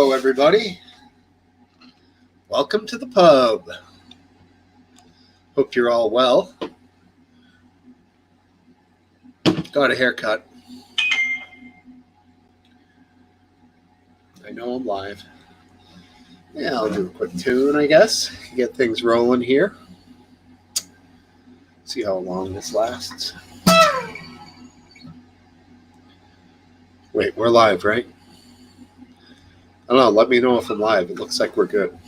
Hello, everybody. Welcome to the pub. Hope you're all well. Got a haircut. I know I'm live. Yeah, I'll do a quick tune, I guess. Get things rolling here. See how long this lasts. Wait, we're live, right? I don't know. Let me know if I'm live. It looks like we're good.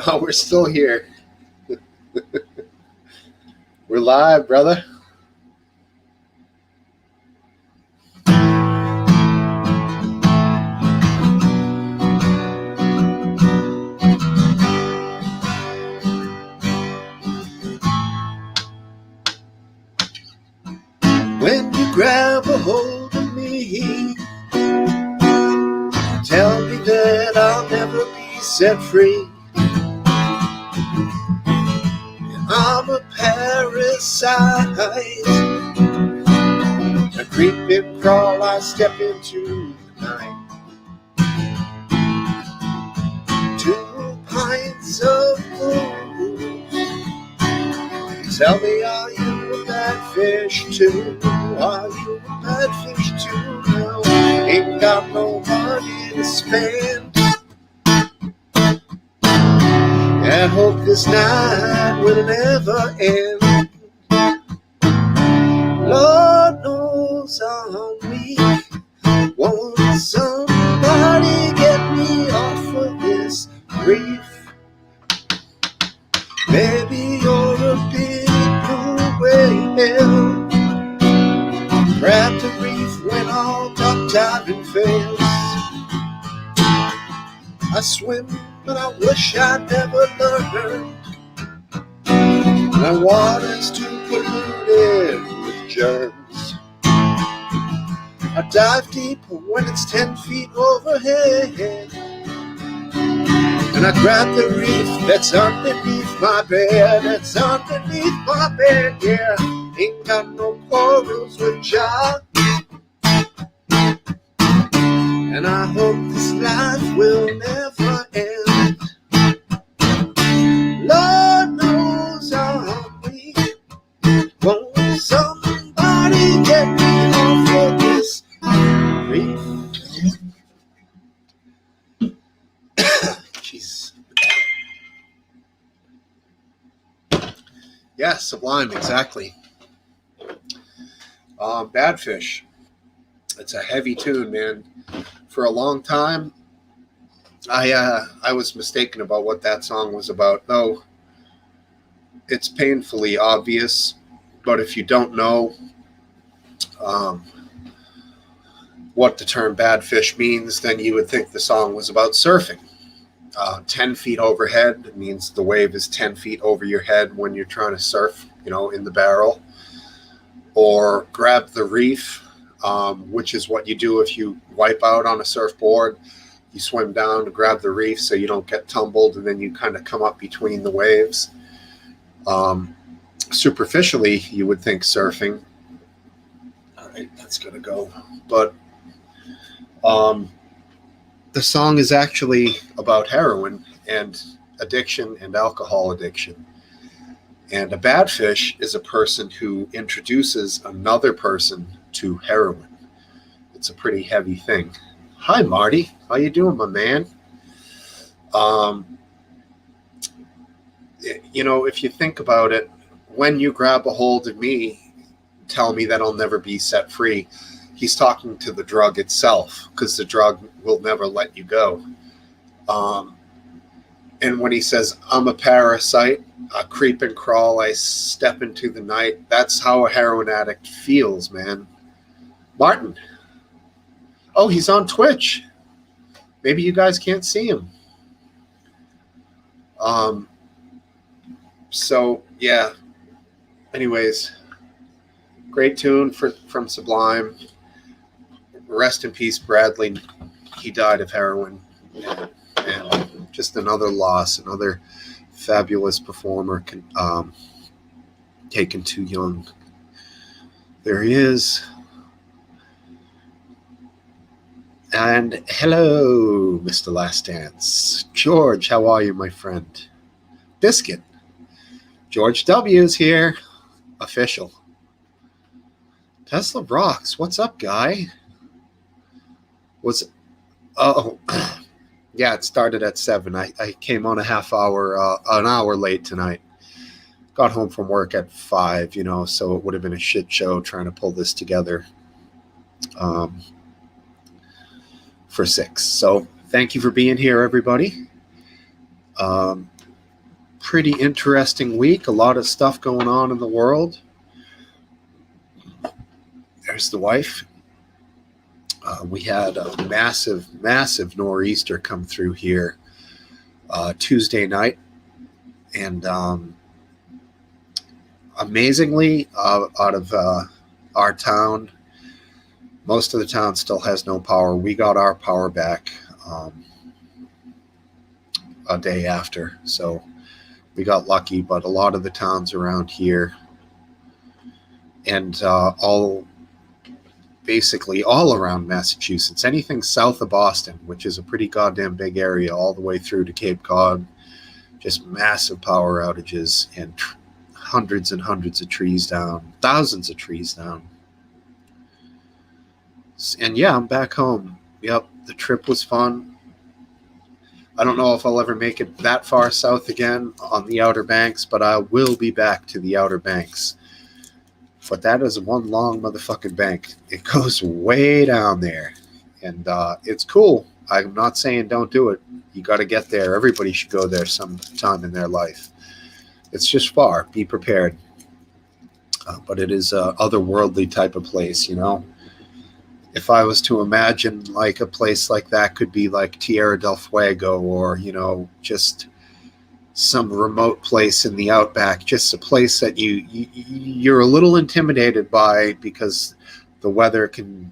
Oh, we're still here. We're live, brother. When you grab a hold of me, tell me that I'll never be set free. I'm a parasite, a creep and crawl I step into the night. 2 pints of booze. Tell me, are you a bad fish too? Are you a bad fish too? Now, ain't got no money to spend. I hope this night will never end. Lord knows I'm weak. Won't somebody get me off of this reef? Baby, you're a big blue whale. Grab the reef when all duck diving fails. I swim, but I wish I'd never learned. My water's too polluted with germs. I dive deep when it's 10 feet overhead, and I grab the reef that's underneath my bed. That's underneath my bed, yeah. Ain't got no quarrels with John, and I hope this life will never end. Lord knows I'm weak. Won't somebody get me off of this reef? Jeez. Yeah, Sublime, exactly. Bad Fish. It's a heavy tune, man. For a long time, I was mistaken about what that song was about, though it's painfully obvious. But if you don't know what the term bad fish means, then you would think the song was about surfing. 10 feet overhead means the wave is 10 feet over your head when you're trying to surf, in the barrel. Or grab the reef, which is what you do if you wipe out on a surfboard. You swim down to grab the reef so you don't get tumbled, and then you kind of come up between the waves. Superficially, you would think surfing. All right, that's going to go. But the song is actually about heroin and addiction and alcohol addiction. And a bad fish is a person who introduces another person to heroin. It's a pretty heavy thing. Hi, Marty. How you doing, my man? If you think about it, when you grab a hold of me, tell me that I'll never be set free, he's talking to the drug itself, because the drug will never let you go. And when he says, I'm a parasite, I creep and crawl, I step into the night, that's how a heroin addict feels, man. Martin. Oh, he's on Twitch. Maybe you guys can't see him. So, yeah. Anyways, Great tune from Sublime. Rest in peace, Bradley. He died of heroin. And just another loss, another fabulous performer taken too young. There he is. And hello, Mr. Last Dance. George, how are you, my friend? Biscuit. George W's here. Official. Tesla rocks. What's up, guy? Yeah, it started at 7. I came on an hour late tonight. Got home from work at 5, so it would have been a shit show trying to pull this together for 6. So thank you for being here, everybody. Pretty interesting week. A lot of stuff going on in the world. There's the wife. We had a massive, massive nor'easter come through here Tuesday night. And amazingly, out of our town, most of the town still has no power. We got our power back a day after. So we got lucky, but a lot of the towns around here and basically all around Massachusetts, anything south of Boston, which is a pretty goddamn big area, all the way through to Cape Cod, just massive power outages and hundreds and hundreds of trees down, thousands of trees down. And yeah, I'm back home. Yep, the trip was fun. I don't know if I'll ever make it that far south again on the Outer Banks, but I will be back to the Outer Banks. But that is one long motherfucking bank. It goes way down there. And it's cool. I'm not saying don't do it. You got to get there. Everybody should go there sometime in their life. It's just far. Be prepared. But it is a otherworldly type of place, If I was to imagine like a place like that could be like Tierra del Fuego or, just some remote place in the outback, just a place that you're a little intimidated by because the weather can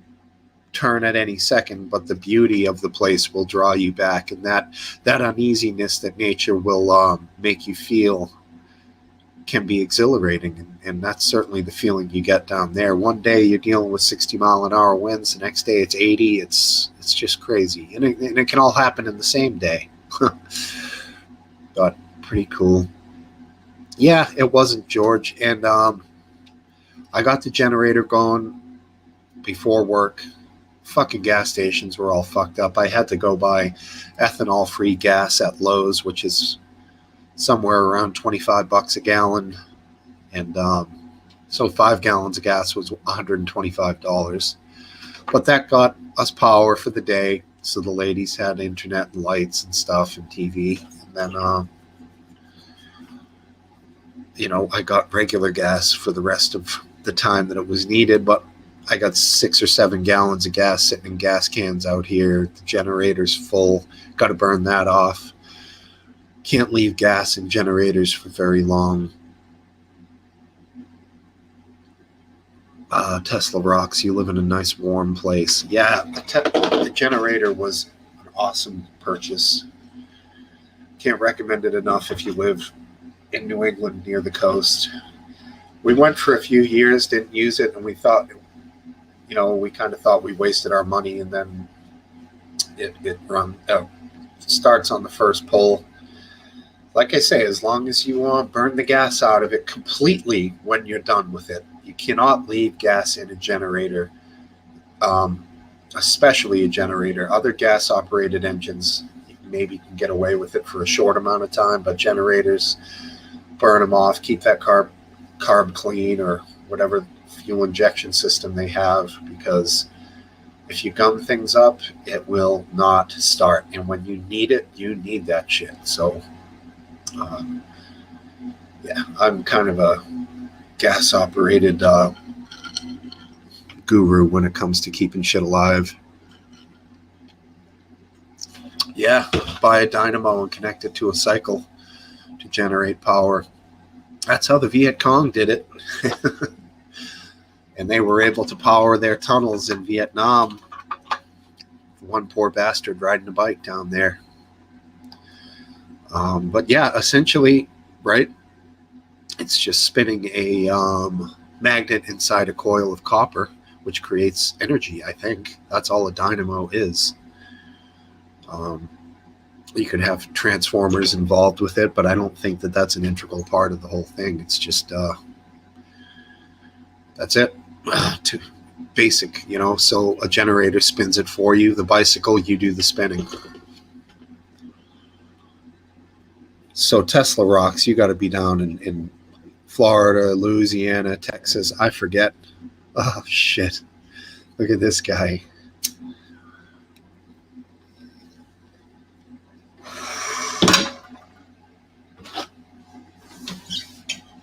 turn at any second, but the beauty of the place will draw you back. And that uneasiness that nature will make you feel can be exhilarating. And that's certainly the feeling you get down there. One day you're dealing with 60-mile-an-hour winds. The next day it's 80. It's just crazy. And it can all happen in the same day. But pretty cool. Yeah, it wasn't, George. And I got the generator going before work. Fucking gas stations were all fucked up. I had to go buy ethanol-free gas at Lowe's, which is somewhere around $25 a gallon. And so 5 gallons of gas was $125. But that got us power for the day. So the ladies had internet and lights and stuff and TV. And then, I got regular gas for the rest of the time that it was needed. But I got 6 or 7 gallons of gas sitting in gas cans out here. The generator's full. Got to burn that off. Can't leave gas in generators for very long. Tesla rocks. You live in a nice warm place. Yeah, the generator was an awesome purchase. Can't recommend it enough if you live in New England near the coast. We went for a few years, didn't use it, and we thought, we kind of thought we wasted our money, and then it starts on the first pull. Like I say, as long as you burn the gas out of it completely when you're done with it. You cannot leave gas in a generator, especially a generator. Other gas-operated engines, maybe you can get away with it for a short amount of time, but generators, burn them off, keep that carb clean or whatever fuel injection system they have, because if you gum things up, it will not start. And when you need it, you need that shit. So, yeah, I'm kind of a gas-operated guru when it comes to keeping shit alive. Yeah, buy a dynamo and connect it to a cycle to generate power. That's how the Viet Cong did it. and they were able to power their tunnels in Vietnam. One poor bastard riding a bike down there. But yeah, essentially, right, it's just spinning a magnet inside a coil of copper, which creates energy. I think that's all a dynamo is. You could have transformers involved with it, but I don't think that that's an integral part of the whole thing. It's just that's it. Too basic, you know. So a generator spins it for you. The bicycle, you do the spinning. So Tesla rocks. You got to be down in Florida, Louisiana, Texas. I forget. Oh shit! Look at this guy.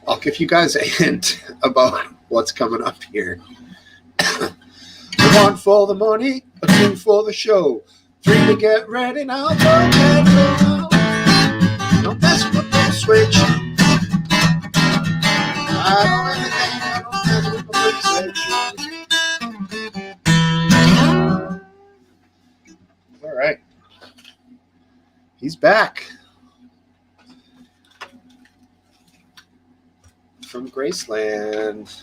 I'll give you guys a hint about what's coming up here. 1 for the money, 2 for the show, 3 to get ready now. Don't mess with the switch. I don't mess with the switch. All right. He's back. From Graceland.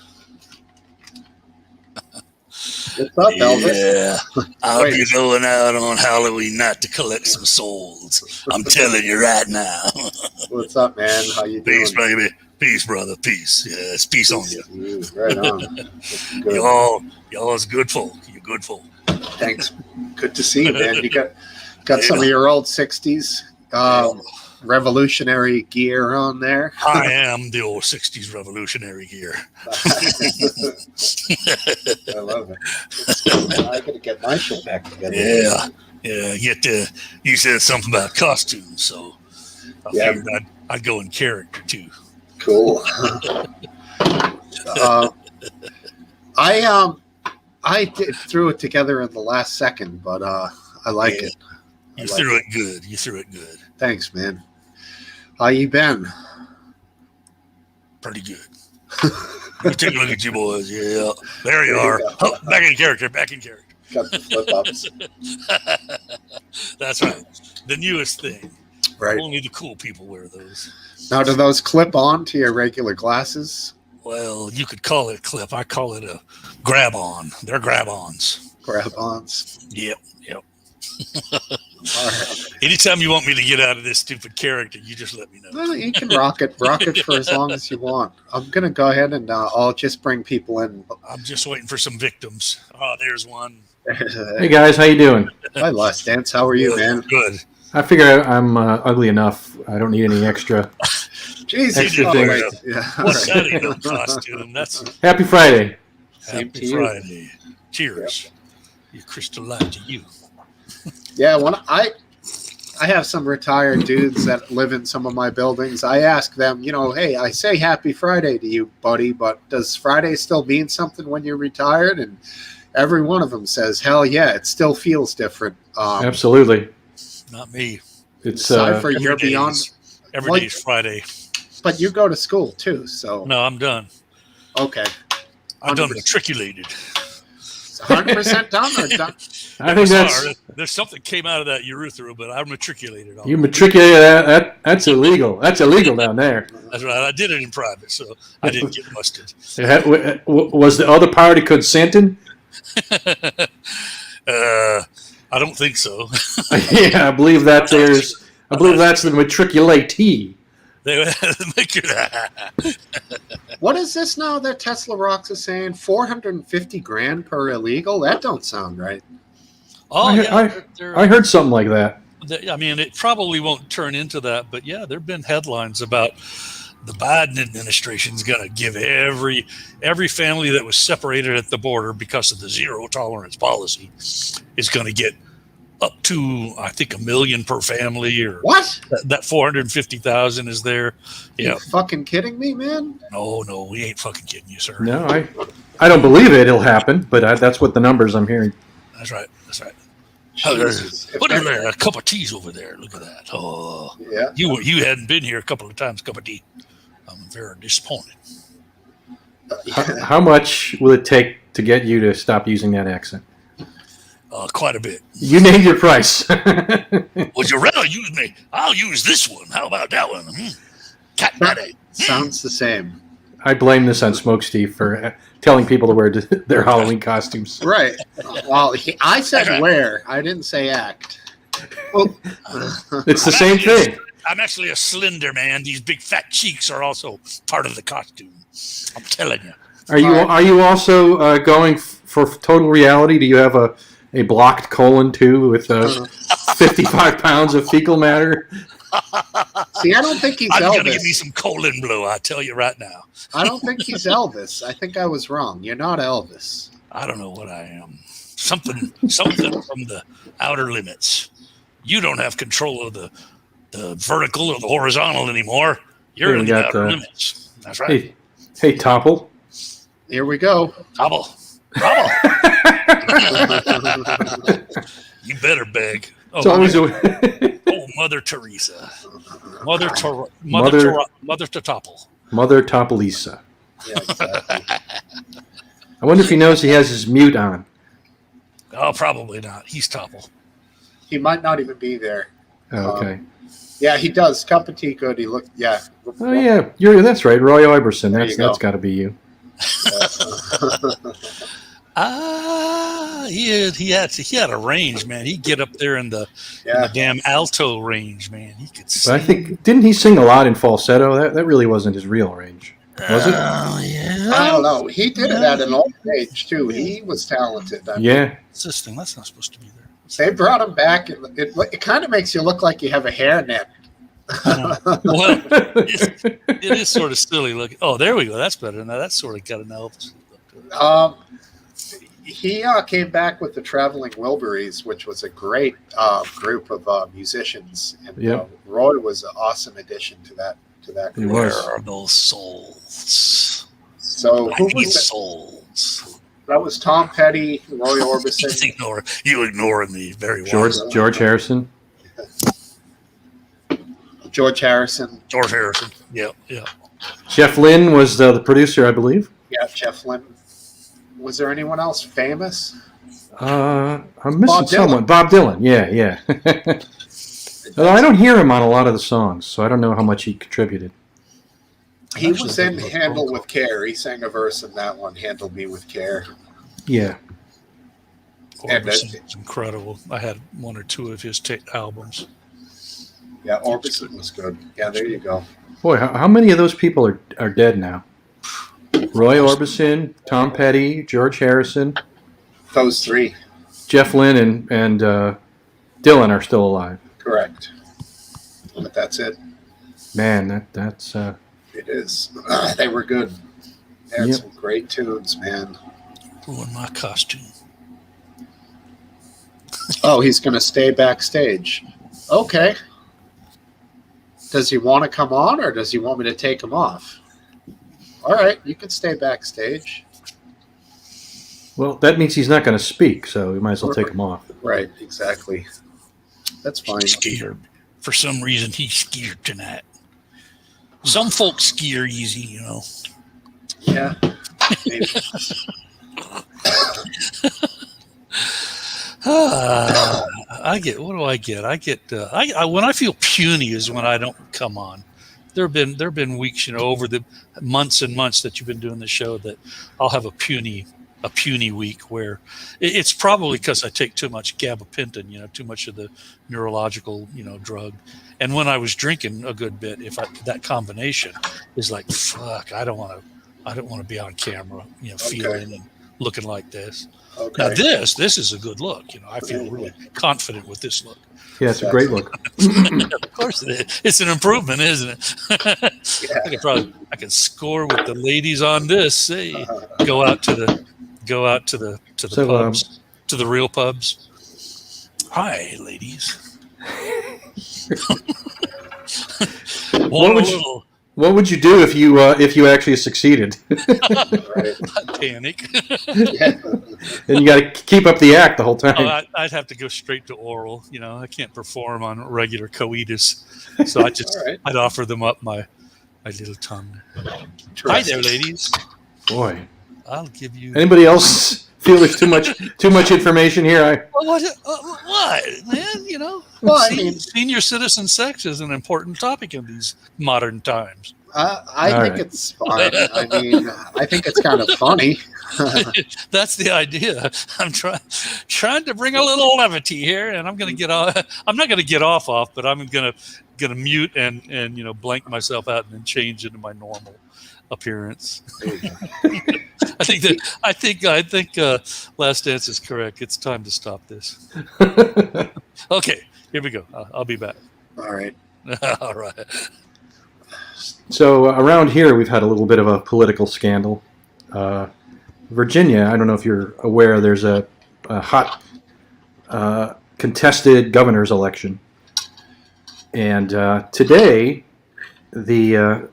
What's up, Elvis? Yeah, I'll be going out on Halloween night to collect some souls. I'm telling you right now. What's up, man? How you doing? Peace, baby. Peace, brother. Peace. Yeah, it's peace on you. Right on. Y'all's good folk. You're good folk. Thanks. Good to see you, man. You got some of your old 60s revolutionary gear on there. I am the old 60s revolutionary gear. I love it. I gotta get my shit back together. Yeah. You said something about costumes, so I figured I'd go in character too. Cool. I threw it together in the last second, but I like it. You threw it good. You threw it good. Thanks, man. How you been? Pretty good. Let me take a look at you boys. Yeah, there you are. Oh, back in character. Got the flip-ups. That's right. The newest thing. Right. Only the cool people wear those. Now, do those clip on to your regular glasses? Well, you could call it a clip. I call it a grab-on. They're grab-ons. Grab-ons? Yep. All right. Anytime you want me to get out of this stupid character, you just let me know. Well, you can rock it for as long as you want. I'm going to go ahead and I'll just bring people in. I'm just waiting for some victims. Oh, there's one. Hey, guys. How you doing? Hi, Last Dance. How are you, man? Good. I figure I'm ugly enough. I don't need any extra Jesus. extra things. Yeah. What's that in your costume? That's Happy Friday. Happy Friday. Cheers. Yep. You crystal light to you. Yeah, when I have some retired dudes that live in some of my buildings. I ask them, hey, I say Happy Friday to you, buddy, but does Friday still mean something when you're retired? And every one of them says, hell yeah, it still feels different. Absolutely. Not me. It's for you're beyond. Every day's Friday. But you go to school too, so. No, I'm done. Okay. I'm done matriculated. 100% done or done? I think there's something came out of that urethra, but I matriculated. You matriculated that? That's illegal. That's illegal down there. That's right. I did it in private, so I didn't get busted. Was the other party consenting? I don't think so. Yeah, I believe that's the matriculatee. They make it. What is this now that Tesla Rocks is saying? $450,000 per illegal? That don't sound right. Oh, I heard something like that. I mean, it probably won't turn into that, but yeah, there have been headlines about the Biden administration is going to give every family that was separated at the border because of the zero tolerance policy is going to get up to, I think, $1 million per family, or what? That 450,000 is there. Yeah. You fucking kidding me, man? No, we ain't fucking kidding you, sir. No, I don't believe it'll happen, but that's what the numbers I'm hearing. That's right. Put in there a cup of tea's over there. Look at that. Oh, yeah. You hadn't been here a couple of times. Cup of tea. I'm very disappointed. How much will it take to get you to stop using that accent? Quite a bit. You named your price. Would you rather use me? I'll use this one. How about that one? Cat daddy. Sounds the same. I blame this on Smokesteve for telling people to wear their Halloween costumes. Right. Well, I said wear. I didn't say act. Well, It's the same thing. I'm actually a slender man. These big fat cheeks are also part of the costume. I'm telling you. Are you also going for total reality? Do you have a blocked colon too with 55 pounds of fecal matter? see, I don't think he's I'm Elvis. going to give me some colon blue, I tell you right now. I don't think he's Elvis. I think I was wrong. You're not Elvis. I don't know what I am. Something from the outer limits. You don't have control of the vertical or the horizontal anymore. You're in the outer limits. That's right. Hey, Topple. Here we go. Topple. You better beg. Oh, It's always oh, Mother Teresa. Mother to Topple. Mother Toppalisa. Yeah, exactly. I wonder if he knows he has his mute on. Oh, probably not. He's Topple. He might not even be there. Okay. Yeah, he does. Cup of tea, good. He looked. Yeah. Oh yeah, that's right. Roy Orbison. That's got to be you. He had a range, man. He'd get up there in the damn alto range, man. He could sing. But I think didn't he sing a lot in falsetto? That really wasn't his real range, was it? Yeah. I don't know. He did it at an old age too. He was talented. Yeah. What's this thing? That's not supposed to be there. They brought him back, and it kind of makes you look like you have a hairnet. Well, it is sort of silly looking. Oh, there we go. That's better. Now that's sort of got an Elvis look to it. He came back with the Traveling Wilburys, which was a great group of musicians, and Roy was an awesome addition to that group. Where are those souls? So who was souls? That was Tom Petty, Roy Orbison. You ignoring me very well. George Harrison. George Harrison. Yeah. Jeff Lynne was the producer, I believe. Yeah, Jeff Lynne. Was there anyone else famous? I'm missing someone. Bob Dylan. Yeah. Although I don't hear him on a lot of the songs, so I don't know how much he contributed. He was in Handle with Care. He sang a verse in that one, Handle Me with Care. Yeah. Orbison's incredible. I had one or two of his albums. Yeah, Orbison was good. Yeah, there you go. Boy, how many of those people are dead now? Roy Orbison, Tom Petty, George Harrison. Those three. Jeff Lynne and Dylan are still alive. Correct. But that's it. Man, that's... It is. They were good. They had some great tunes, man. Ruin my costume. Oh, he's going to stay backstage. Okay. Does he want to come on, or does he want me to take him off? All right, you can stay backstage. Well, that means he's not going to speak, so we might as well take him off. Right, exactly. That's fine. He's scared. For some reason, he's scared tonight. Some folks skier easy, you know. Yeah. Maybe. I get. What do I get? I get. I when I feel puny is when I don't come on. There have been weeks, you know, over the months and months that you've been doing the show that I'll have a puny week where it's probably because I take too much gabapentin, you know, too much of the neurological, you know, drug. And when I was drinking a good bit, that combination is like, fuck, I don't want to be on camera, you know, feeling and looking like this. Okay. Now this is a good look. You know, I feel really confident with this look. Yeah, it's a great look. Of course it is. It's an improvement, isn't it? Yeah. I could score with the ladies on this. Hey, go out to the pubs, to the real pubs. Hi, ladies. What would you do if you actually succeeded? Right. Panic. And you got to keep up the act the whole time. Oh, I'd have to go straight to oral. You know, I can't perform on regular coitus, so I'd offer them up my little tongue. Hi there, ladies. Boy. I'll give you. Anybody else feel there's too much information here? What, man? You know, Well, I mean, senior citizen sex is an important topic in these modern times. I think it's fine. I mean, I think it's kind of funny. That's the idea. I'm trying to bring a little levity here, and I'm going to get off. I'm not going to get off, but I'm going to mute and blank myself out and then change into my normal appearance. I think Last Dance is correct. It's time to stop this. Okay, here we go. I'll be back. All right. All right. So around here, we've had a little bit of a political scandal. Virginia, I don't know if you're aware, there's a hot contested governor's election. And today, a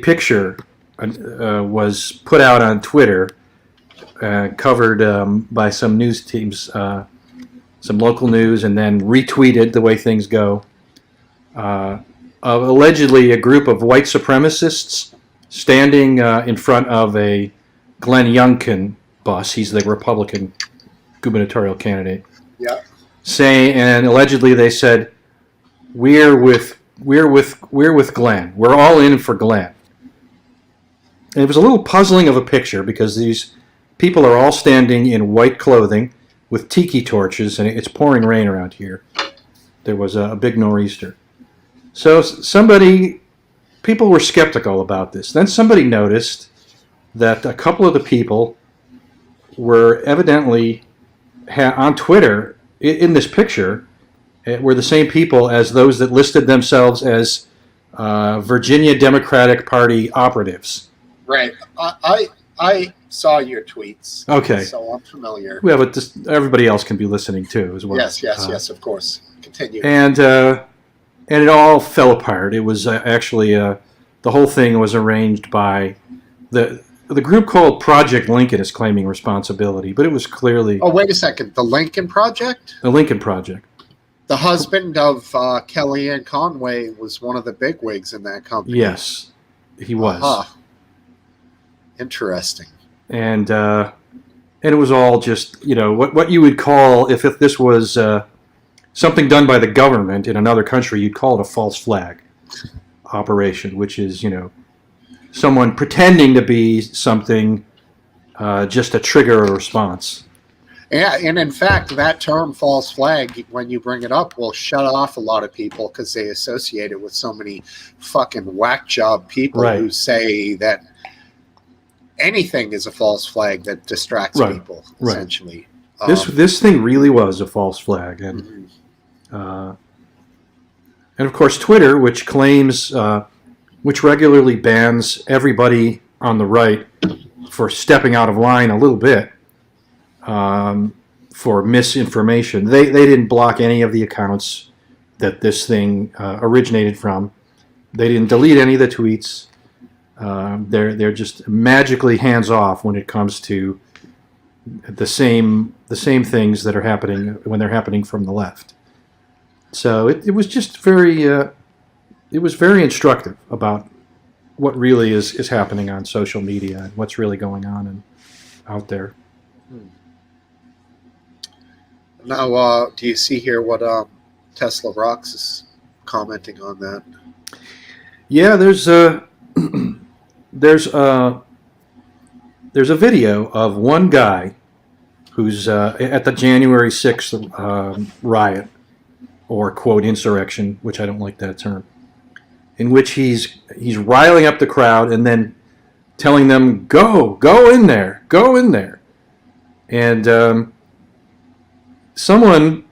picture was put out on Twitter, covered by some news teams, some local news, and then retweeted the way things go. Allegedly, a group of white supremacists standing in front of a Glenn Youngkin bus. He's the Republican gubernatorial candidate. Yeah. And allegedly they said, "We're with Glenn. We're all in for Glenn." And it was a little puzzling of a picture because these people are all standing in white clothing with tiki torches, and it's pouring rain around here. There was a big nor'easter. So people were skeptical about this. Then somebody noticed that a couple of the people were evidently on Twitter in this picture were the same people as those that listed themselves as Virginia Democratic Party operatives. Right. I saw your tweets. Okay. So I'm familiar. Yeah, but everybody else can be listening too as well. Yes, of course. Continue. And it all fell apart. It was actually the whole thing was arranged by the group called Project Lincoln is claiming responsibility, but it was clearly... Oh, wait a second. The Lincoln Project? The Lincoln Project. The husband of Kellyanne Conway was one of the bigwigs in that company. Yes, he was. Uh-huh. Interesting. And it was all just, what you would call, if this was something done by the government in another country, you'd call it a false flag operation, which is, someone pretending to be something just to trigger a response. Yeah, and in fact, that term false flag, when you bring it up, will shut off a lot of people because they associate it with so many fucking whack job people who say that anything is a false flag that distracts people, essentially. This thing really was a false flag. And and of course, Twitter, which claims, which regularly bans everybody on the right for stepping out of line a little bit for misinformation. They didn't block any of the accounts that this thing originated from. They didn't delete any of the tweets. They're just magically hands off when it comes to the same things that are happening when they're happening from the left. So it was just very instructive about what really is happening on social media and what's really going on and out there. Now, do you see here what Tesla Rocks is commenting on that? Yeah, there's a video of one guy who's at the January 6th riot, or quote insurrection, which I don't like that term, in which he's riling up the crowd and then telling them, go in there, and someone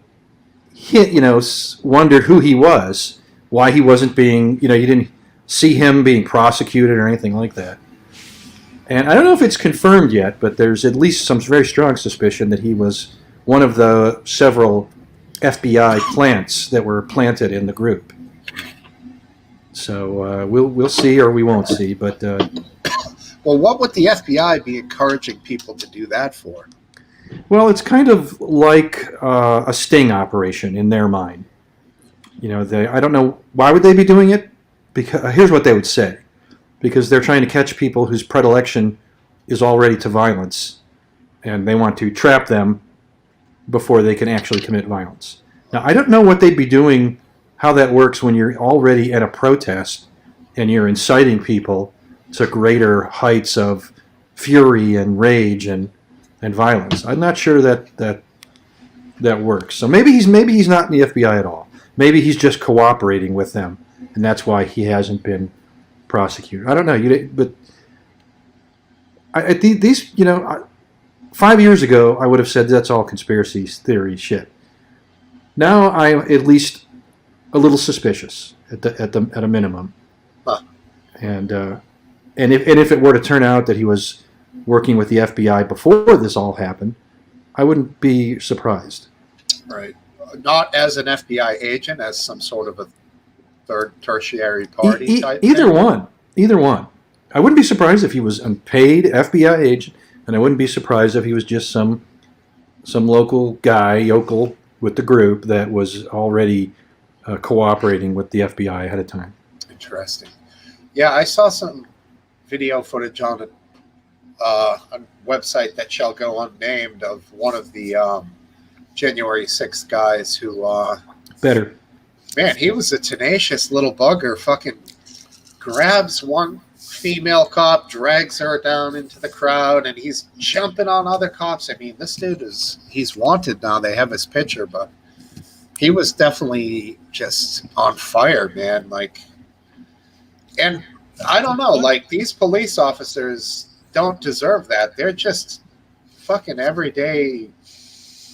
wondered who he was, why he wasn't being, you didn't see him being prosecuted or anything like that. And I don't know if it's confirmed yet, but there's at least some very strong suspicion that he was one of the several FBI plants that were planted in the group. So we'll see or we won't see. But well, what would the FBI be encouraging people to do that for? Well, it's kind of like a sting operation in their mind. I don't know why would they be doing it. Because here's what they would say: because they're trying to catch people whose predilection is already to violence, and they want to trap them before they can actually commit violence. Now, I don't know what they'd be doing, how that works when you're already at a protest and you're inciting people to greater heights of fury and rage and violence. I'm not sure that works. So maybe he's not in the FBI at all. Maybe he's just cooperating with them, and that's why he hasn't been prosecuted. I don't know. But I think these, 5 years ago, I would have said that's all conspiracy theory shit. Now I'm at least a little suspicious at a minimum. Huh. And if it were to turn out that he was working with the FBI before this all happened, I wouldn't be surprised. Right. Not as an FBI agent, as some sort of a third tertiary party type either thing? Either one. I wouldn't be surprised if he was a paid FBI agent, and I wouldn't be surprised if he was just some local guy, yokel, with the group that was already cooperating with the FBI ahead of time. Interesting. Yeah, I saw some video footage on a website that shall go unnamed of one of the January 6th guys who... Better. Man, he was a tenacious little bugger. Fucking grabs one female cop, drags her down into the crowd, and he's jumping on other cops. I mean, this dude he's wanted now. They have his picture, but he was definitely just on fire, man. Like, and I don't know, like, these police officers don't deserve that. They're just fucking everyday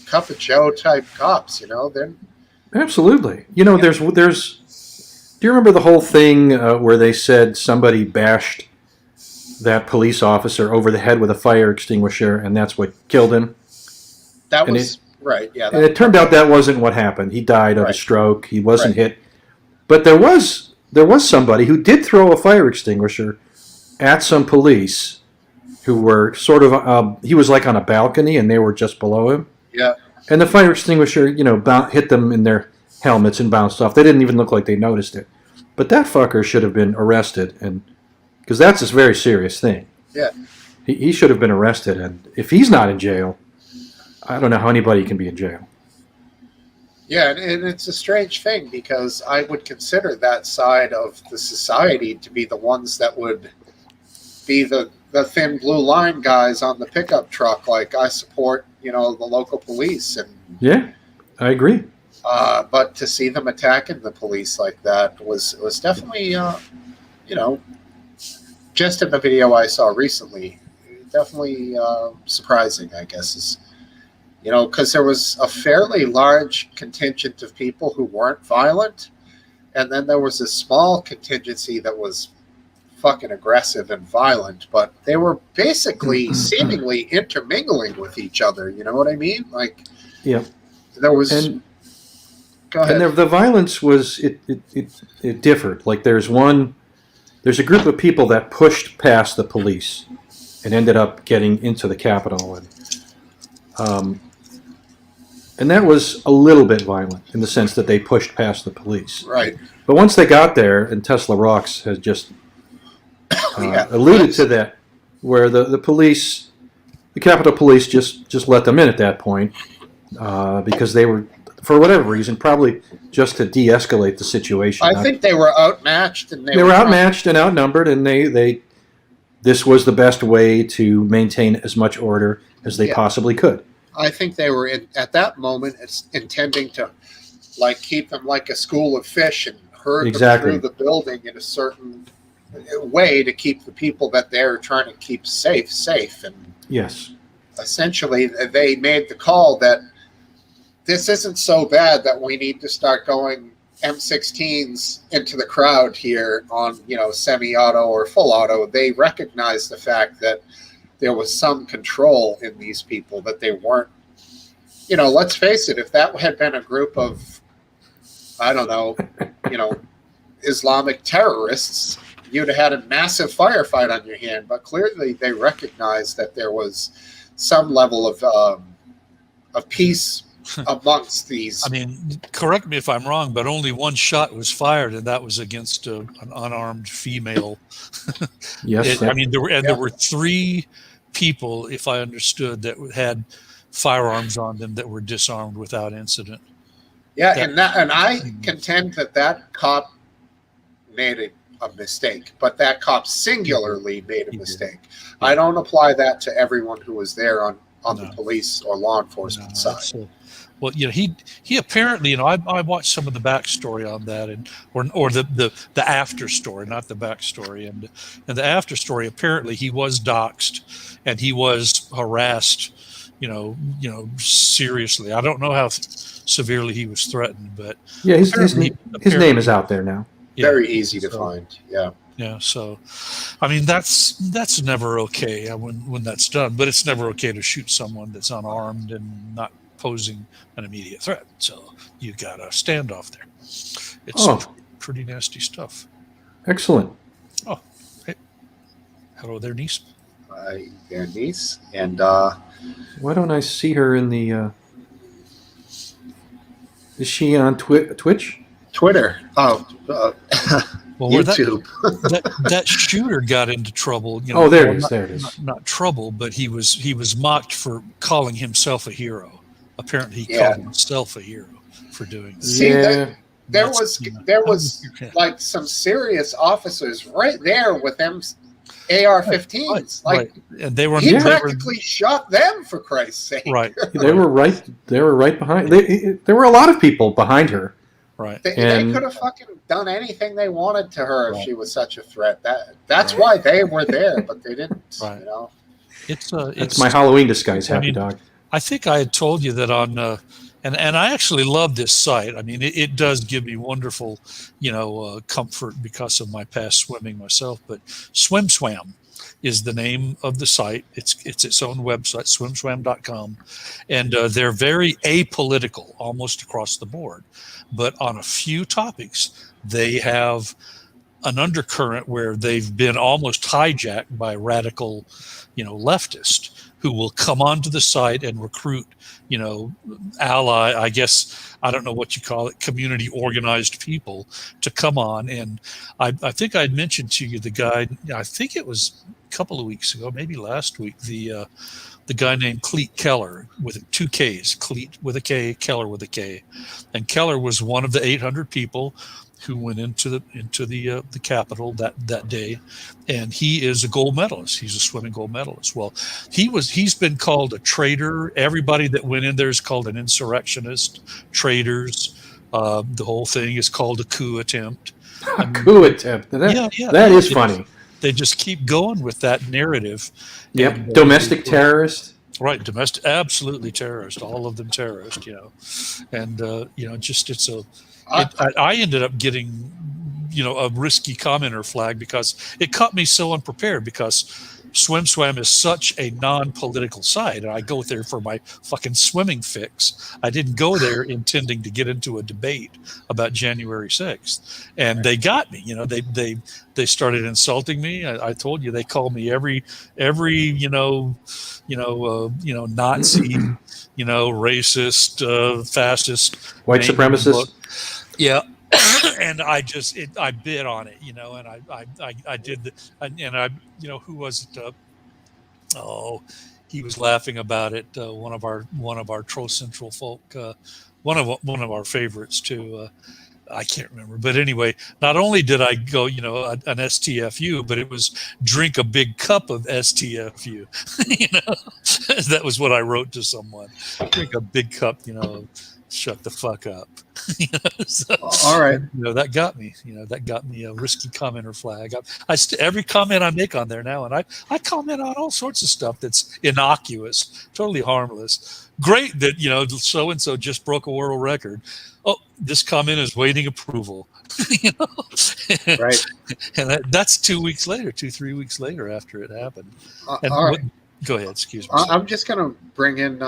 cup of joe type cops, They're Absolutely. There's. Do you remember the whole thing where they said somebody bashed that police officer over the head with a fire extinguisher, and that's what killed him? That was right. Yeah. And it turned out that wasn't what happened. He died of a stroke. He wasn't hit. But there was somebody who did throw a fire extinguisher at some police who were sort of. He was like on a balcony, and they were just below him. Yeah. And the fire extinguisher, hit them in their helmets and bounced off. They didn't even look like they noticed it. But that fucker should have been arrested, and because that's a very serious thing. Yeah. He should have been arrested, and if he's not in jail, I don't know how anybody can be in jail. Yeah, and it's a strange thing because I would consider that side of the society to be the ones that would be the thin blue line guys on the pickup truck. Like, I support, the local police. And yeah, I agree. But to see them attacking the police like that was definitely, just in the video I saw recently, definitely surprising, I guess, because there was a fairly large contingent of people who weren't violent, and then there was a small contingency that was fucking aggressive and violent, but they were basically seemingly intermingling with each other. You know what I mean? Like, yeah, there was. Go ahead. And the violence was it differed. Like there's a group of people that pushed past the police and ended up getting into the Capitol, and that was a little bit violent in the sense that they pushed past the police. Right. But once they got there, and Tesla Rocks has just alluded to that, where the police, the Capitol Police, just let them in at that point because they were, for whatever reason, probably just to de-escalate the situation. I think they were outmatched, and they were outmatched and outnumbered, and this was the best way to maintain as much order as they possibly could. I think they were at that moment intending to keep them like a school of fish and herd them through the building in a certain way to keep the people that they're trying to keep safe. And yes, essentially they made the call that this isn't so bad that we need to start going M16s into the crowd here on, semi-auto or full auto. They recognized the fact that there was some control in these people, that they weren't, let's face it, if that had been a group of, I don't know, Islamic terrorists, you'd have had a massive firefight on your hand. But clearly they recognized that there was some level of peace amongst these. I mean, correct me if I'm wrong, but only one shot was fired, and that was against an unarmed female. Yes. I mean, there were 3 people, if I understood, that had firearms on them that were disarmed without incident. Yeah, and I contend that cop made a mistake, but that cop singularly made a mistake. I don't apply that to everyone who was there on the police or law enforcement side. Well, he apparently, I watched some of the backstory on that, or the after story, not the backstory, and the after story. Apparently, he was doxxed, and he was harassed, seriously. I don't know how severely he was threatened, but yeah, his name is out there now. Very easy to find. Yeah. Yeah, so, I mean, that's never okay when that's done, but it's never okay to shoot someone that's unarmed and not posing an immediate threat. So you got a standoff there. It's pretty nasty stuff. Excellent. Oh, hey. Hello there, niece. Their niece. And why don't I see her in the... is she on Twitch? Twitter. Oh, well, YouTube. that shooter got into trouble. There it is. Not trouble, but he was mocked for calling himself a hero. Apparently, he called himself a hero for doing that. See, there was like some serious officers right there with them AR-15s. And they were. He practically shot them, for Christ's sake. Right. They were right. They were right behind. There were a lot of people behind her. Right. They could have fucking done anything they wanted to her if she was such a threat. That's why they were there, but they didn't. Right. It's my Halloween disguise, Happy Dog. I think I had told you that on, and I actually love this site. I mean, it does give me wonderful, comfort because of my past swimming myself. But SwimSwam is the name of the site. It's its own website, SwimSwam.com, and they're very apolitical, almost across the board. But on a few topics, they have an undercurrent where they've been almost hijacked by radical, leftists who will come onto the site and recruit, ally, I guess, I don't know what you call it, community organized people to come on. And I think I'd mentioned to you the guy, I think it was a couple of weeks ago, maybe last week, the guy named Cleet Keller with 2 Ks, Cleet with a K, Keller with a K. And Keller was one of the 800 people who went into the Capitol that day, and he is a gold medalist. He's a swimming gold medalist. Well, he's been called a traitor. Everybody that went in there is called an insurrectionist, traitors. The whole thing is called a coup attempt. Coup attempt. That is funny. They just keep going with that narrative. Yep. And, domestic terrorist. Right, domestic, absolutely terrorist. All of them terrorist. And I ended up getting, a risky commenter flag because it caught me so unprepared because SwimSwam is such a non-political site, and I go there for my fucking swimming fix. I didn't go there intending to get into a debate about January 6th, and they got me. They started insulting me. I told you they called me every Nazi, racist, fascist, white supremacist. Yeah. And I bid on it, and I did, who was it? He was laughing about it. One of our Troll Central folk, one of our favorites too. I can't remember, but anyway, not only did I go, an STFU, but it was drink a big cup of STFU. That was what I wrote to someone. Drink a big cup, shut the fuck up. So, all right. That got me. That got me a risky commenter flag. Every comment I make on there now, and I comment on all sorts of stuff that's innocuous, totally harmless. Great that so and so just broke a world record. Oh, this comment is waiting approval. Right. And that's 3 weeks later after it happened. All right. Go ahead. Excuse me. I'm just gonna bring in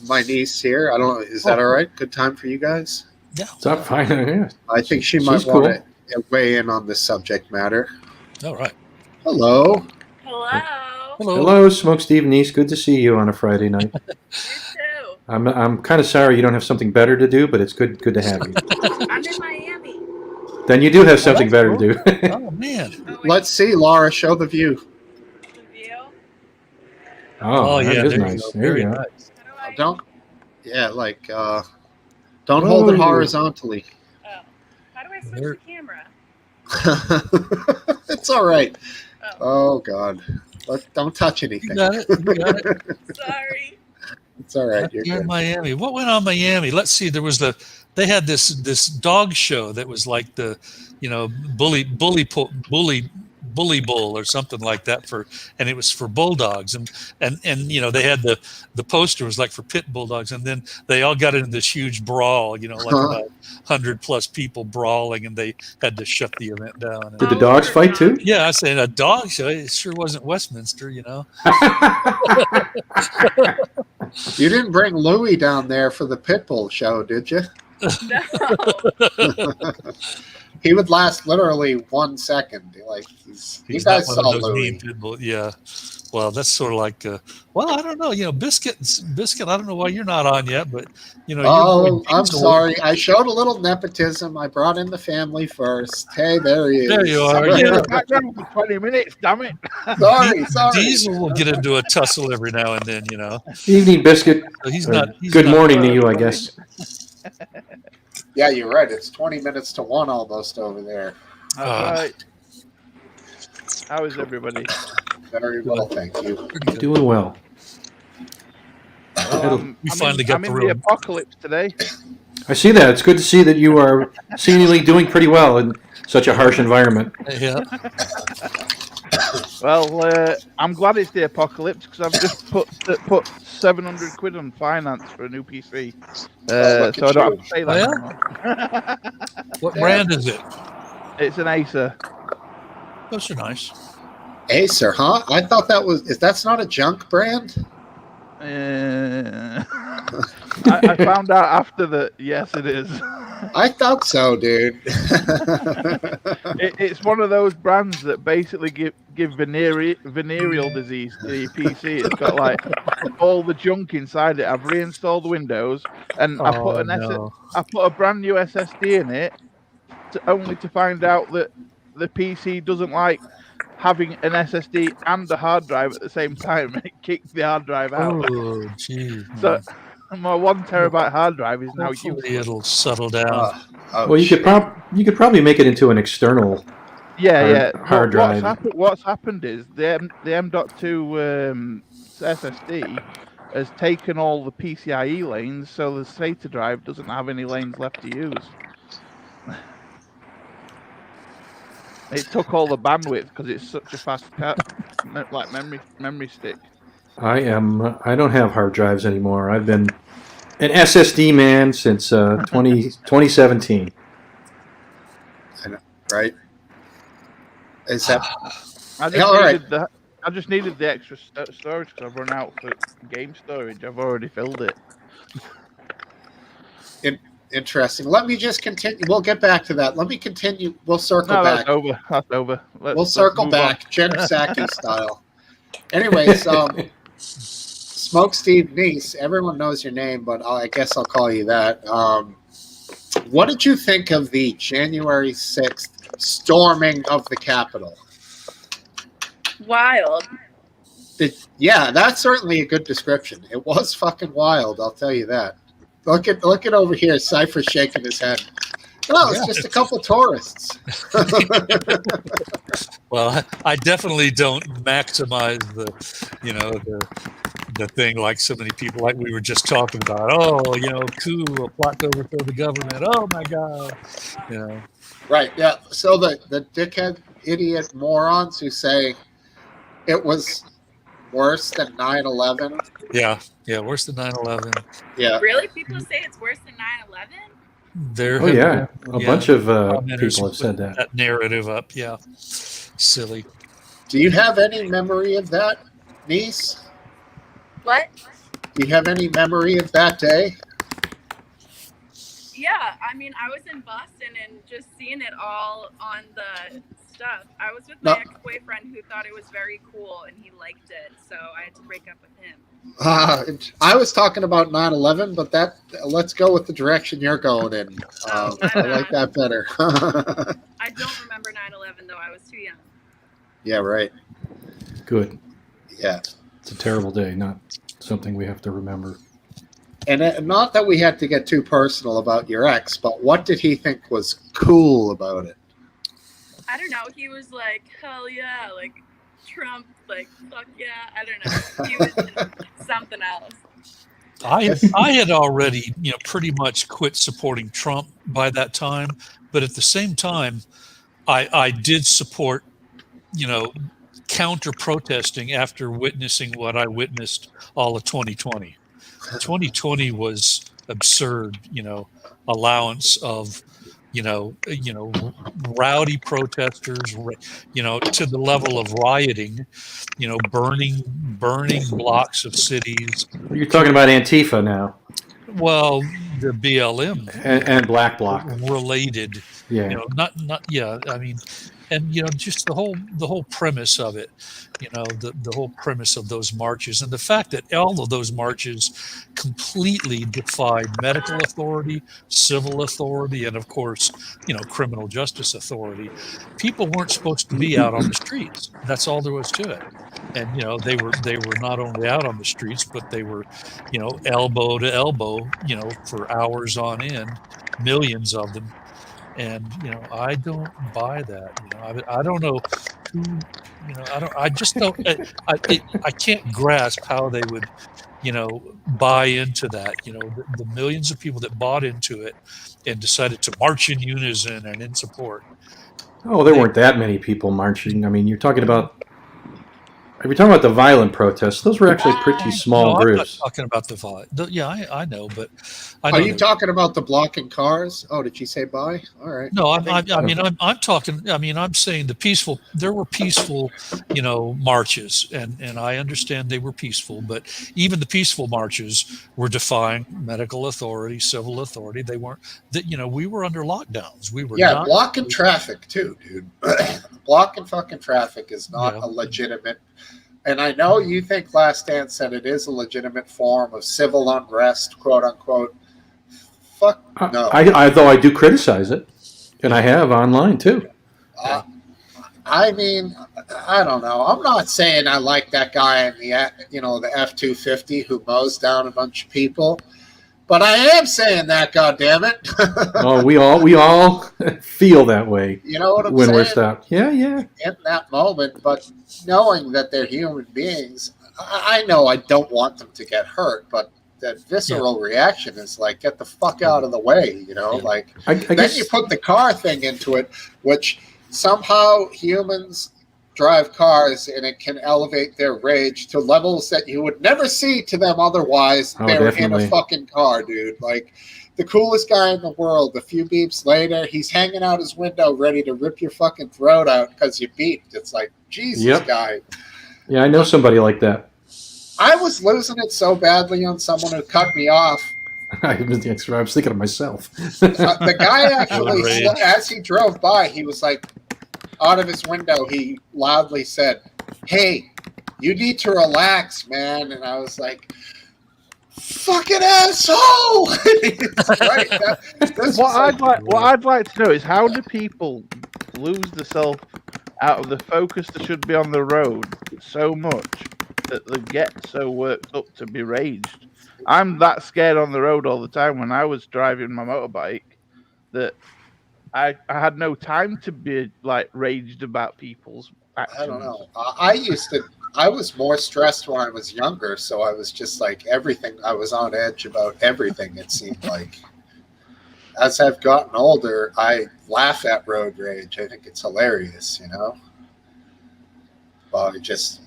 my niece here. I don't know. Is that all right? Good time for you guys? Yeah. It's fine. Yeah. I think she might want to weigh in on this subject matter. All right. Hello. Hello. Hello, Smokesteve niece. Good to see you on a Friday night. You too. I'm kind of sorry you don't have something better to do, but it's good to have you. I'm in Miami. Then you do have something better to do. Oh man. Oh, wait, Let's see, Laura. Show the view. the view. Oh, that yeah, is there nice. you go. There Very you go. nice. How do I? Don't. Yeah, like don't hold it Whoa. horizontally. Oh, how do I switch There- the camera? It's all right. Oh, Oh God, don't touch You anything. got it. You got it. sorry. It's all right. You're Yeah, good. Miami. What went on Miami? Let's see. They had this dog show that was like the, bully bull or something like that and it was for bulldogs and they had the poster was like for pit bulldogs, and then they all got into this huge brawl, like about 100+ people brawling, and they had to shut the event down. Did the dogs fight too? Yeah, I said a dog show. It sure wasn't Westminster, You didn't bring Louie down there for the Pitbull show, did you? No. He would last literally 1 second. Like you He's guys not saw one of those Louie. mean pit bull. Yeah. Well, that's sort of like, well, I don't know. Biscuit. I don't know why you're not on yet, but your Oh, boy I'm Diesel- sorry. I showed a little nepotism. I brought in the family first. Hey, there he is. There you are. I'm in Yeah. the background for 20 minutes, damn it. Sorry. Diesel will get into a tussle every now and then, Evening, Biscuit. So he's Or not. He's good not- morning to you, I guess. Yeah, you're right. It's 20 minutes to 1 almost over there. That's right. How is everybody? Very well, thank you. Pretty good. Doing well. We finally got I'm the in real- the apocalypse today. I see that. It's good to see that you are seemingly doing pretty well in such a harsh environment. Yeah. Well, I'm glad it's the apocalypse because I've just put 700 quid on finance for a new PC, look so I at don't you. have to pay Oh, that yeah? anymore. What brand is it? It's an Acer. Those are nice. Acer, huh? I thought that's not a junk brand? I found out after that. Yes, it is. I thought so, dude. It's one of those brands that basically give venereal disease to your PC. It's got like all the junk inside it. I've reinstalled Windows and I put I put a brand new SSD in it, only to find out that the PC doesn't like having an SSD and a hard drive at the same time. It kicks the hard drive out. Oh, geez. So my 1 terabyte hard drive is now Hopefully useless. it'll settle down. Well, you could probably make it into an external. Yeah. hard drive. What's happened is the M.2 SSD has taken all the PCIe lanes, so the SATA drive doesn't have any lanes left to use. It took all the bandwidth because it's such a fast like memory stick. I don't have hard drives anymore. I've been an SSD man since 2017. Right? Is that I just needed the extra storage because I've run out for game storage. I've already filled it. interesting? Let me just continue. We'll get back to that. Let me continue. We'll circle No, back. that's over. We'll circle back, Jen Psaki style. Anyways, Smokesteve niece. Everyone knows your name, but I guess I'll call you that. What did you think of the January 6th storming of the Capitol? Wild. Yeah, that's certainly a good description. It was fucking wild, I'll tell you that. Look at over here, Cypher shaking his head. No, it's just a couple tourists. Well, I definitely don't maximize the thing like so many people, like we were just talking about. Oh, coup, a plot to overthrow the government. Oh my God. Right, yeah. So the dickhead, idiot morons who say it was worse than 9/11. Yeah, worse than 9/11. Yeah. Really? People say it's worse than 9/11? There Oh have yeah, been, a bunch of commenters people have said put that. narrative up. Yeah, silly. Do you have any memory of that, niece? What? Do you have any memory of that day? Yeah, I mean, I was in Boston and just seeing it all on the stuff. I was with my ex-boyfriend who thought it was very cool and he liked it, so I had to break up with him. I was talking about 9/11, but let's go with the direction you're going in. I like that better. I don't remember 9/11 though. I was too young. Yeah, right. Good. Yeah. It's a terrible day, not something we have to remember. And not that we had to get too personal about your ex, but what did he think was cool about it? I don't know. He was like, hell yeah, like Trump, like fuck yeah. I don't know. He was just something else. I had already, pretty much quit supporting Trump by that time, but at the same time, I did support, counter protesting after witnessing what I witnessed all of 2020. 2020 was absurd, allowance of, rowdy protesters, to the level of rioting, burning blocks of cities. You're talking about Antifa now. Well, the BLM and Black Bloc related, yeah. I mean, and just the whole premise of it, the whole premise of those marches, and the fact that all of those marches completely defied medical authority, civil authority, and of course, criminal justice authority. People weren't supposed to be out on the streets. That's all there was to it. And they were not only out on the streets, but they were, elbow to elbow, for hours on end, millions of them. And I don't buy that. I don't know who. I just don't. I can't grasp how they would, buy into that. The millions of people that bought into it and decided to march in unison and in support. Oh, there weren't that many people marching. I mean, you're talking about. If you're talking about the violent protests, those were actually pretty small groups. I'm not talking about the violent. Yeah, I know, but are you talking about the blocking cars? Oh, did she say bye? All right. No, I'm talking. I mean, I'm saying the peaceful. There were peaceful, marches, and I understand they were peaceful, but even the peaceful marches were defying medical authority, civil authority. They weren't. We were under lockdowns. We were. Yeah, blocking traffic too, dude. Blocking fucking traffic is not a legitimate. And I know you think Last Stand said it is a legitimate form of civil unrest, quote unquote. Fuck no. Though I do criticize it, and I have online too. I mean, I don't know. I'm not saying I like that guy in the F-250 who mows down a bunch of people, but I am saying that. God damn it! Oh, we all feel that way. You know what I'm when saying? We're stopped. Yeah. In that moment, but knowing that they're human beings, I know I don't want them to get hurt, but that visceral reaction is like, get the fuck out of the way, like I then guess, you put the car thing into it, which somehow humans drive cars and it can elevate their rage to levels that you would never see to them otherwise. They're definitely. in a fucking car, dude. Like the coolest guy in the world, a few beeps later, he's hanging out his window ready to rip your fucking throat out because you beeped. It's like, Jesus, guy. Yeah, I know somebody like that. I was losing it so badly on someone who cut me off. I was thinking of myself. The guy actually, as he drove by, he was like, out of his window, he loudly said, "Hey, you need to relax, man." And I was like, "Fucking asshole!" Right? What I'd like to know is, how do people lose themselves out of the focus that should be on the road so much that they get so worked up to be raged? I'm that scared on the road all the time. When I was driving my motorbike, that I had no time to be like raged about people's actions. I don't know. I was more stressed when I was younger, so I was just like everything. I was on edge about everything, it seemed like. As I've gotten older, I laugh at road rage. I think it's hilarious, Well, I just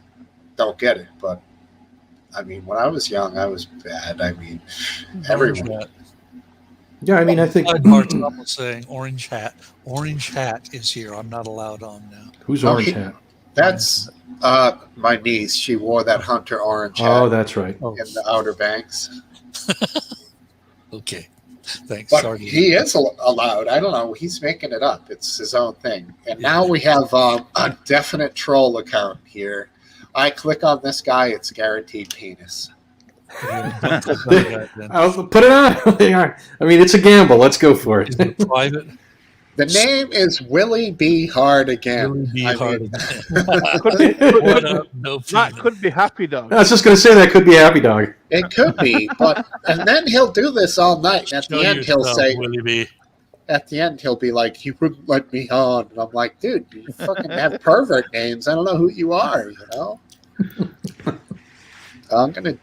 don't get it. But, I mean, when I was young, I was bad. I mean, everyone. Yeah, I mean, I think. Was saying orange hat. Orange hat is here. I'm not allowed on now. Who's Orange Hat? That's my niece. She wore that Hunter orange hat. Oh, that's right. In the Outer Banks. Okay. Thanks. But Sorry. he is allowed. I don't know. He's making it up. It's his own thing. And now we have a definite troll account here. I click on this guy. It's guaranteed penis. Don't click on the guy then. I'll put it on. I mean, it's a gamble. Let's go for Is it. it private? The name is Willie B. Hard again. Really be I hard mean, What up? No That peanut. could be Happy Dog. I was just going to say that could be Happy Dog. it could be, but and then he'll do this all night. And at Show the end, he'll yourself, say, Willie B. at the end, he'll be like, "You wouldn't let me on," and I'm like, "Dude, you fucking have pervert names. I don't know who you are." You know. I'm gonna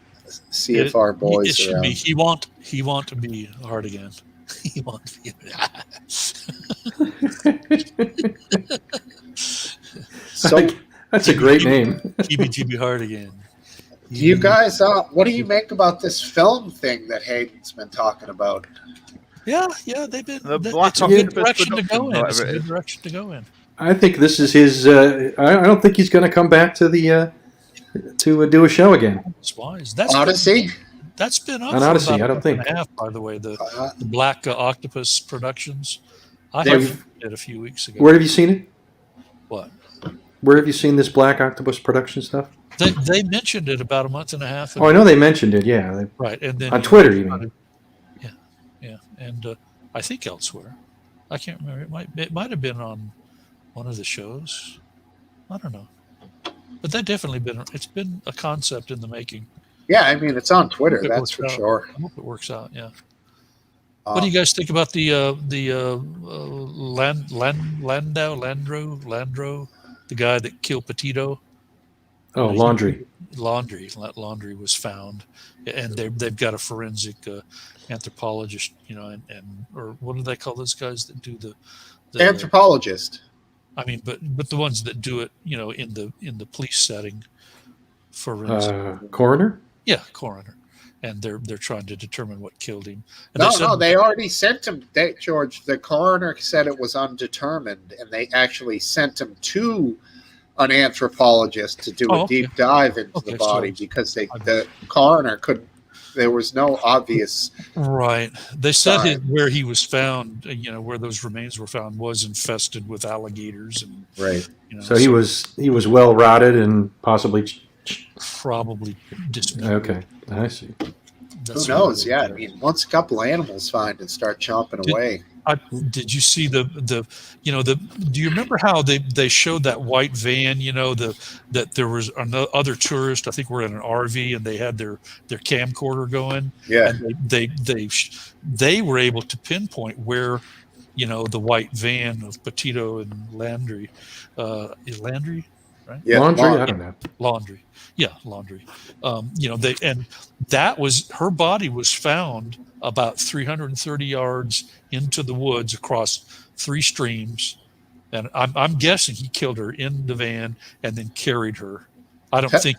see if our It boys should are be. around. He want to be hard again. He want to be. So, That's a great name. TBTB hard again. you guys, what do you make about this film thing that Hayden's been talking about? Yeah, they've been. The It's Black a good Octopus direction to go Productions, in. It's a whatever it good is. direction to go in. I think this is his. I don't think he's going to come back to the to do a show again. It's wise. That's Odyssey. That's been up On for Odyssey, about I don't a month think. and a half, by the way. The Uh, Black Octopus Productions. I They've- have it a few weeks ago. Where have you seen it? What? Where have you seen this Black Octopus production stuff? They mentioned it about a month and a half ago. Oh, I know they mentioned it. Yeah, Right, and then on Twitter, you mean? Yeah, and I think elsewhere. I can't remember. It might have been on one of the shows. I don't know, but that definitely been. It's been a concept in the making. yeah, I mean it's on Twitter. It That's works for out. sure. I hope it works out. Yeah. What do you guys think about the Landro, the guy that killed Petito? Oh, Laundry. Laundry was found, and they've got a forensic anthropologist, and or what do they call those guys that do the Anthropologist. I mean, but the ones that do it, in the police setting, forensic, Coroner. yeah, coroner, and they're trying to determine what killed him. And No, they already sent him. George, the coroner said it was undetermined, and they actually sent him to an anthropologist to do a deep dive into the body because the coroner couldn't. There was no obvious. Right. They said where he was found, where those remains were found, was infested with alligators, and Right. So he was well rotted and possibly. Probably dismembered. Okay, I see. Who knows? Yeah, I mean, once a couple animals find and start chomping away. Did you see the do you remember how they showed that white van, that there was other tourists, I think were in an RV, and they had their camcorder going. Yeah. And they were able to pinpoint where, the white van of Petito and Landry, is Landry, right? Yeah, Laundry? I don't know. Laundry. Yeah, Laundry. And that was, her body was found about 330 yards into the woods across 3 streams, and I'm guessing he killed her in the van and then carried her. I don't think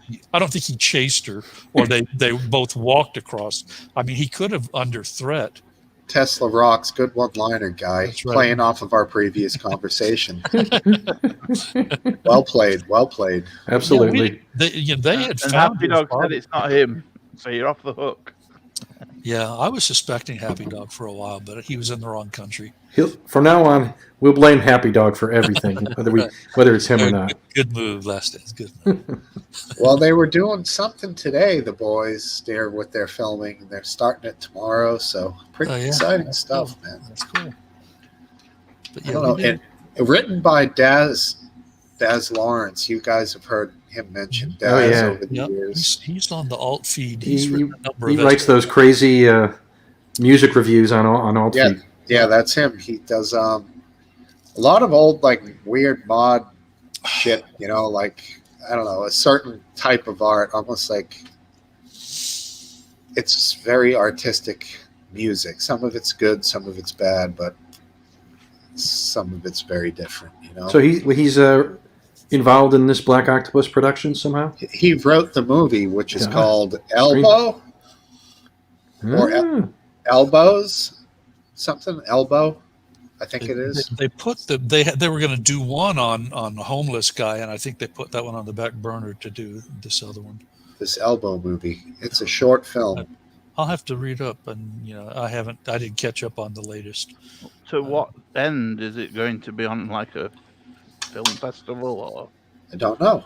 he chased her, or they both walked across. I mean, he could have under threat. Tesla rocks. Good one-liner, guy. That's right. Playing off of our previous conversation. Well played. Well played. Absolutely. They had And found Happy his Dog body. said it's not him, so you're off the hook. Yeah, I was suspecting Happy Dog for a while, but he was in the wrong country. From now on, we'll blame Happy Dog for everything, whether it's him or not. Good move, last day. Good move. Well, they were doing something today, the boys, there with their filming. They're starting it tomorrow, so pretty exciting stuff, cool. man. That's cool. But I don't know. And written by Daz Lawrence. You guys have heard him mention Daz over the years. He's on the alt feed. He's written a number He of writes those crazy music reviews on alt feed. Yeah, that's him. He does a lot of old, like, weird mod shit, like, I don't know, a certain type of art, almost like it's very artistic music. Some of it's good, some of it's bad, but some of it's very different, So he's involved in this Black Octopus production somehow? He wrote the movie, which is called Elbow or Elbows. Something Elbow, I think it is. They put they were going to do one on a homeless guy, and I think they put that one on the back burner to do this other one. This Elbow movie. It's a short film. I'll have to read up, and I didn't catch up on the latest. To what end is it going to be on, like a film festival, or? I don't know.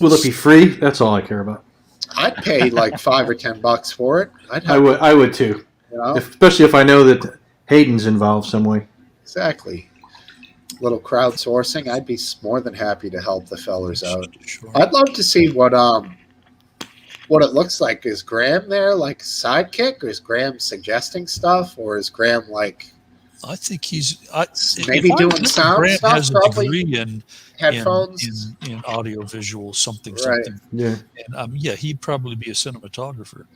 Will it be free? That's all I care about. I'd pay like $5 or $10 for it. I would too. You know? Especially if I know that Hayden's involved some way. Exactly. Little crowdsourcing. I'd be more than happy to help the fellers out. Sure. I'd love to see what it looks like. Is Graham there like a sidekick, or is Graham suggesting stuff, or is Graham like? I think he's maybe doing sound Graham stuff. has a Probably degree in headphones, in audio visual something. Yeah. And he'd probably be a cinematographer.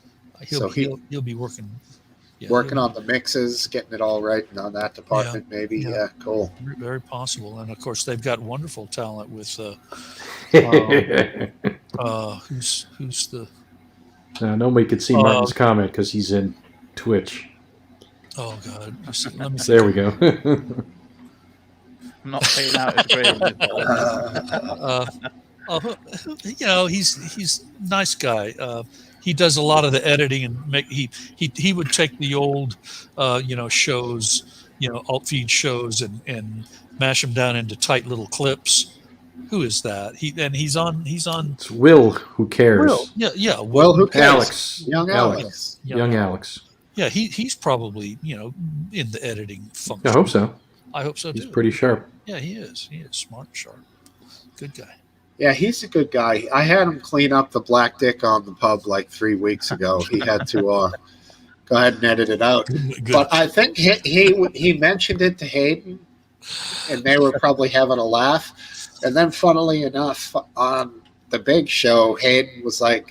He'll be working. Yeah, working on the mixes, getting it all right on that department, maybe. Yeah, cool. Very possible. And of course, they've got wonderful talent with who's the. Nobody could see Martin's comment because he's in Twitch. Oh God! Let me there we go. I'm not paying out his grade. He's a nice guy. He does a lot of the editing and he would take the old shows, alt feed shows and mash them down into tight little clips. Who is that? He's on. It's Will who cares. Will. Yeah. Will who cares? Alex. Young Alex. Young Alex. Yeah, he's probably in the editing function. I hope so. I hope so too. He's pretty sharp. Yeah, he is. He is smart, sharp, good guy. Yeah, he's a good guy. I had him clean up the black dick on the pub like 3 weeks ago. He had to go ahead and edit it out. Good. But I think he mentioned it to Hayden, and they were probably having a laugh. And then, funnily enough, on the big show, Hayden was like,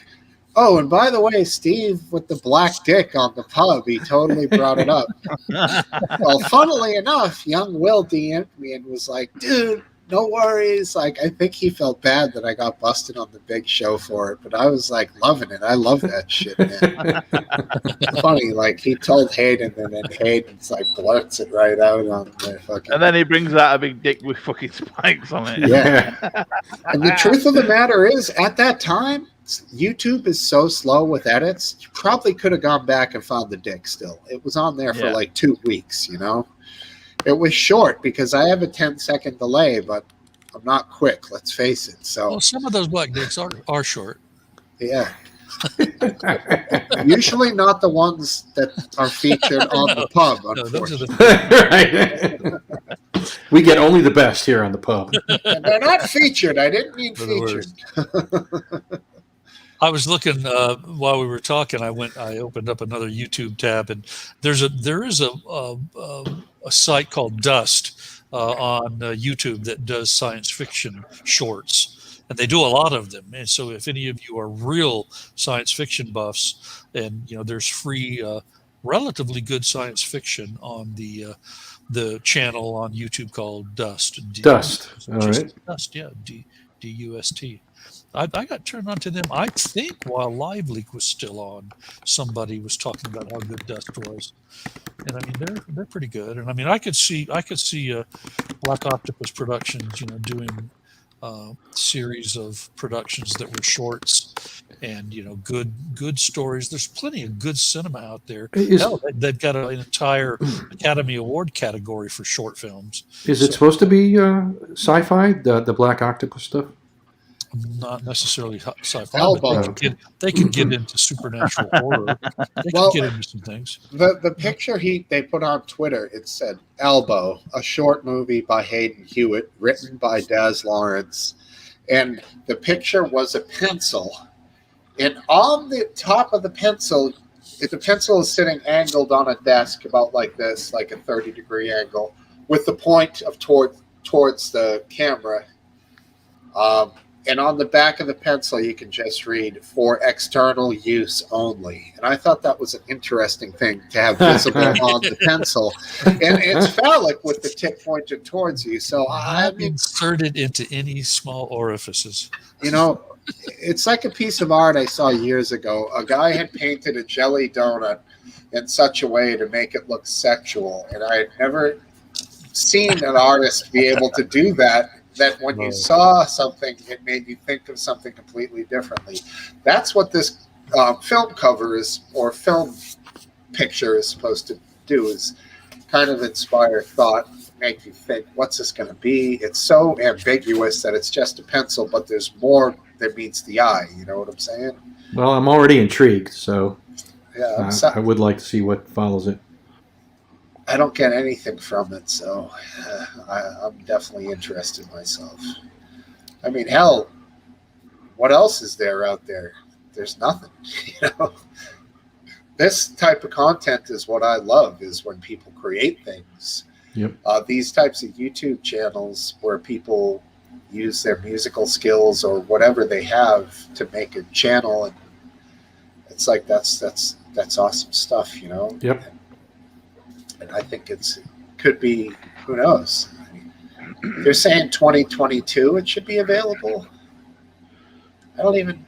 "Oh, and by the way, Steve with the black dick on the pub, he totally brought it up." Well, funnily enough, young Will DM'd me and was like, "Dude, no worries." Like, I think he felt bad that I got busted on the big show for it, but I was like loving it. I love that shit, man. Funny, like he told Hayden, and then Hayden's like blurts it right out on the fucking. And then he brings out a big dick with fucking spikes on it. Yeah. And the truth of the matter is, at that time, YouTube is so slow with edits. You probably could have gone back and found the dick still. It was on there for like 2 weeks, It was short because I have a 10-second delay, but I'm not quick, let's face it. So some of those black dicks are short. Yeah. Usually not the ones that are featured on the pub, unfortunately. Right. We get only the best here on the pub. And they're not featured. I didn't mean featured. I was looking while we were talking. I opened up another YouTube tab, and there is a site called Dust on YouTube that does science fiction shorts, and they do a lot of them. And so, if any of you are real science fiction buffs, and there's free, relatively good science fiction on the channel on YouTube called Dust. Dust. All right. Dust. Yeah. DUST. I got turned on to them. I think while Live Leak was still on, somebody was talking about how good Dust was, and I mean they're pretty good. And I mean I could see Black Octopus Productions, doing series of productions that were shorts and good stories. There's plenty of good cinema out there. Hell, they've got an entire Academy Award category for short films. Is it supposed to be sci-fi? The Black Octopus stuff? Not necessarily sci-fi, but they can get into supernatural horror. They can get into some things. The picture they put on Twitter, it said Elbow, a short movie by Hayden Hewitt, written by Daz Lawrence. And the picture was a pencil. And on the top of the pencil is sitting angled on a desk about like this, like a 30-degree angle, with the point of towards the camera. And on the back of the pencil, you can just read, "For external use only." And I thought that was an interesting thing to have visible on the pencil. And it's phallic with the tip pointed towards you. So I'm inserted into any small orifices. It's like a piece of art I saw years ago. A guy had painted a jelly donut in such a way to make it look sexual. And I had never seen an artist be able to do that when you saw something, it made you think of something completely differently. That's what this film cover or film picture is supposed to do, is kind of inspire thought, make you think, what's this going to be? It's so ambiguous that it's just a pencil, but there's more that meets the eye. You know what I'm saying? Well, I'm already intrigued, so Yeah, I would like to see what follows it. I don't get anything from it, so I'm definitely interested myself. I mean, hell, what else is there out there? There's nothing, you know. This type of content is what I love, is when people create things. Yep. These types of YouTube channels where people use their musical skills or whatever they have to make a channel, and it's like that's awesome stuff, you know. Yep. And I think could be, who knows? I mean, they're saying 2022 it should be available. I don't even.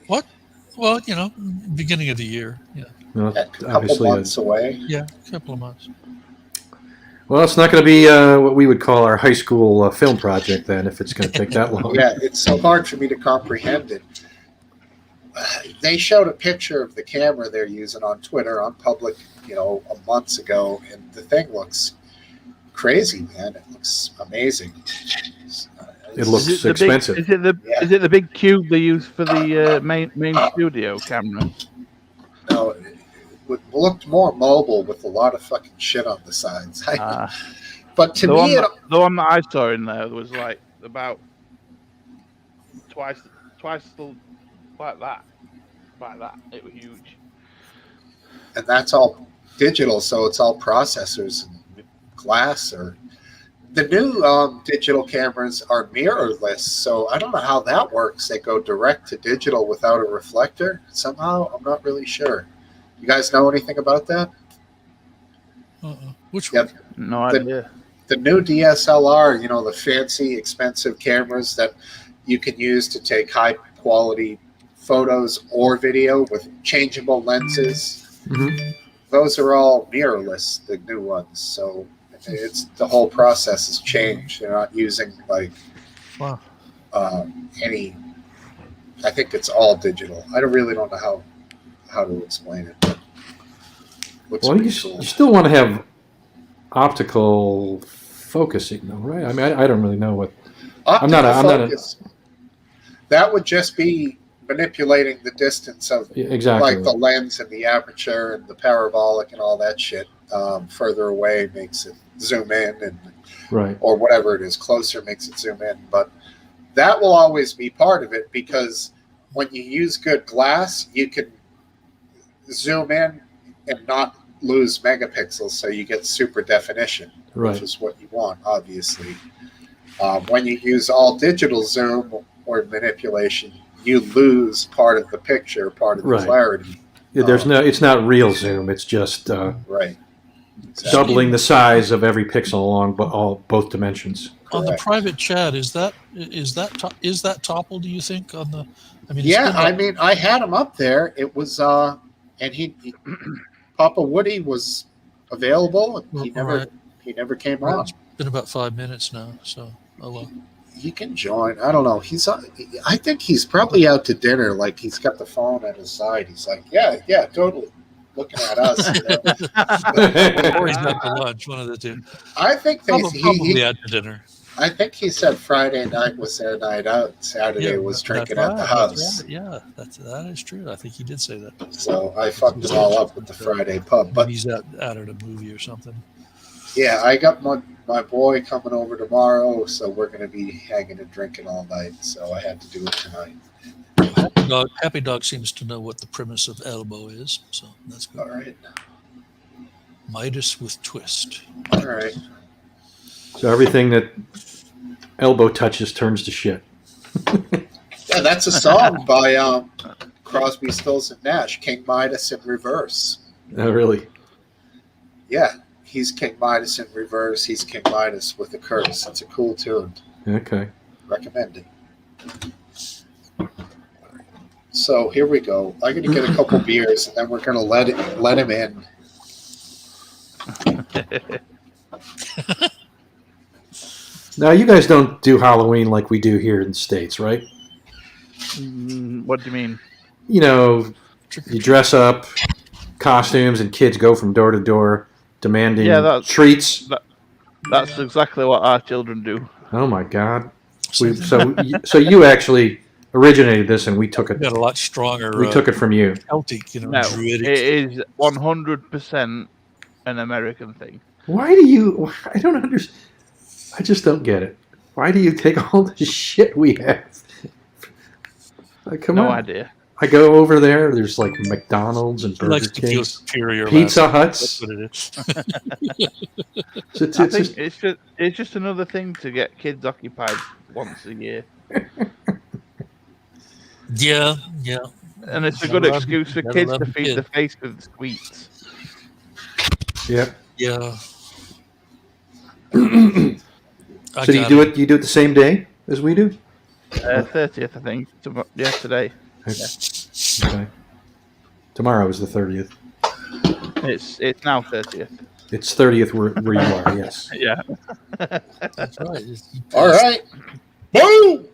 What? Well, you know, beginning of the year. Yeah. Well, A couple months away. Yeah, a couple of months. Well, it's not going to be what we would call our high school film project then, if it's going to take that long. Yeah, it's so hard for me to comprehend it. They showed a picture of the camera they're using on Twitter, on public, you know, months ago, and the thing looks crazy, man. It looks amazing. It looks Is expensive. Is it the big cube they use for the main studio camera? No, it looked more mobile with a lot of fucking shit on the sides. But to me, the one that I saw in there was like about twice the like that. It was huge. and that's all digital, so it's all processors and glass. Or the new digital cameras are mirrorless, so I don't know how that works. They go direct to digital without a reflector somehow. I'm not really sure. You guys know anything about that? Which Yep. one? No idea. The new DSLR, you know, the fancy, expensive cameras that you can use to take high quality photos or video with changeable lenses. Mm-hmm. Those are all mirrorless, the new ones. So it's the whole process has changed. They're not using like Wow. any. I think it's all digital. I really don't know how to explain it. But looks Well, pretty you cool. still want to have optical focusing, though, right? I mean, I don't really know what. Optical focus. That would just be manipulating the distance of Exactly. like the lens and the aperture and the parabolic and all that shit. Further away makes it zoom in, and Right. or whatever it is, closer makes it zoom in. But that will always be part of it, because when you use good glass, you can zoom in and not lose megapixels, so you get super definition, Right. which is what you want, obviously. When you use all digital zoom or manipulation, you lose part of the picture, part of the Right. clarity. Yeah, it's not real zoom. It's just Right. Exactly. doubling the size of every pixel along both dimensions. On the Correct. private chat, is that toppled? Do you think on the? I mean, Yeah, I mean, I had him up there. It was, and he Papa Woody was available, and he never came on. It's been about 5 minutes now, so well. He can join. I don't know. I think he's probably out to dinner. Like, he's got the phone at his side. He's like, yeah, totally. Looking at us. You know? Or he's out to lunch, one of the two. I think Probably out to dinner. I think he said Friday night was their night out. Saturday was drinking at the house. Right. Yeah, that is true. I think he did say that. So I fucked it all up with the Friday pub. But he's out at a movie or something. yeah, I got my boy coming over tomorrow, so we're going to be hanging and drinking all night. So I had to do it tonight. Happy Dog seems to know what the premise of Elbow is, so that's good. All right. Midas with twist. All right. So everything that elbow touches turns to shit. Yeah, that's a song by Crosby, Stills, and Nash, King Midas in reverse. Oh, really? Yeah, he's King Midas in reverse. He's King Midas with a curse. It's a cool tune. Okay. Recommend it. So here we go. I'm going to get a couple beers, and then we're going to let him in. Now, you guys don't do Halloween like we do here in the States, right? What do you mean? You know, you dress up, costumes, and kids go from door to door demanding treats. That's exactly what our children do. Oh, my God. So you actually originated this, and we took it. Got a lot stronger. We took it from you. Celtic, No, Druidic. it is 100% an American thing. Why do you? I don't understand. I just don't get it. Why do you take all the shit we have? Come on. No idea. I go over there. There's like McDonald's and He likes Burger to feel King, superior. Pizza Huts. Huts. That's what it is. I think it's just another thing to get kids occupied once a year. Yeah. And it's a good excuse for kids to feed the face with sweets. Yep. Yeah. So do you do it? You do it the same day as we do? 30th, I think. Yeah, today. Okay. Tomorrow is the 30th. It's now 30th. It's 30th where you are. Yes. Yeah. That's right. All right. Boom!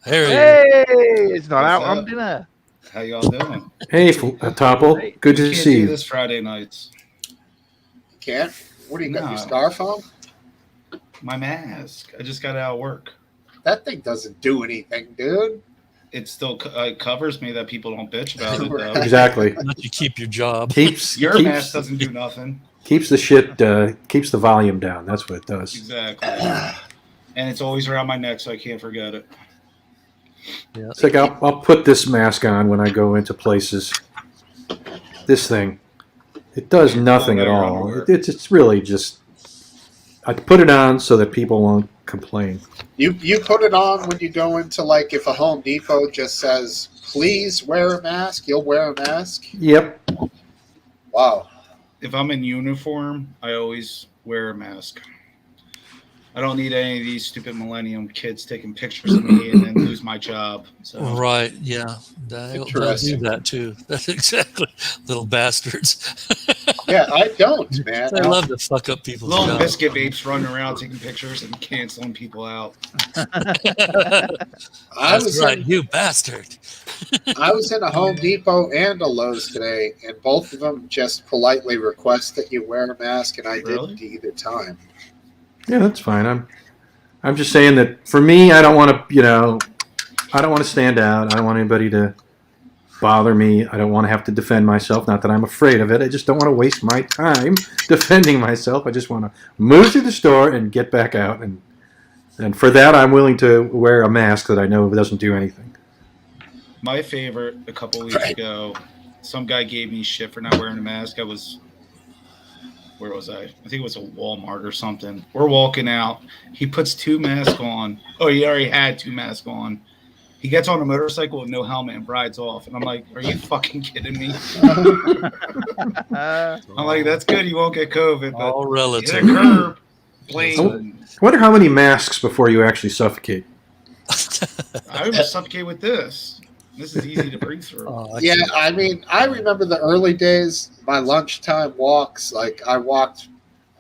Hey, it's not out on dinner. How y'all doing? Hey, Topple. Good to Can't see do you. this Friday nights. Can't? What do you got? No. Your star phone? My mask. I just got out of work. That thing doesn't do anything, dude. It still covers me that people don't bitch about it, though. Exactly. Let you keep your job. Your mask doesn't do nothing. Keeps the shit. Keeps the volume down. That's what it does. Exactly. And it's always around my neck, so I can't forget it. Yeah. It's like I'll put this mask on when I go into places. This thing, it does nothing at all. It's really just. I put it on so that people won't complain. You put it on when you go into, like, if a Home Depot just says, please wear a mask, you'll wear a mask? Yep. Wow. If I'm in uniform, I always wear a mask. I don't need any of these stupid millennium kids taking pictures of me and then lose my job. So. Right, yeah. They'll do that too. That's exactly. Little bastards. Yeah, I don't, man. They love to fuck up people's Little jobs. biscuit babes running around taking pictures and canceling people out. That's right, you bastard. I was in a Home Depot and a Lowe's today, and both of them just politely request that you wear a mask, and I didn't either time. Yeah, that's fine. I'm just saying that for me, I don't want to, I don't want to stand out. I don't want anybody to bother me. I don't want to have to defend myself. Not that I'm afraid of it. I just don't want to waste my time defending myself. I just want to move through the store and get back out. And for that, I'm willing to wear a mask that I know doesn't do anything. My favorite, a couple weeks ago, some guy gave me shit for not wearing a mask. Where was I? I think it was a Walmart or something. We're walking out. He puts 2 masks on. Oh, he already had 2 masks on. He gets on a motorcycle with no helmet and rides off. And I'm like, are you fucking kidding me? I'm like, that's good. You won't get COVID. But all relative. hit a curb, plane. I wonder how many masks before you actually suffocate. I would suffocate with this. This is easy to breathe through. Yeah, I mean, I remember the early days, my lunchtime walks. Like, I walked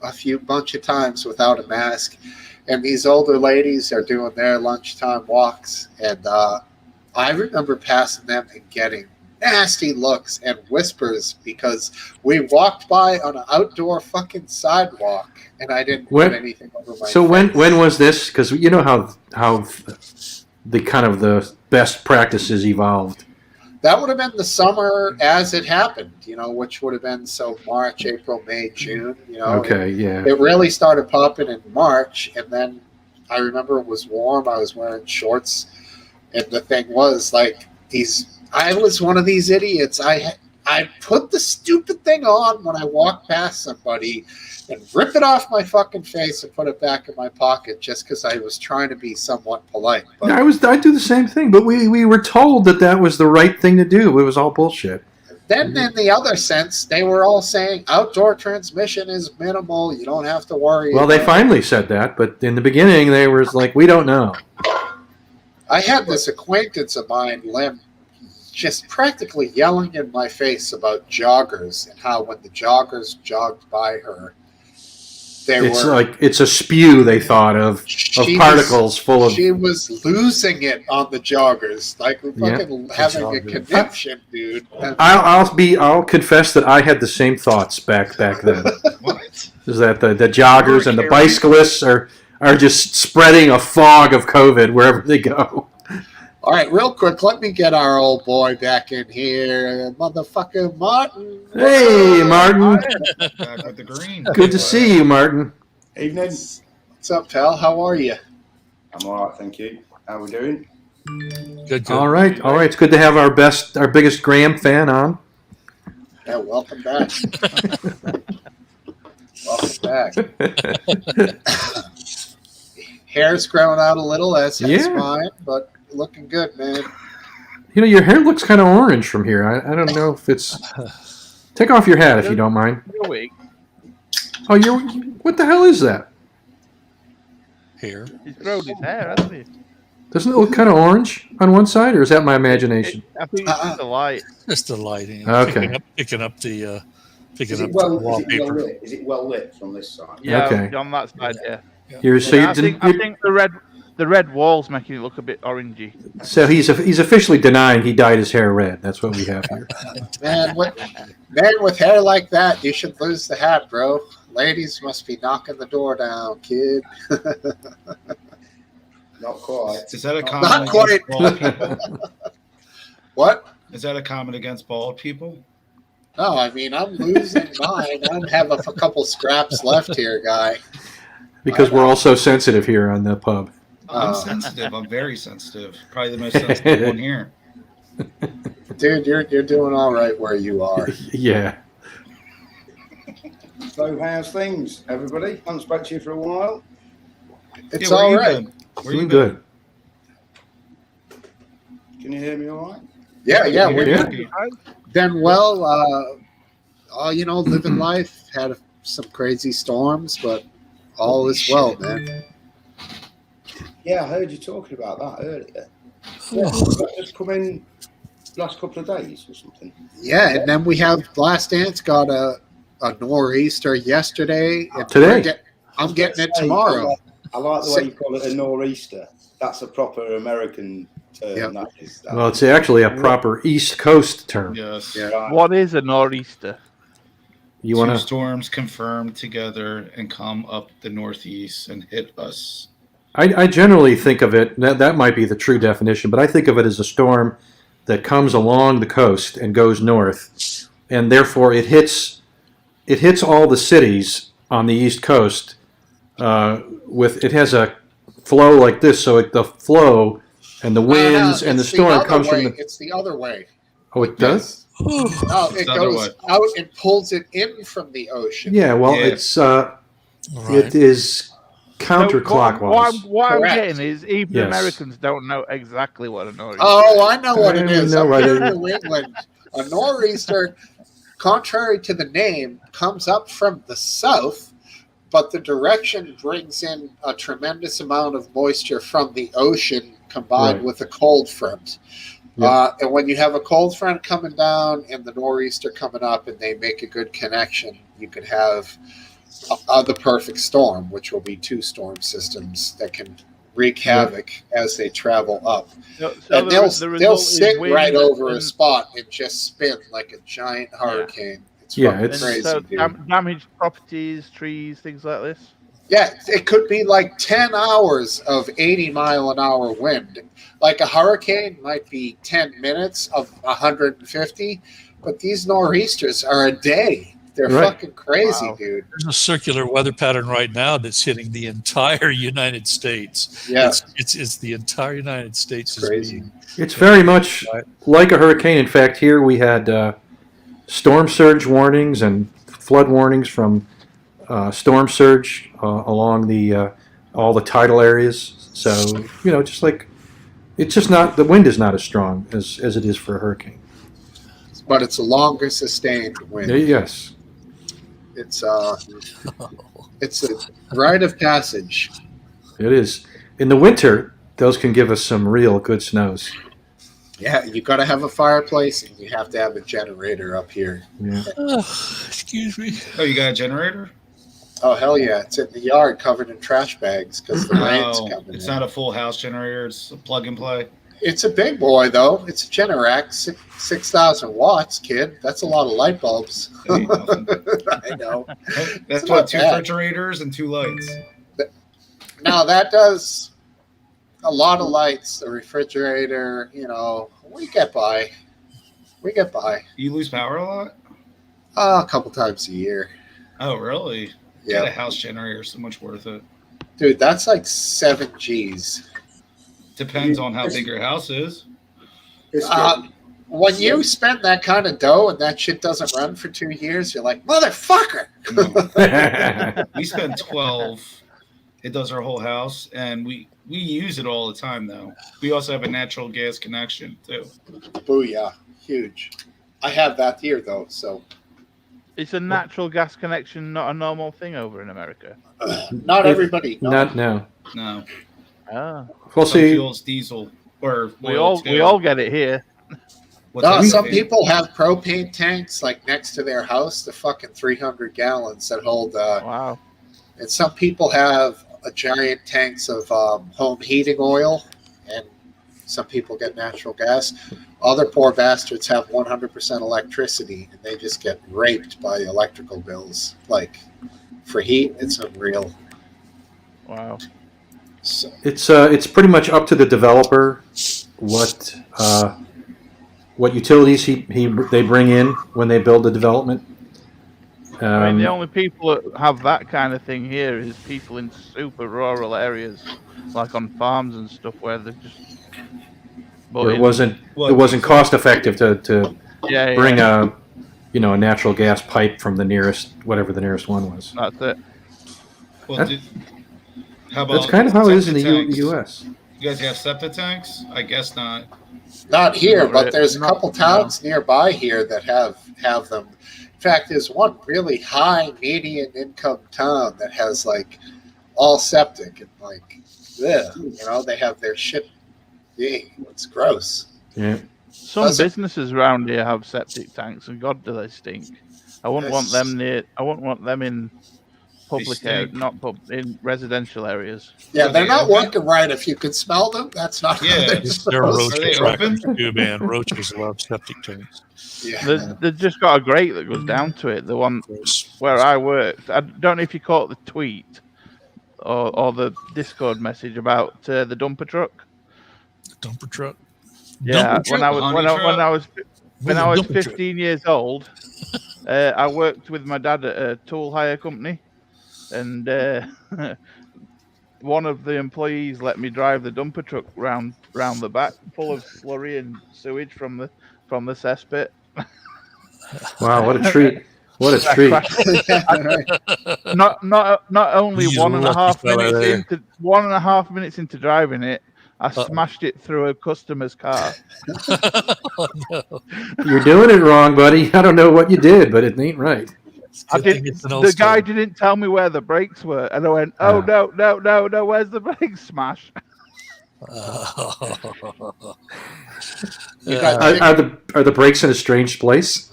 a bunch of times without a mask, and these older ladies are doing their lunchtime walks, and I remember passing them and getting nasty looks and whispers because we walked by on an outdoor fucking sidewalk, and I didn't put anything over my So face. when was this? Because you know how the kind of the best practices evolved. That would have been the summer as it happened, which would have been March, April, May, June. Okay, yeah. It really started popping in March, and then I remember it was warm. I was wearing shorts, and the thing was, like, I was one of these idiots. I put the stupid thing on when I walked past somebody and rip it off my fucking face and put it back in my pocket just because I was trying to be somewhat polite. But Yeah, I do the same thing, but we were told that was the right thing to do. It was all bullshit. then in the other sense, they were all saying outdoor transmission is minimal. You don't have to worry. Well, they finally said that, but in the beginning, they were like, we don't know. I had this acquaintance of mine, Lim, just practically yelling in my face about joggers and how when the joggers jogged by her, it's a spew, they thought, of particles full of... She was losing it on the joggers, like fucking having a conniption, dude. I'll confess that I had the same thoughts back then. What? Is that the joggers and the bicyclists are just spreading a fog of COVID wherever they go. All right, real quick, let me get our old boy back in here. Motherfucking Martin. Hey, Martin. Back with the green. Good to see you, Martin. Evening. What's up, pal? How are you? I'm all right, thank you. How are we doing? Good. All right. It's good to have our biggest Graham fan on. Yeah, welcome back. Welcome back. Hair's growing out a little, as has mine, but looking good, man. You know, your hair looks kind of orange from here. I don't know if it's... Take off your hat if you don't mind. Oh, what the hell is that? Hair. He's grown his hair, hasn't he? Doesn't it look kind of orange on one side, or is that my imagination? I think it's just the light. Just the lighting. Okay. Picking up the Wallpaper. wallpaper. Is it well lit from this side? Yeah, Okay. on that side, yeah. I think the red wall's making it look a bit orangey. So he's officially denying he dyed his hair red. That's what we have here. Man, with hair like that, you should lose the hat, bro. Ladies must be knocking the door down, kid. Not quite. Is that a Not comment quite. against bald people? What? Is that a comment against bald people? No, I mean, I'm losing mine. I have a couple scraps left here, guy. Because we're all so sensitive here on the pub. I'm sensitive. I'm very sensitive. Probably the most sensitive one here. Dude, you're doing all right where you are. Yeah. So how's things, everybody? Haven't spoken to you for a while. It's where all you right. been? Where you Doing been? good. Can you hear me all right? Yeah, Where we're you been well. Living life. Had some crazy storms, but all is well, man. Yeah, I heard you talking about that earlier. What, just come in last couple of days or something? Yeah, and then we have Last Dance got a nor'easter yesterday. And Today. I'm getting it tomorrow. I like the way you call it a nor'easter. That's a proper American term. Yep. That is. Well, it's actually a proper East Coast term. Yes. Yeah. Right. What is a nor'easter? You Two want to? storms confirmed together and come up the northeast and hit us. I generally think of it. That might be the true definition, but I think of it as a storm that comes along the coast and goes north, and therefore it hits all the cities on the East Coast. It has a flow like this, so the flow and the winds and the storm comes from the. It's the other way. Oh, it does. No, it the other goes way. out and pulls it in from the ocean. Yeah, well, Yeah. it's Right. it is counterclockwise. So what I'm Correct. getting is even Yes. Americans don't know exactly what a nor'easter Oh, I know what it I is. know Up what here it in New England, a nor'easter, contrary to the name, comes up from the south, but the direction brings in a tremendous amount of moisture from the ocean combined Right. with a cold front. Yep. And when you have a cold front coming down and the nor'easter coming up and they make a good connection, you could have the perfect storm, which will be two storm systems that can wreak havoc as they travel up. So And the they'll result is sit wind right over a and- spot and just spin like a giant hurricane. It's Yeah, fucking it's- crazy, So dude. damaged properties, trees, things like this. Yeah, it could be like 10 hours of 80-mile-an-hour wind. Like a hurricane might be 10 minutes of 150, but these nor'easters are a day. They're Right. fucking crazy, Wow. dude. There's a circular weather pattern right now that's hitting the entire United States. Yeah, It's the entire United States It's is crazy. being It's very much like a hurricane. In fact, here we had storm surge warnings and flood warnings from storm surge along all the tidal areas. So just like it's just not the wind is not as strong as it is for a hurricane. but it's a longer sustained wind. Yes. It's a rite of passage. It is. In the winter, those can give us some real good snows. Yeah, you got to have a fireplace and you have to have a generator up here. Yeah. excuse me. Oh, you got a generator? Oh hell yeah! It's in the yard covered in trash bags because the rain's No, coming. it's in. not a full house generator. It's a plug and play. It's a big boy though. It's a Generac, 6,000 watts, kid. That's a lot of light bulbs. That ain't nothing. I know. That's It's what, not two bad. refrigerators and two lights. Now that does a lot of lights, the refrigerator, we get by. You lose power a lot? A couple times a year. Oh, really? Yeah. Get a house generator, so much worth it. Dude, that's like 7 G's. Depends on how big your house is. When you spend that kind of dough and that shit doesn't run for 2 years, you're like, motherfucker. We spend 12. It does our whole house, and we use it all the time, though. We also have a natural gas connection, too. Booyah. Huge. I have that here, though, so. It's a natural gas connection, not a normal thing over in America. Not everybody. No. No. Ah. Well, Some see, fuels diesel. Or We all get it here. Some people have propane tanks like next to their house, the fucking 300 gallons that hold. Wow. And some people have giant tanks of home heating oil, and some people get natural gas. Other poor bastards have 100% electricity, and they just get raped by electrical bills. Like for heat, it's unreal. Wow. So, it's pretty much up to the developer what utilities they bring in when they build the development. I mean, the only people that have that kind of thing here is people in super rural areas, like on farms and stuff, where they're just. It wasn't cost effective to bring a natural gas pipe from the nearest whatever the nearest one was. That's it. Well, how about that's kind of how it is in the tanks? U.S. You guys have septic tanks? I guess not. Not here, but there's a couple towns nearby here that have them. In fact, there's one really high median income town that has like all septic and they have their shit. It's gross. Yeah. Some businesses around here have septic tanks, and God, do they stink! I wouldn't want them near. I wouldn't want them in public areas, in residential areas. Yeah, they're not working right. If you could smell them, that's not. Yeah, they're roach attractors too, man. Roaches love septic tanks. Yeah, they've just got a grate that goes down to it. The one where I worked. I don't know if you caught the tweet or the Discord message about the dumper truck. Dumper truck. Yeah, Dumper when I was 15 years old, I worked with my dad at a tool hire company, and one of the employees let me drive the dumper truck round the back, full of slurry and sewage from the cesspit. Wow, what a treat! What a treat! Not only 1.5 minutes into driving it, I smashed it through a customer's car. No. You're doing it wrong, buddy. I don't know what you did, but it ain't right. The guy didn't tell me where the brakes were, and I went, "Oh no! Where's the brake smash?" Are the brakes in a strange place?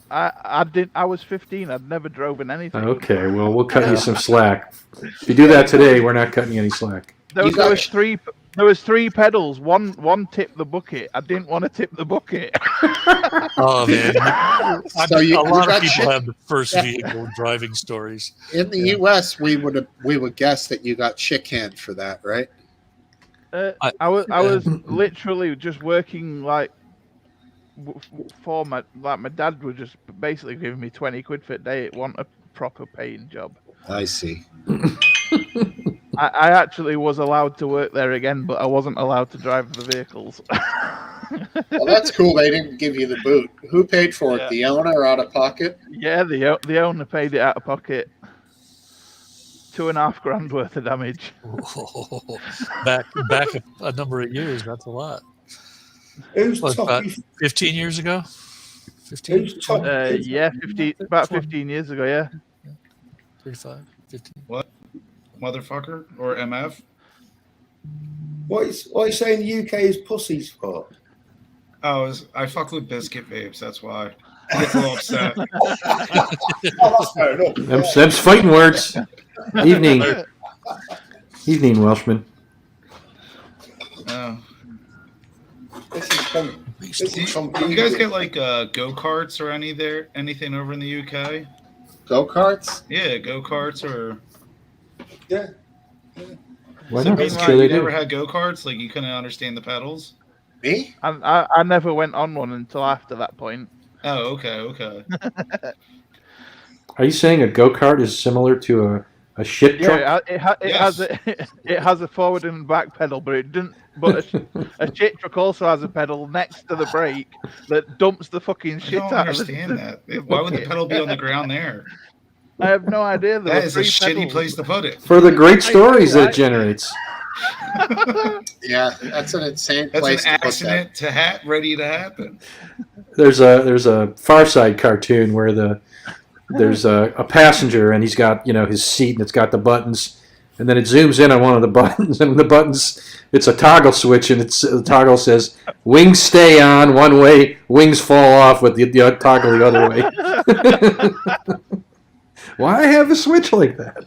I didn't. I was 15. I'd never driven anything. Okay, well, we'll cut you some slack. If you do that today, we're not cutting you any slack. There was three pedals. One tipped the bucket. I didn't want to tip the bucket. Oh man! A lot of people shit. have the first vehicle driving stories. In the U.S., we would guess that you got shit canned for that, right? I was literally just working like for my dad was just basically giving me 20 quid for a day. It wasn't a proper paying job. I see. I actually was allowed to work there again, but I wasn't allowed to drive the vehicles. Well, that's cool. They didn't give you the boot. Who paid for it? The owner or out of pocket? Yeah, the owner paid it out of pocket. 2.5 grand worth of damage. Back a number of years. That's a lot. Who's about 15 years ago? 15? Yeah, 15 years ago, yeah. 35, 15. What? Motherfucker? Or MF? What are you saying the UK is pussy's for? Oh, I fuck with biscuit babes, that's why. I get a little upset. Oh, that's fair enough. Them's fighting words. Evening, Welshman. Oh. This is from Do you guys get like go-karts or anything over in the UK? Go-karts? Yeah, go-karts or... Yeah. Why So not? basically, Sure they you do. never had go-karts? Like, you couldn't understand the pedals? Me? I never went on one until after that point. Oh, okay. Are you saying a go-kart is similar to a shit truck? Yeah, it Yes. has a forward and back pedal, but it didn't. But a shit truck also has a pedal next to the brake that dumps the fucking I shit don't out understand of that. the Why would the bucket. pedal be on the ground there? I have no idea. There That were is a 3 shitty pedals. place to put it. For the great stories that right? it generates. Yeah, that's an insane That's place an to put that. accident ready to happen. There's a Far Side cartoon where there's a passenger and he's got his seat and it's got the buttons, and then it zooms in on one of the buttons, and the buttons, it's a toggle switch, and the toggle says wings stay on one way, wings fall off with the toggle the other way. Why have a switch like that?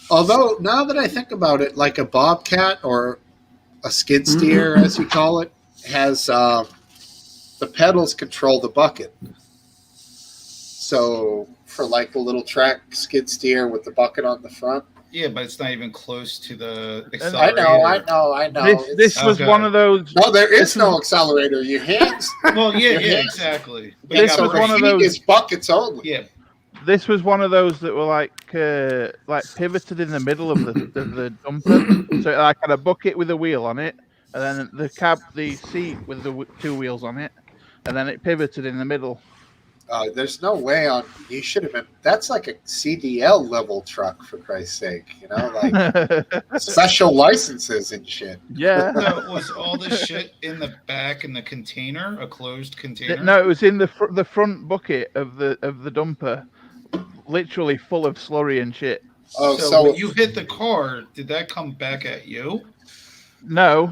Although, now that I think about it, like a bobcat or a skid steer, as you call it, has the pedals control the bucket. So for like a little track skid steer with the bucket on the front. Yeah, but it's not even close to the I accelerator. know. This was one of those. No, there is no accelerator. Your hands. Well, yeah, Your hands. exactly. But This you was got one of brake. those. Is buckets only. Yeah, This was one of those that were like pivoted in the middle of the dumper. So it like had a bucket with a wheel on it, and then the seat with the 2 wheels on it, and then it pivoted in the middle. There's no way you should have been. That's like a CDL level truck, for Christ's sake. Like special licenses and shit. Yeah. so was all this shit in the back in the container, a closed container? No, it was in the front bucket of the dumper, literally full of slurry and shit. Oh, so when you hit the car, did that come back at you? No,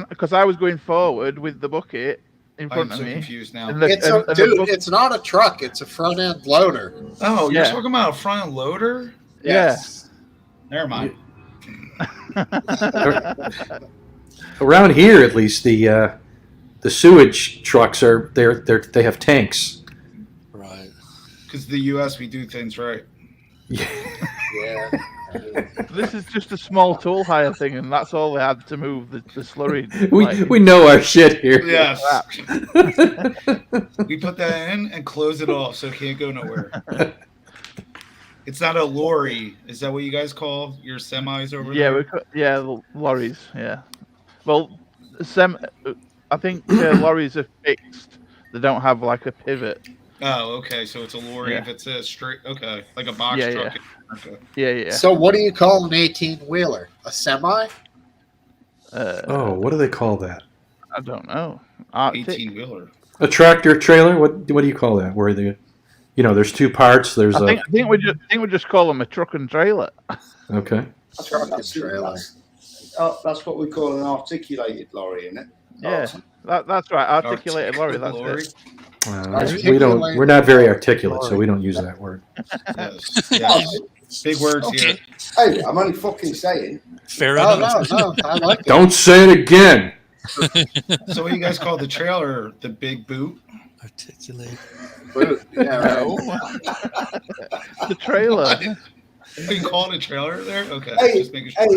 because I was going forward with the bucket in front I'm of so me. confused now. It's not a truck. It's a front end loader. Oh, you're Yeah. talking about a front end loader? Yes. Never mind. Around here, at least, the sewage trucks they have tanks. Right. Because the U.S. we do things right. Yeah. This is just a small tool hire thing, and that's all they had to move the slurry. We know our shit here. Yes. We put that in and close it off so it can't go nowhere. It's not a lorry. Is that what you guys call your semis over there? The lorries. Yeah. Well, I think lorries are fixed. They don't have like a pivot. Oh, okay. So it's a lorry if it's a straight. Okay, like a box Yeah, truck. yeah. Okay. Yeah. So what do you call an 18-wheeler? A semi? What do they call that? I don't know. Arctic. 18-wheeler. A tractor trailer? What do you call that? Where there's 2 parts. There's I think we just call them a truck and trailer. Okay. That's what we call an articulated lorry, isn't it? Yeah, that's right. Articulated lorry. That's it. We're not very articulate, so we don't use that word. Yes. Big words here. Hey, I'm only fucking saying. Fair enough. No. I like it. Don't say it again. So what do you guys call the trailer? The big boot? Articulate. Boot. Yeah, right. The trailer. You call it a trailer there? Okay. Hey, just making sure.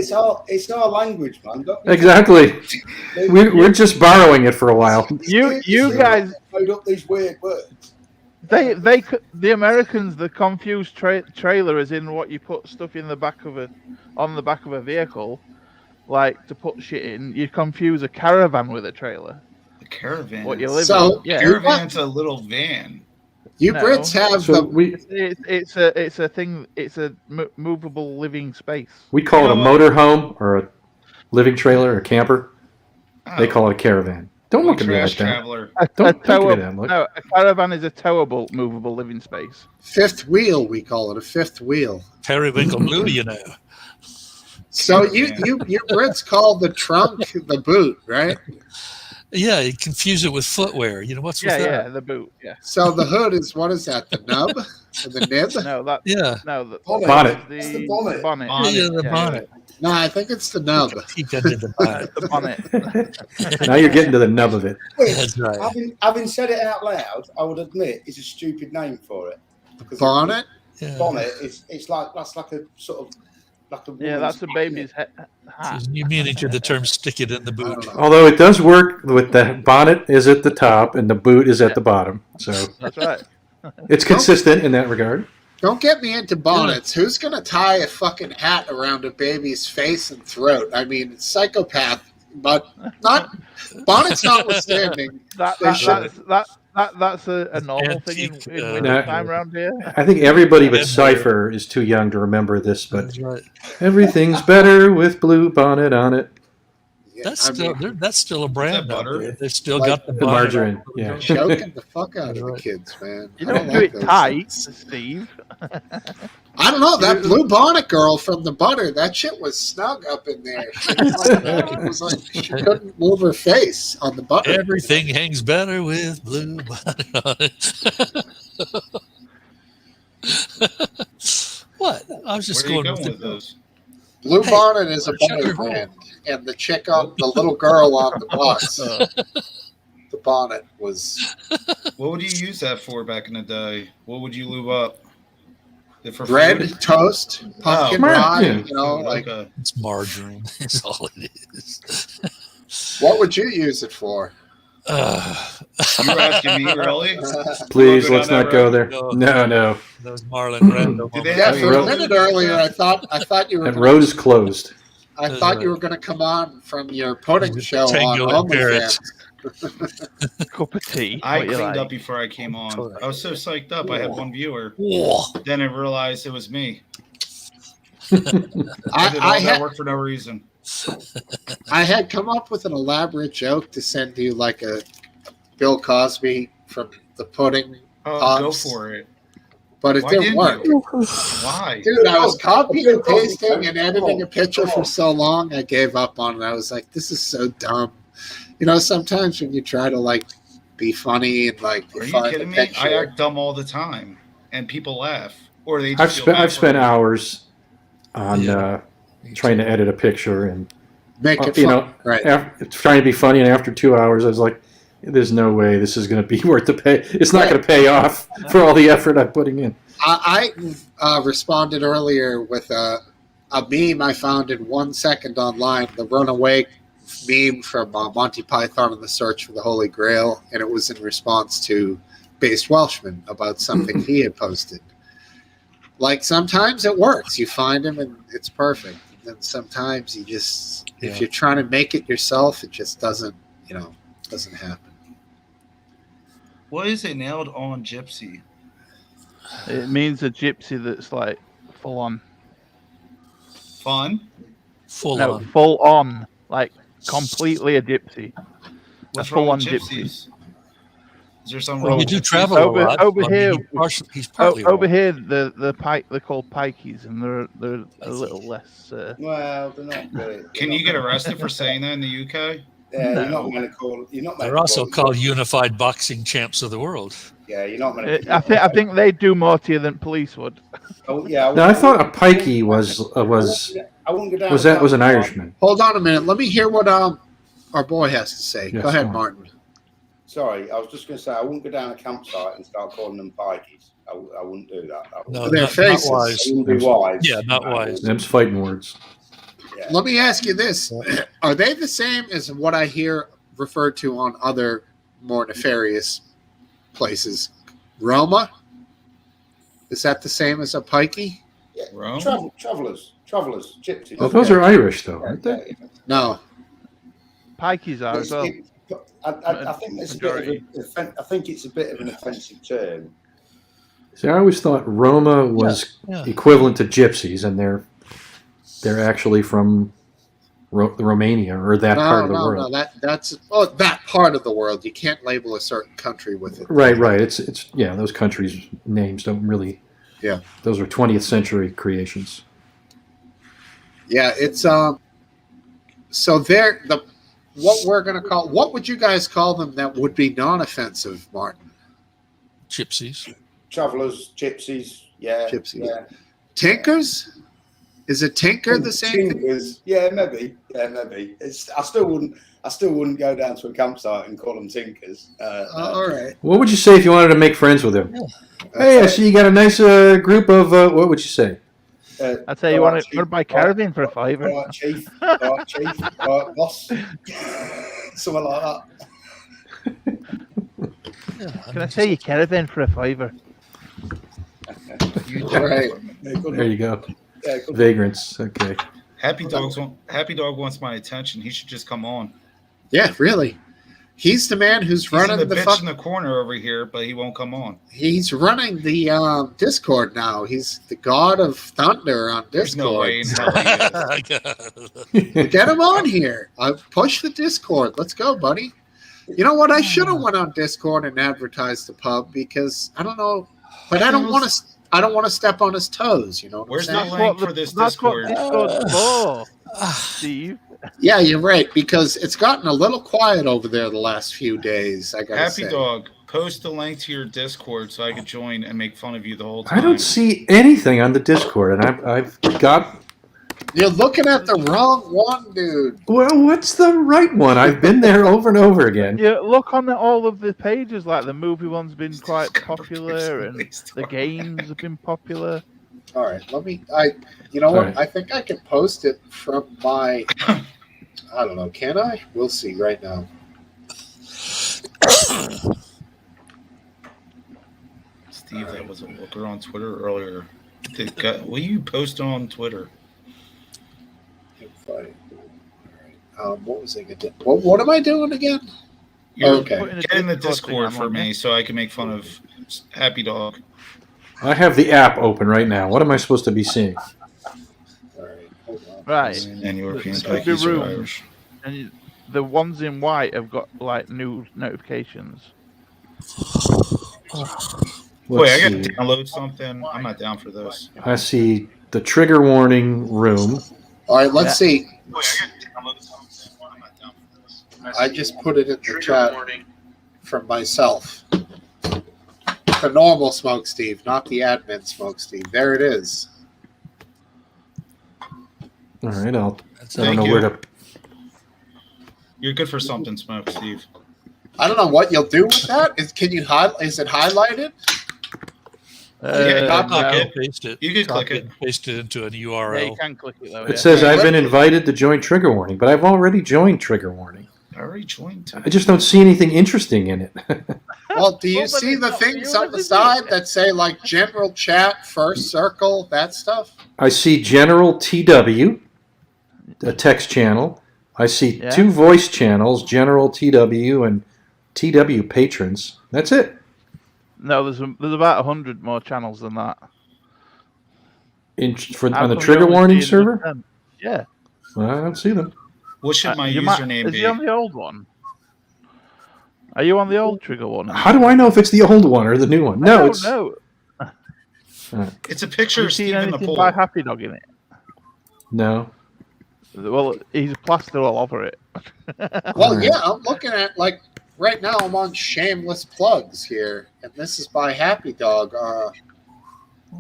it's our language, man. Exactly. We're just borrowing it for a while. You guys made up these weird words. the Americans, the confused trailer is in what you put stuff in the back of on the back of a vehicle, like to put shit in. You confuse a caravan with a trailer. The caravan. What you live So, in? Yeah. Caravan's a little van. You No. Brits have It's a thing. It's a movable living space. We call it a motorhome or a living trailer or a camper. They call it a caravan. Don't look at me like that. Traveler. Don't look at me that. No, a caravan is a towable, movable living space. fifth wheel. We call it a fifth wheel. Periwinkle blue, you know. So you Brits call the trunk the boot, right? Yeah, you confuse it with footwear. You know what's with that? Yeah, the boot. Yeah. So the hood is, what is that? The nub? Or the nib? No, that. Yeah. No, the Bonnet. That's the bonnet. bonnet. Yeah, the bonnet. No, I think it's the nub. Peek under the bonnet. The bonnet. Now you're getting to the nub of it. That's right. Having said it out loud, I would admit it's a stupid name for it. Because Bonnet? Yeah. bonnet it's like that's like a sort of like a Yeah, that's a baby's hat. You mean it to the term "stick it in the boot"? Although it does work with the bonnet is at the top and the boot is at the bottom, so That's right. it's consistent in that regard. Don't get me into bonnets. Who's going to tie a fucking hat around a baby's face and throat? I mean, psychopath, but not bonnets notwithstanding. That's a normal thing in winter time around here. I think everybody but Cypher is too young to remember this, but That's right. everything's better with blue bonnet on it. That's still a brand. butter? They still Like got the The margarine, yeah. Choking the fuck out of the kids, man. You I don't do like it those tight, things. Steve. I don't know. That blue bonnet girl from the butter, that shit was snug up in there. It was like she couldn't move her face on the butter. Everything hangs better with blue bonnet on it. What? I was just Where are you going going with with those? Blue Hey, bonnet is a shut butter your hole. brand, and the chick on the little girl on the box, the bonnet was What would you use that for back in the day? What would you lube up? For bread, food? toast, pumpkin Smart, rye. yeah. You know, like Okay. It's margarine. Is all it is. what would you use it for? You were asking me early? Please, Go let's down not that go road? there. No. Those Marlon Brando. Did they Yeah, have for a road- minute earlier, I thought you were. That Gonna, road is closed. I thought you were going to come on from your pudding show on Tango and OnlyFans. Cup of tea. I what you cleaned like. up before I came on. I was so psyched up. I had one viewer. Whoa. Then I realized it was me. I did all I that had work for no reason. I had come up with an elaborate joke to send you, like a Bill Cosby from the pudding, Oh, Pops. go for it. but it Why didn't didn't work. you? Why? Dude, I was copying and pasting and editing a picture for so long, I gave up on it. I was like, this is so dumb. You know, sometimes when you try to, like, be funny and, like, Are you find the kidding me? picture. I act dumb all the time, and people laugh, or they. Just I've spent hours on trying to edit a picture and Make it you fun. know, Right. trying to be funny, and after 2 hours, I was like, "There's no way this is going to be worth the pay. It's not going to pay off for all the effort I'm putting in." I responded earlier with a meme I found in 1 second online, the runaway meme from Monty Python and the Search for the Holy Grail, and it was in response to Based Welshman about something he had posted. Like, sometimes it works. You find him and it's perfect. And then sometimes you just, if you're trying to make it yourself, it just doesn't happen. What is a nailed on gypsy? It means a gypsy that's like full on. Fun. Full No, on. full on. Like completely a gypsy. What's A wrong full-on with gypsy. gypsies? Is there something Well, wrong you with do gypsies? travel Over- a lot. over I mean, here- he's partly Over wrong. here, they're called pikeys, and they're a little less. Well, they're not good. Can you get arrested for saying that in the UK? Yeah, No. you're not going to call. You're not. They're also called unified boxing champs of the world. Yeah, you're not going to. I think they do more to you than police would. Oh, yeah. Now, I thought a pikey was I wouldn't go down. was an Irishman. Hold on a minute. Let me hear what our boy has to say. Yes, Go ahead, go on. Martin. Sorry, I was just going to say I wouldn't go down a campsite and start calling them pikeys. I wouldn't do that. No, Their not faces. wise. It wouldn't be wise. Yeah, not wise. Them's fighting words. Yeah. Let me ask you this. Are they the same as what I hear referred to on other more nefarious places? Roma? Is that the same as a pikey? Yeah. Rome? Travelers, gypsies. Well, those are Irish, though, aren't Yeah, they? yeah. No. Pikeys are as well. I think it's a bit of I think it's a bit of an offensive term. See, I always thought Roma was Yeah. equivalent to gypsies, and they're actually from Romania or that part of the world. No. That's that part of the world. You can't label a certain country with it. Right. It's yeah. Those countries' names don't really. Yeah. Those are 20th century creations. Yeah, it's so they're what would you guys call them that would be non-offensive, Martin? Gypsies. Travelers, gypsies, yeah. Gypsies. Yeah. Tinkers? Is a tinker the same thing? Tinkers, yeah, maybe. I still wouldn't go down to a campsite and call them tinkers. All right. What would you say if you wanted to make friends with him? Hey, I see you got a nice group of. What would you say? I tell you, want to buy caravan for a £5. All right, Chief. All right, Chief. All right, boss. Something like that. Can I sell you caravan for a £5? Right. There you go. Yeah, good. Vagrants. Okay. Happy Dog wants my attention. He should just come on. Yeah, really. He's the man who's He's running in the the bitch in the corner over here, but he won't come on. He's running the Discord now. He's the god of thunder on There's no Discord. way in hell he is. Get him on here. Push the Discord. Let's go, buddy. You know what? I should have went on Discord and advertised the pub because I don't know, but I don't want to. I don't want to step on his toes. You know. Where's the saying? link for this Discord? That's what Discord's for, Steve. Yeah, you're right because it's gotten a little quiet over there the last few days. I gotta Happy say. Dog, post the link to your Discord so I could join and make fun of you the whole time. I don't see anything on the Discord, and I've got. You're looking at the wrong one, dude. Well, what's the right one? I've been there over and over again. Yeah, look on all of the pages. Like the movie one's been quite popular, and the games have been popular. All right, you know what? Right. I think I can post it from my. I don't know. Can I? We'll see right now. Steve, that was a looker on Twitter earlier. What you post on Twitter? What was I going to do? What am I doing again? Okay. Get in the Discord for me so I can make fun of Happy Dog. I have the app open right now. What am I supposed to be seeing? All right, hold on. Right. And European The Packies are room. Irish. And the ones in white have got like new notifications. Wait, I got see. to download something. I'm not down for this. I see the trigger warning room. All right, let's see. Wait, I got to download something. I'm not down for this. I just put it in the chat from myself. The normal Smokesteve, not the admin Smokesteve. There it is. All right, I don't Thank know you. where to. You're good for something, Smoke Steve. I don't know what you'll do with that. Is it highlighted? Yeah, no. click it. Paste it. You can Copy click it. and paste it into an Yeah, you URL. can click it though. It says I've been invited to join trigger warning, but I've already joined trigger warning. I already joined. I just don't see anything interesting in it. Well, do you Well, but see it's the not for things you, on the is it? side that say like general chat, first circle, that stuff? I see general TW, a text channel. I see Yeah. 2 voice channels, general TW and TW patrons. That's it. No, there's about 100 more channels than that. On the How come trigger you only warning see server? 10? Yeah. Well, I don't see them. What should my You username is be? he on the old one? Are you on the old trigger warning? How do I know if it's the old one or the new one? No, it's No. It's a picture Have you of seen Steve in the anything pool. by Happy Dog in it? no. Well, he's plastered all over it. Well, Right. yeah, I'm looking at like right now. I'm on shameless plugs here, and this is by Happy Dog.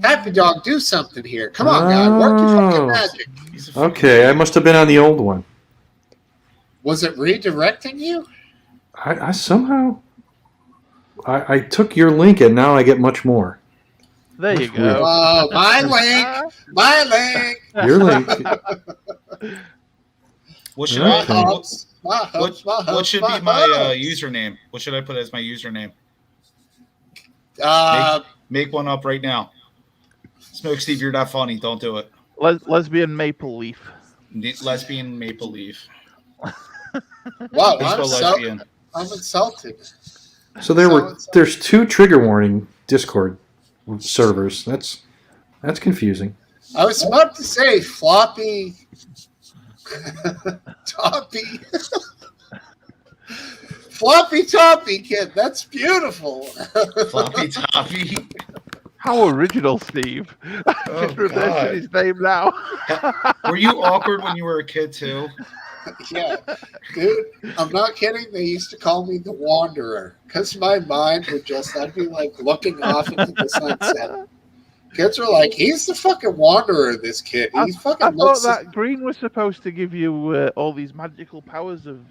Happy Dog, do something here. Come on, guy, work your Oh. fucking magic. He's a fucking Okay, I must have been on the old one. Was it redirecting you? I somehow I took your link and now I get much more. There you That's weird. go. Oh, my link, my link. Your link. What should My Okay. hubs, my hubs, my hubs. What should my be my hubs. username? What should I put as my username? Uh, Make one up right now. Smoke Steve, you're not funny. Don't do it. Lesbian Maple Leaf. Lesbian Maple Leaf. wow, Please go lesbian. I'm insulted. So there's 2 trigger warning Discord servers. That's confusing. I was about to say floppy, toppy, floppy toppy kid. That's beautiful. Floppy Toppy. How original, Steve. I Oh, just remembered God. his name now. Were you awkward when you were a kid too? Yeah, dude, I'm not kidding. They used to call me the Wanderer because my mind would I'd be like looking off into the sunset. Kids were like, he's the fucking Wanderer, this kid. He fucking I looks. thought that green was supposed to give you all these magical powers of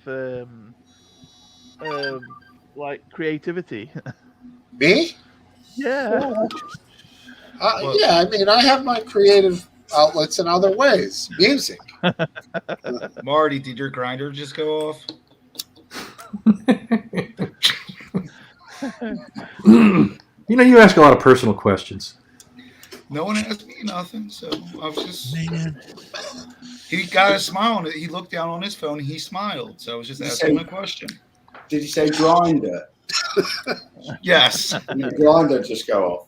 like creativity. Me? Yeah. Yeah, I mean, I have my creative outlets in other ways. Music. Marty, did your grinder just go off? You ask a lot of personal questions. No one asked me nothing, so I was just. Man. He got a smile on it. He looked down on his phone and he smiled. So I was just asking him a question. Did you say grinder? Yes. And the grinder just go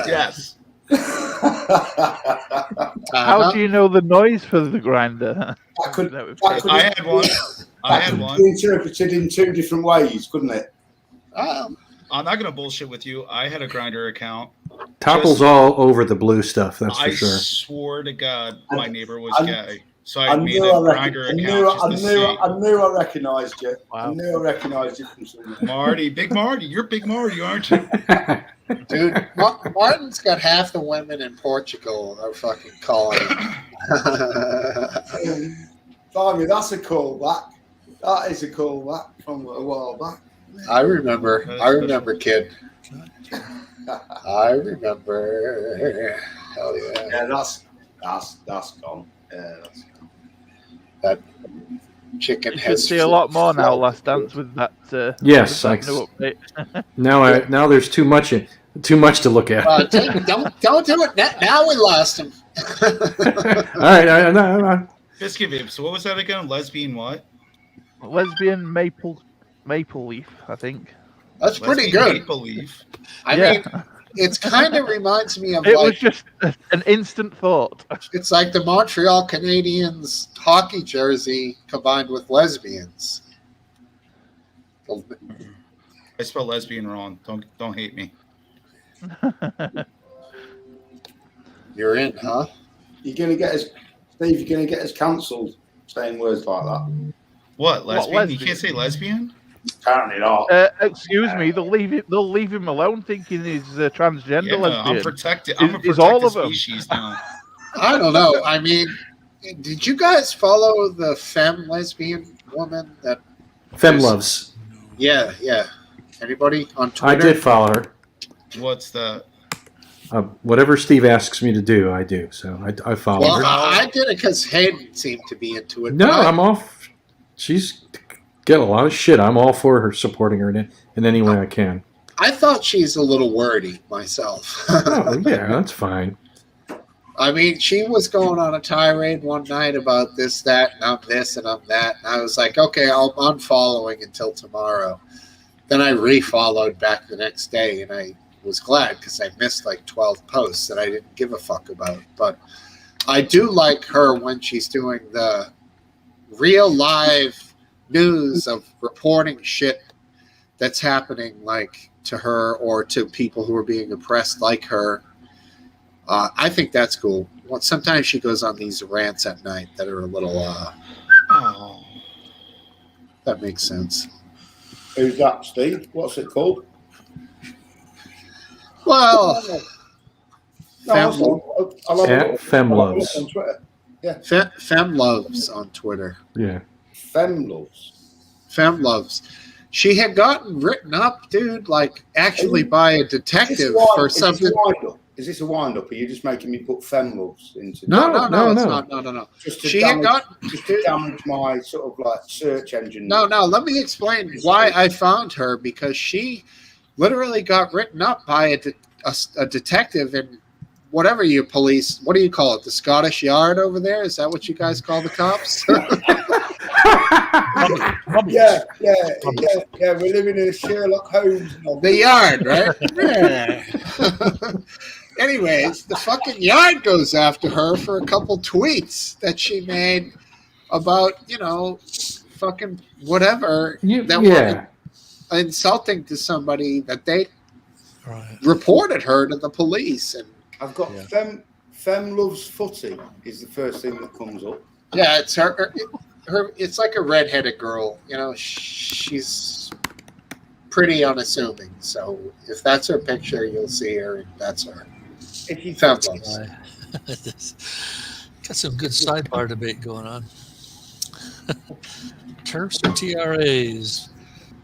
Yes. How do you know the noise for the grinder? off? That could I had one. I had one. be interpreted in two different ways, couldn't it? I'm not going to bullshit with you. I had a grinder account. Topple's all over the blue stuff, that's for I sure. swore to God my neighbor was I- gay. So I made a grinder account just to see. I knew I recognised you. Wow. I knew I recognised you from somewhere. Marty, Big Marty. You're Big Marty, aren't you? Dude, Martin's got half the women in Portugal are fucking calling him. Blimey, that's a callback. That is a callback from a while back. I remember, kid. I remember. Hell yeah. Yeah, that's gone. Yeah, that's gone. That chicken You should has see a lot more now. Last Dance with that. Yes, with that new update. Now there's too much to look at. Don't do it. Now we lost him. All right, Biscuit Babe. So what was that again? Lesbian what? Lesbian maple leaf, I think. That's pretty Lesbian good. Maple Leaf. I mean, it's kind of reminds me of It like was just an instant thought. it's like the Montreal Canadiens hockey jersey combined with lesbians. I spelled lesbian wrong. Don't hate me. You're in, huh? You're gonna get us, Steve. You're gonna get us cancelled saying words like that. What lesbian? You lesbian? can't say lesbian. Apparently not. Excuse me, they'll leave him alone thinking he's a transgender Yeah, lesbian. I'm protected. I'm a Is all protected of them. species now. I don't know. I mean, did you guys follow the femme lesbian woman that? Fem loves. Yeah. Anybody on Twitter? I did follow her. What's that? Whatever Steve asks me to do, I do. So I follow Well, her. I did it because Hayden seemed to be into it. No, but I'm off. She's got a lot of shit. I'm all for her, supporting her in any way I can. I thought she's a little wordy myself. Oh, yeah, that's fine. I mean, she was going on a tirade one night about this, that, and I'm this, and I'm that. And I was like, okay, I'm unfollowing until tomorrow. Then I refollowed back the next day, and I was glad because I missed like 12 posts that I didn't give a fuck about. But I do like her when she's doing the real live news of reporting shit that's happening, like to her or to people who are being oppressed like her. I think that's cool. Well, sometimes she goes on these rants at night that are a little Oh. that makes sense. Who's that, Steve? What's it called? Well, Fem loves. On Twitter. Fem loves on Twitter. Yeah. Fem loves. Fem loves. She had gotten written up, dude, like actually by a detective for something. Is this a wind up? Are you just making me put fem loves into? No, it's not. No. Just to She damage, had just to damage my sort of like search engine. No. Let me explain why I found her, because she literally got written up by a detective in whatever you police. What do you call it? The Scottish Yard over there? Is that what you guys call the cops? Yeah. We're living in a Sherlock Holmes novel. The Yard, right? Yeah. Anyways, the fucking Yard goes after her for a couple tweets that she made about, fucking whatever were insulting to somebody that they reported her to the police. And I've got Fem loves footy is the first thing that comes up. yeah, it's her. It's like a redheaded girl. She's pretty unnassuming. So if that's her picture, you'll see her, and that's her. If you Fem think loves. Got some good sidebar debate going on. Turfs or TRAs?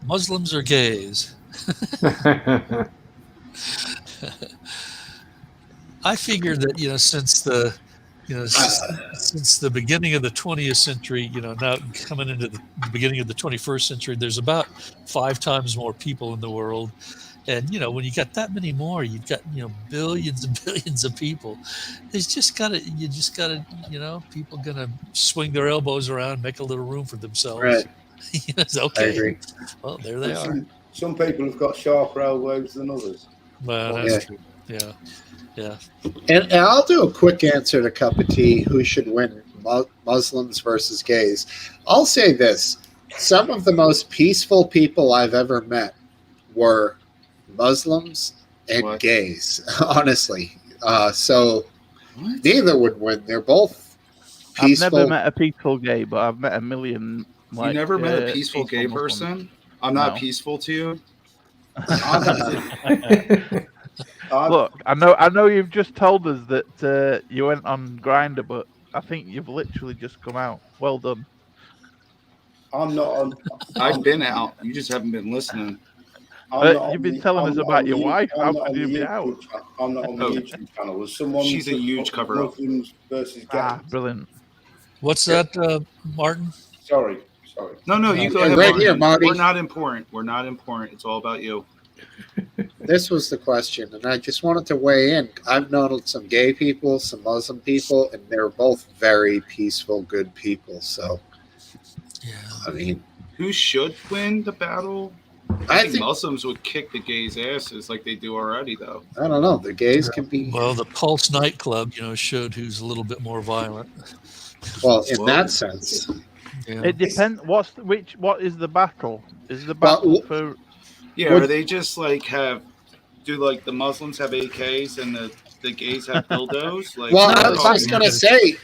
Muslims or gays? I figured that, since the Since the beginning of the 20th century, now coming into the beginning of the 21st century, there's about 5 times more people in the world. And, when you got that many more, you've got, billions and billions of people. You just gotta, people gonna swing their elbows around, make a little room for themselves. Right. It's okay. I agree. Well, there they are. Some people have got sharper elbows than others. Well, that's true. Yeah. And I'll do a quick answer to Cup of Tea. Who should win, Muslims versus gays? I'll say this. Some of the most peaceful people I've ever met were Muslims and gays, honestly. So neither would win. They're both peaceful. I've never met a peaceful gay, but I've met a million. You never met a peaceful gay person? I'm not peaceful to you. Look, I know you've just told us that you went on Grindr, but I think you've literally just come out. Well done. I'm not on. I've been out. You just haven't been listening. You've been telling us about your wife. How could you be out? I'm not on the YouTube channel. Was someone? She's a huge cover-up. Muslims versus gays. Brilliant. What's that, Martin? Sorry. No, you go ahead. Right here, Marty. We're not important. It's all about you. This was the question, and I just wanted to weigh in. I've known some gay people, some Muslim people, and they're both very peaceful, good people. So, I mean, who should win the battle? I think Muslims would kick the gays' asses like they do already, though. I don't know. The gays can be. Well, the Pulse nightclub, showed who's a little bit more violent. Well, in that sense. Yeah. It depends. What is the battle? Is the battle for? Yeah, or they just do the Muslims have AKs and the gays have dildos? I was just gonna say,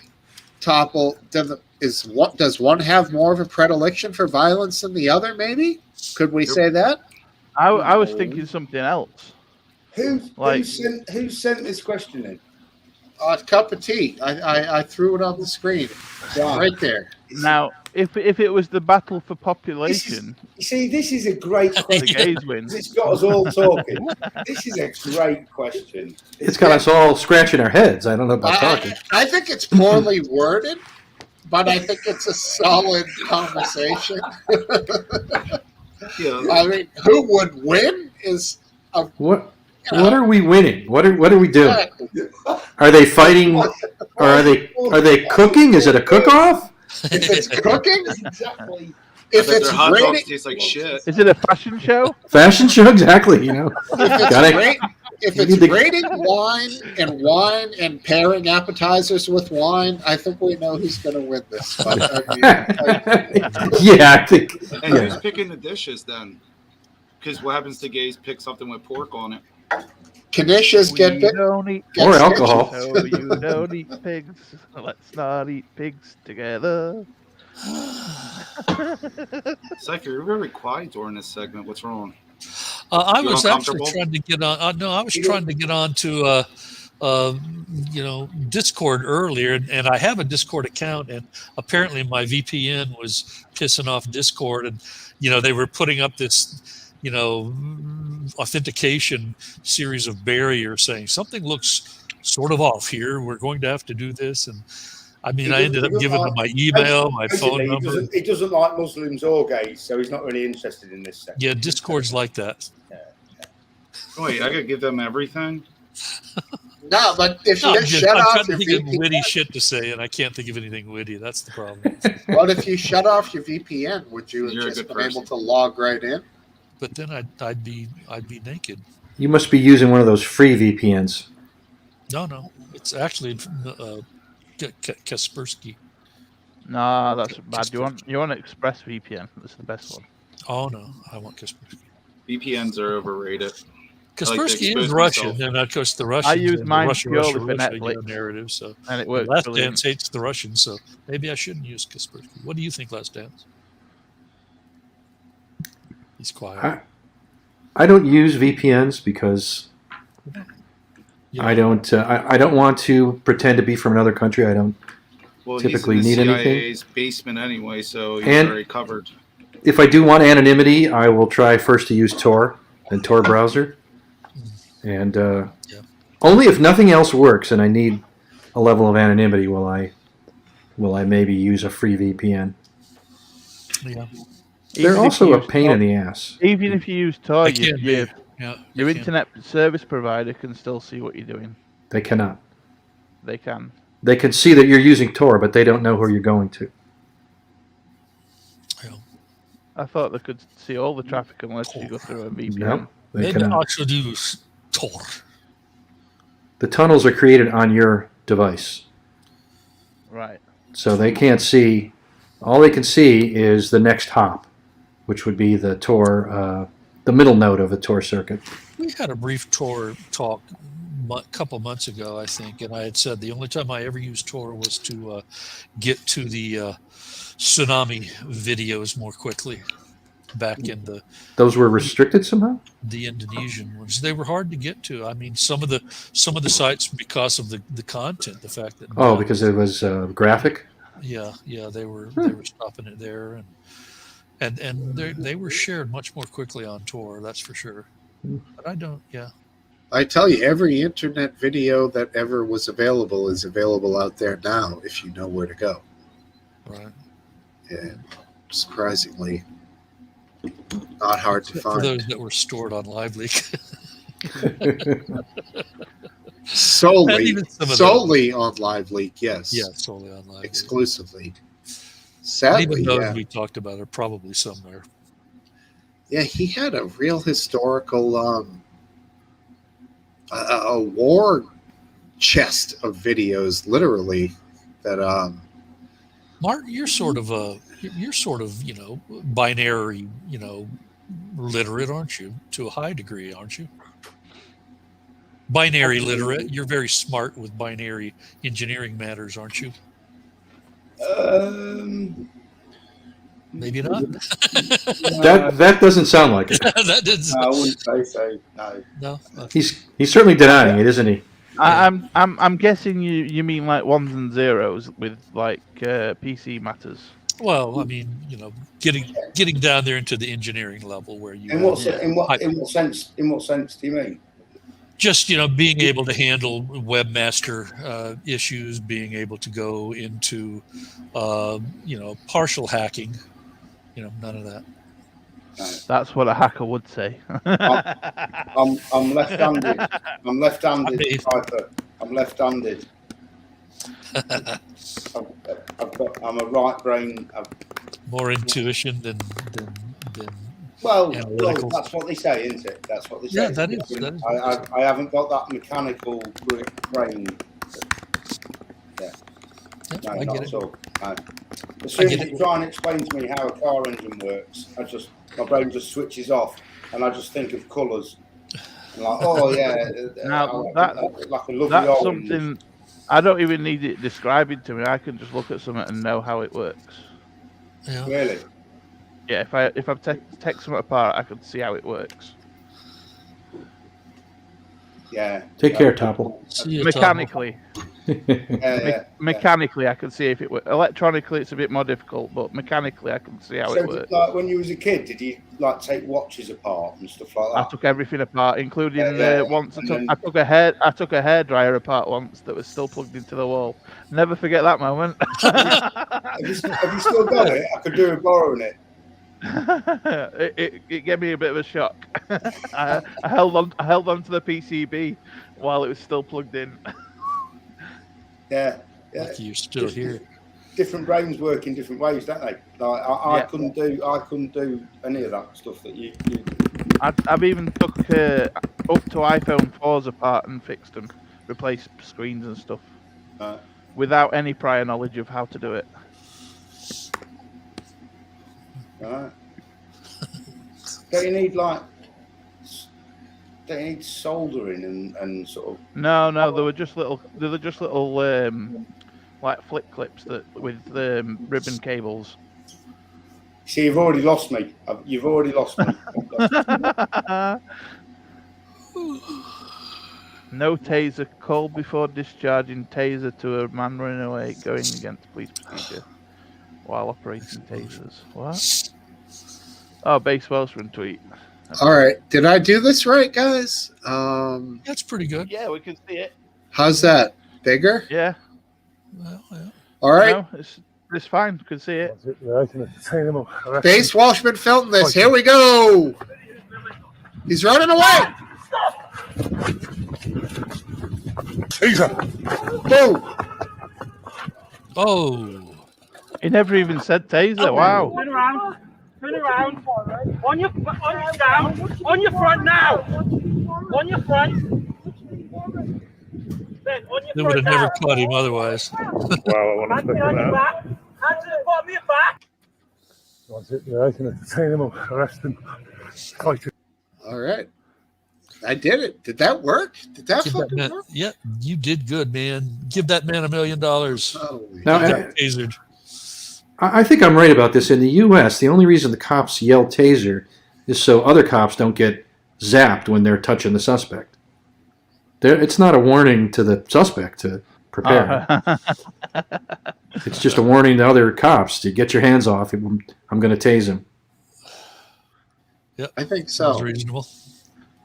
Topple, does one have more of a predilection for violence than the other? Maybe could we say that? I was thinking something else. Who sent this question in? Cup of Tea. I threw it on the screen, right there. Now, if it was the battle for population, this is a great question. The gays win. It's got us all talking. This is a great question. It's got us all scratching our heads. I don't know about talking. I think it's poorly worded, but I think it's a solid conversation. I mean, who would win is what are we winning? What are we doing? Are they fighting? Or are they cooking? Is it a cook-off? If it's cooking, exactly. If it's hot dogs raining, taste like shit. Is it a fashion show? Fashion show, exactly. If it's raining wine and pairing appetizers with wine, I think we know who's going to win this fight. Yeah, I think. And who's picking the dishes then? Because what happens to gays pick something with pork on it? Canisius get or alcohol. So you don't eat pigs. Let's not eat pigs together. Cypher, you're very quiet during this segment. What's wrong? I was actually trying to get on. I was trying to get on to Discord earlier, and I have a Discord account, and apparently my VPN was pissing off Discord, and they were putting up this authentication series of barriers saying something looks sort of off here. We're going to have to do this, and I ended up giving him my email, my phone number. He doesn't like Muslims or gays, so he's not really interested in this section. Yeah, Discord's like that. Wait, I gotta give them everything? No, but if you shut I'm off trying to your think of VPN, witty shit to say, and I can't think of anything witty. That's the problem. what if you shut off your VPN? Would you have just been able to log right in? But then I'd be naked. You must be using one of those free VPNs. No, it's actually Kaspersky. No, that's bad. You want ExpressVPN? That's the best one. Oh no, I want Kaspersky. VPNs are overrated. Kaspersky is Russian, and of course the Russians. I use mine Russia, purely for Russia, Netflix narrative, so and it works. Last Dance hates the Russians, so maybe I shouldn't use Kaspersky. What do you think, Last Dance? He's quiet. I don't use VPNs because I don't want to pretend to be from another country. I don't typically he's in the need CIA's anything. basement anyway, so he's very covered. If I do want anonymity, I will try first to use Tor and Tor browser, and only if nothing else works and I need a level of anonymity will I maybe use a free VPN. Yeah. They're also a pain in the ass. Even if you use Tor, They can be. Yeah, your they can. internet service provider can still see what you're doing. They cannot. They can. They can see that you're using Tor, but they don't know who you're going to. Yeah. I thought they could see all the traffic unless you go through a VPN. No, they Maybe cannot. I should use Tor. The tunnels are created on your device. Right. So they can't see. All they can see is the next hop, which would be the Tor, the middle node of the Tor circuit. We had a brief Tor talk a couple months ago, I think, and I had said the only time I ever used Tor was to get to the tsunami videos more quickly. Back in those were restricted somehow. The Indonesian ones, they were hard to get to. I mean, some of the sites, because of the content, the fact that because it was graphic. Yeah, they were stopping it there, and they were shared much more quickly on Tor. That's for sure. But I don't. Yeah. I tell you, every internet video that ever was available is available out there now if you know where to go. Right. Yeah, surprisingly, not hard to find. For those that were stored on LiveLeak. solely on LiveLeak, yes. Yeah, solely on LiveLeak. Exclusively. Sadly, even those we talked about are probably somewhere. Yeah, he had a real historical, a war chest of videos, literally. That Martin, you're sort of binary, literate, aren't you? To a high degree, aren't you? Binary literate. You're very smart with binary engineering matters, aren't you? Maybe not. That doesn't sound like it. That didn't. No, I wouldn't say so. No. No. He's certainly denying it, isn't he? I'm guessing you mean like ones and zeros with like PC matters. Well, I mean, getting down there into the engineering level where you. In what sense do you mean? Just being able to handle webmaster issues, being able to go into partial hacking, none of that. No. That's what a hacker would say. I'm left-handed. I'm left-handed typer. I'm left-handed. I'm a right brain. More intuition than well, analytical. that's what they say, isn't it? That's what they say. Yeah, that is. I haven't got that mechanical brain. Yeah. No, I not get at it. all. No. As soon as you try and explain to me how a car engine works, my brain just switches off, and I just think of colours. Like, oh yeah, Now like a lovely that's orange. something I don't even need it describing to me. I can just look at something and know how it works. Yeah. Really? Yeah, if I take something apart, I can see how it works. Yeah. Take care, Topple. Mechanically. Yeah. Mechanically, I can see if it works. Electronically, it's a bit more difficult, but mechanically, I can see how it works. Like when you was a kid, did you like take watches apart and stuff like that? I took everything apart, including once I then- took a hairdryer apart once that was still plugged into the wall. Never forget that moment. Have you still got it? I could do with borrowing it. it gave me a bit of a shock. I held on to the PCB while it was still plugged in. Yeah. Lucky you're still here. Different brains work in different ways, don't they? Like I couldn't do any of that stuff that you. I've even took up to iPhone 4s apart and fixed them, replaced screens and stuff, without any prior knowledge of how to do it. Right. Don't you need soldering and sort of? No, they were just little like flip clips with ribbon cables. See, you've already lost me. You've already lost me. No taser called before discharging taser to a man running away going against police procedure while operating tasers. What? Oh, Base Wellsman tweet. All right, did I do this right, guys? That's pretty good. Yeah, we can see it. How's that? Bigger? Yeah, Well, yeah. All right. No, it's fine. You can see it. Base Walshman filmed this. Here we go. He's running away. Boom. Oh. He never even said taser. Wow. Turn around. Turn around. On your down. On your front now. On your front. Ben, on your They would have front never now. caught him otherwise. Wow, I want Hands to behind your back. Hands to the bottom of your back. That's it, yeah, I can detain him, arrest him, fight him. All right. I did it. Did that work? Did that Give fucking that man, work? yeah, you did good, man. Give that man $1 million. Holy Now, Tasered. I think I'm right about this. In the U.S., the only reason the cops yell taser is so other cops don't get zapped when they're touching the suspect. It's not a warning to the suspect to prepare. It's just a warning to other cops to get your hands off. I'm going to tase him. Yep. I think Sounds so. reasonable.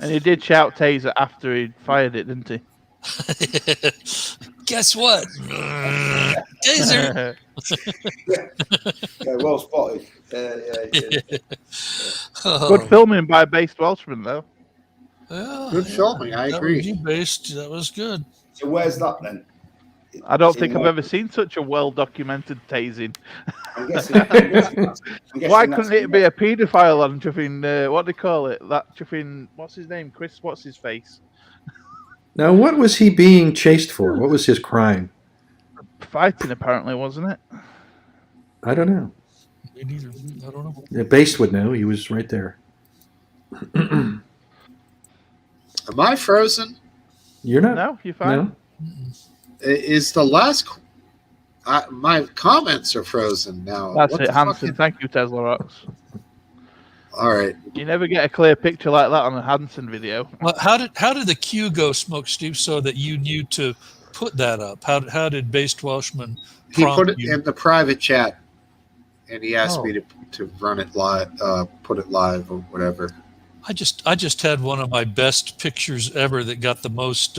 And he did shout taser after he'd fired it, didn't he? Guess what? Taser. Yeah, well spotted. Yeah. Good filming by Based Welshman, though. Yeah, Good filming. I that agree. was you based. That was good. So where's that then? I don't think I've ever seen such a well-documented tasing. I'm guessing Why that's- couldn't it be a paedophile on chuffing, what do they call it? That chuffing, what's his name? Chris, what's his face? Now, what was he being chased for? What was his crime? Fighting, apparently, wasn't it? I don't know. Me neither. I don't know. Yeah, Baste would know. He was right there. Am I frozen? You're not? No, you're fine. No? Is the last... my comments are frozen now. That's What it, the Hanson. fuck- Thank you, Tesla Rocks. All right. You never get a clear picture like that on a Hanson video. Well, how did the queue go, Smokesteve, so that you knew to put that up? How did Based Welshman He prompt put it you? in the private chat, and he asked Oh. me to run it live, put it live or whatever. I just had one of my best pictures ever that got the most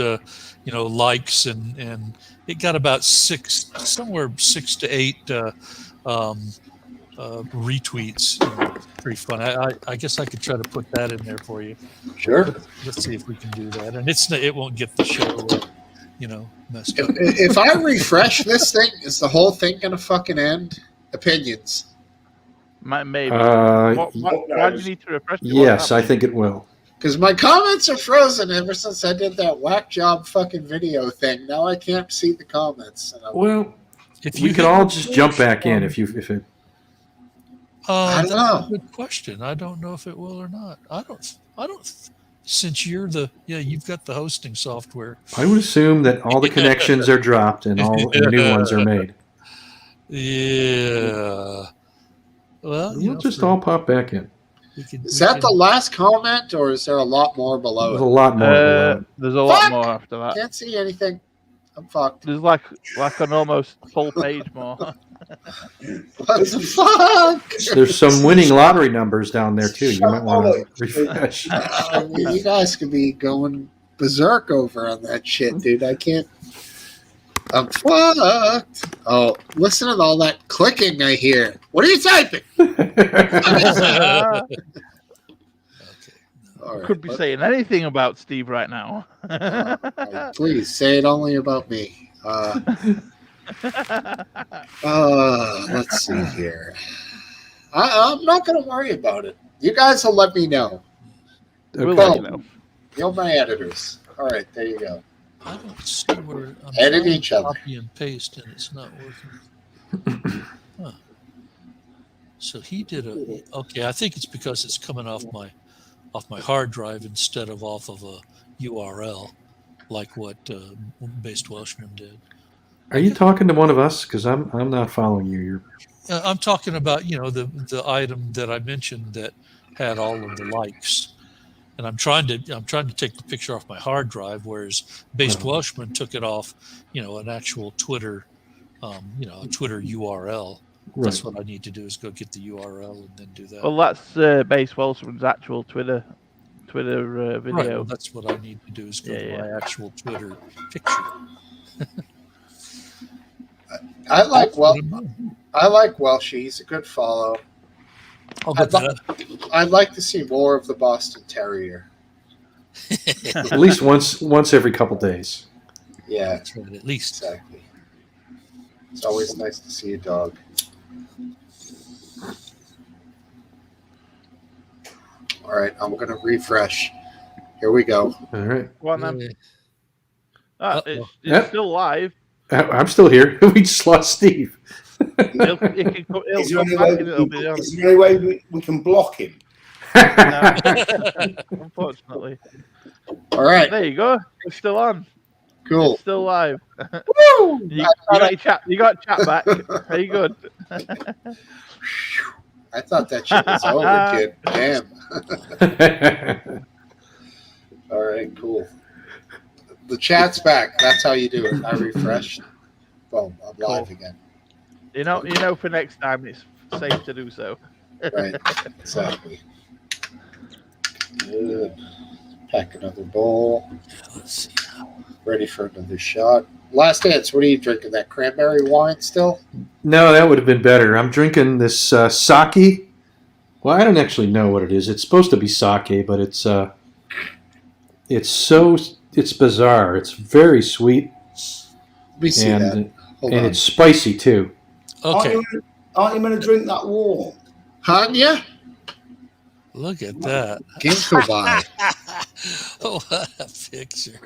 likes, and it got about somewhere 6 to 8 retweets. Pretty fun. I guess I could try to put that in there for you. Sure. Let's see if we can do that. And it won't get the show, messed up. If I refresh this thing, is the whole thing gonna fucking end? Opinions. Maybe. Uh, Why do you need to refresh it? Yes, I think it will. Because my comments are frozen ever since I did that whack job fucking video thing. Now I can't see the comments. Well, If we you could hit all the just jump back in force if it. I don't that's know. a good question. I don't know if it will or not. I don't. Since you've got the hosting software. I would assume that all the connections are dropped and all the new ones are made. Yeah. Well, We'll just all pop back in. Is that the last comment, or is there a lot more below There's it? a lot more. below it. There's a lot Fuck! more after that. Can't see anything. I'm fucked. There's like an almost full page more. What the fuck? There's some winning lottery numbers down there too. You might want to refresh. You guys could be going berserk over on that shit, dude. I can't. I'm fucked. Oh, listen to all that clicking I hear. What are you typing? All right. Could be saying anything about Steve right now. Please say it only about me. Let's see here. I'm not going to worry about it. You guys will let me know. We'll Okay. let you know. You're my editors. All right, there you go. I don't see where I'm Edit trying to each other. copy and paste, and it's not working. Huh. So he did okay. I think it's because it's coming off my hard drive instead of off of a URL, like what Based Welshman did. Are you talking to one of us? Because I'm not following you. You're I'm talking about the item that I mentioned that had all of the likes, and I'm trying to take the picture off my hard drive, whereas Based Welshman took it off, an actual Twitter, a Twitter URL. That's what I need to do is go get the URL and then do that. Well, that's Base Wilson's actual Twitter video. Right, well, that's what I need to do is go to my actual Twitter picture. I like Welshie. He's a good follow. I'd like to see more of the Boston Terrier. At least once every couple days. Yeah, That's right, at least. exactly. It's always nice to see a dog. All right, I'm going to refresh. Here we go. All right. Well, then. It's Yep. still live. I'm still here. We just lost Steve. He'll Is there come any back way and it'll be on. is there any way we can block him? No, unfortunately. All right, There you go. It's still on. cool. It's still live. Woo! You got chat back. Are you good? I thought that shit was over, kid. Damn. All right, cool. The chat's back. That's how you do it. I refreshed. Boom, I'm live again. You know, for next time, it's safe to do so. Right, exactly. Good. Pack another bowl. Let's see. Ready for another shot. Last dance. What are you drinking? That cranberry wine still? No, that would have been better. I'm drinking this sake. Well, I don't actually know what it is. It's supposed to be sake, but it's bizarre. It's very sweet. Let me see that. Hold and on. it's spicy too. Okay. Aren't you going to drink that warm? Hanya? Look at that. Ginkgo by. Oh, what a picture.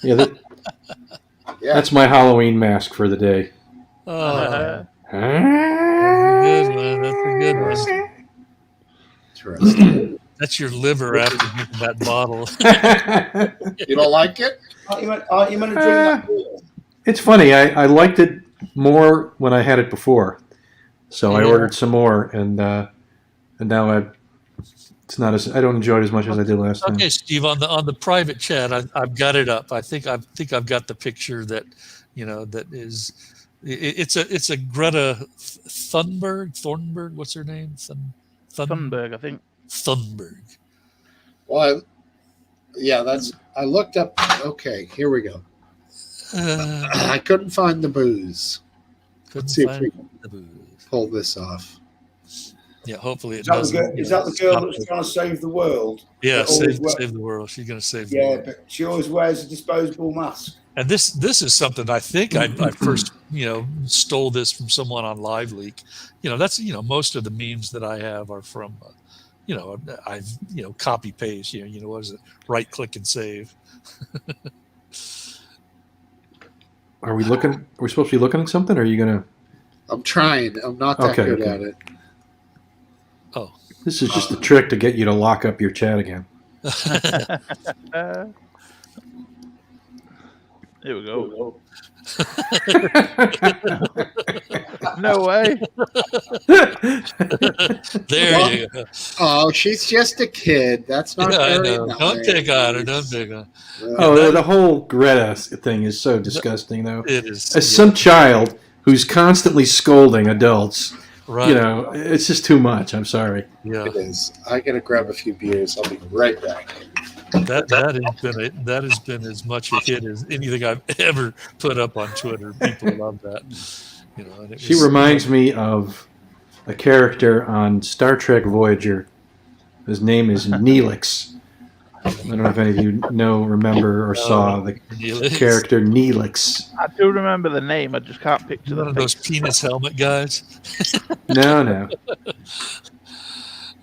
Yeah, that's my Halloween mask for the day. Oh, good one. That's a good one. Interesting. That's your liver after drinking that bottle. You don't like it? Aren't you going to drink that warm? It's funny. I liked it more when I had it before, so I ordered some more, and now it's not as I don't enjoy it as much as I did last time. Okay, Steve, on the private chat, I've got it up. I think I've got the picture that that is. It's a Greta Thunberg. What's her name? Thunberg, I think. Thunberg. Well, I looked up. Okay, here we go. I couldn't find the booze. Let's see if we can pull this off. Yeah, hopefully it Is doesn't. that the girl that's trying to save the world? Yeah, save the world. She's going to save the world. Yeah, but she always wears a disposable mask. And this is something I think I first stole this from someone on LiveLeak. That's most of the memes that I have are from I've copy paste. What is it? Right click and save. Are we looking? Are we supposed to be looking at something? Or are you gonna? I'm trying. I'm not that good at it. Oh, this is just a trick to get you to lock up your chat again. Here we go. No way. There you go. Oh, she's just a kid. That's not very nice. Don't pick on her. Don't pick on her. Oh, the whole Greta thing is so disgusting, though. It is. As some child who's constantly scolding adults, right. It's just too much. I'm sorry. Yeah, it is. I gotta grab a few beers. I'll be right back. That has been as much a hit as anything I've ever put up on Twitter. People love that. She reminds me of a character on Star Trek Voyager. His name is Neelix. I don't know if any of you remember, or saw the character Neelix. I do remember the name. I just can't picture one of those penis helmet guys. No.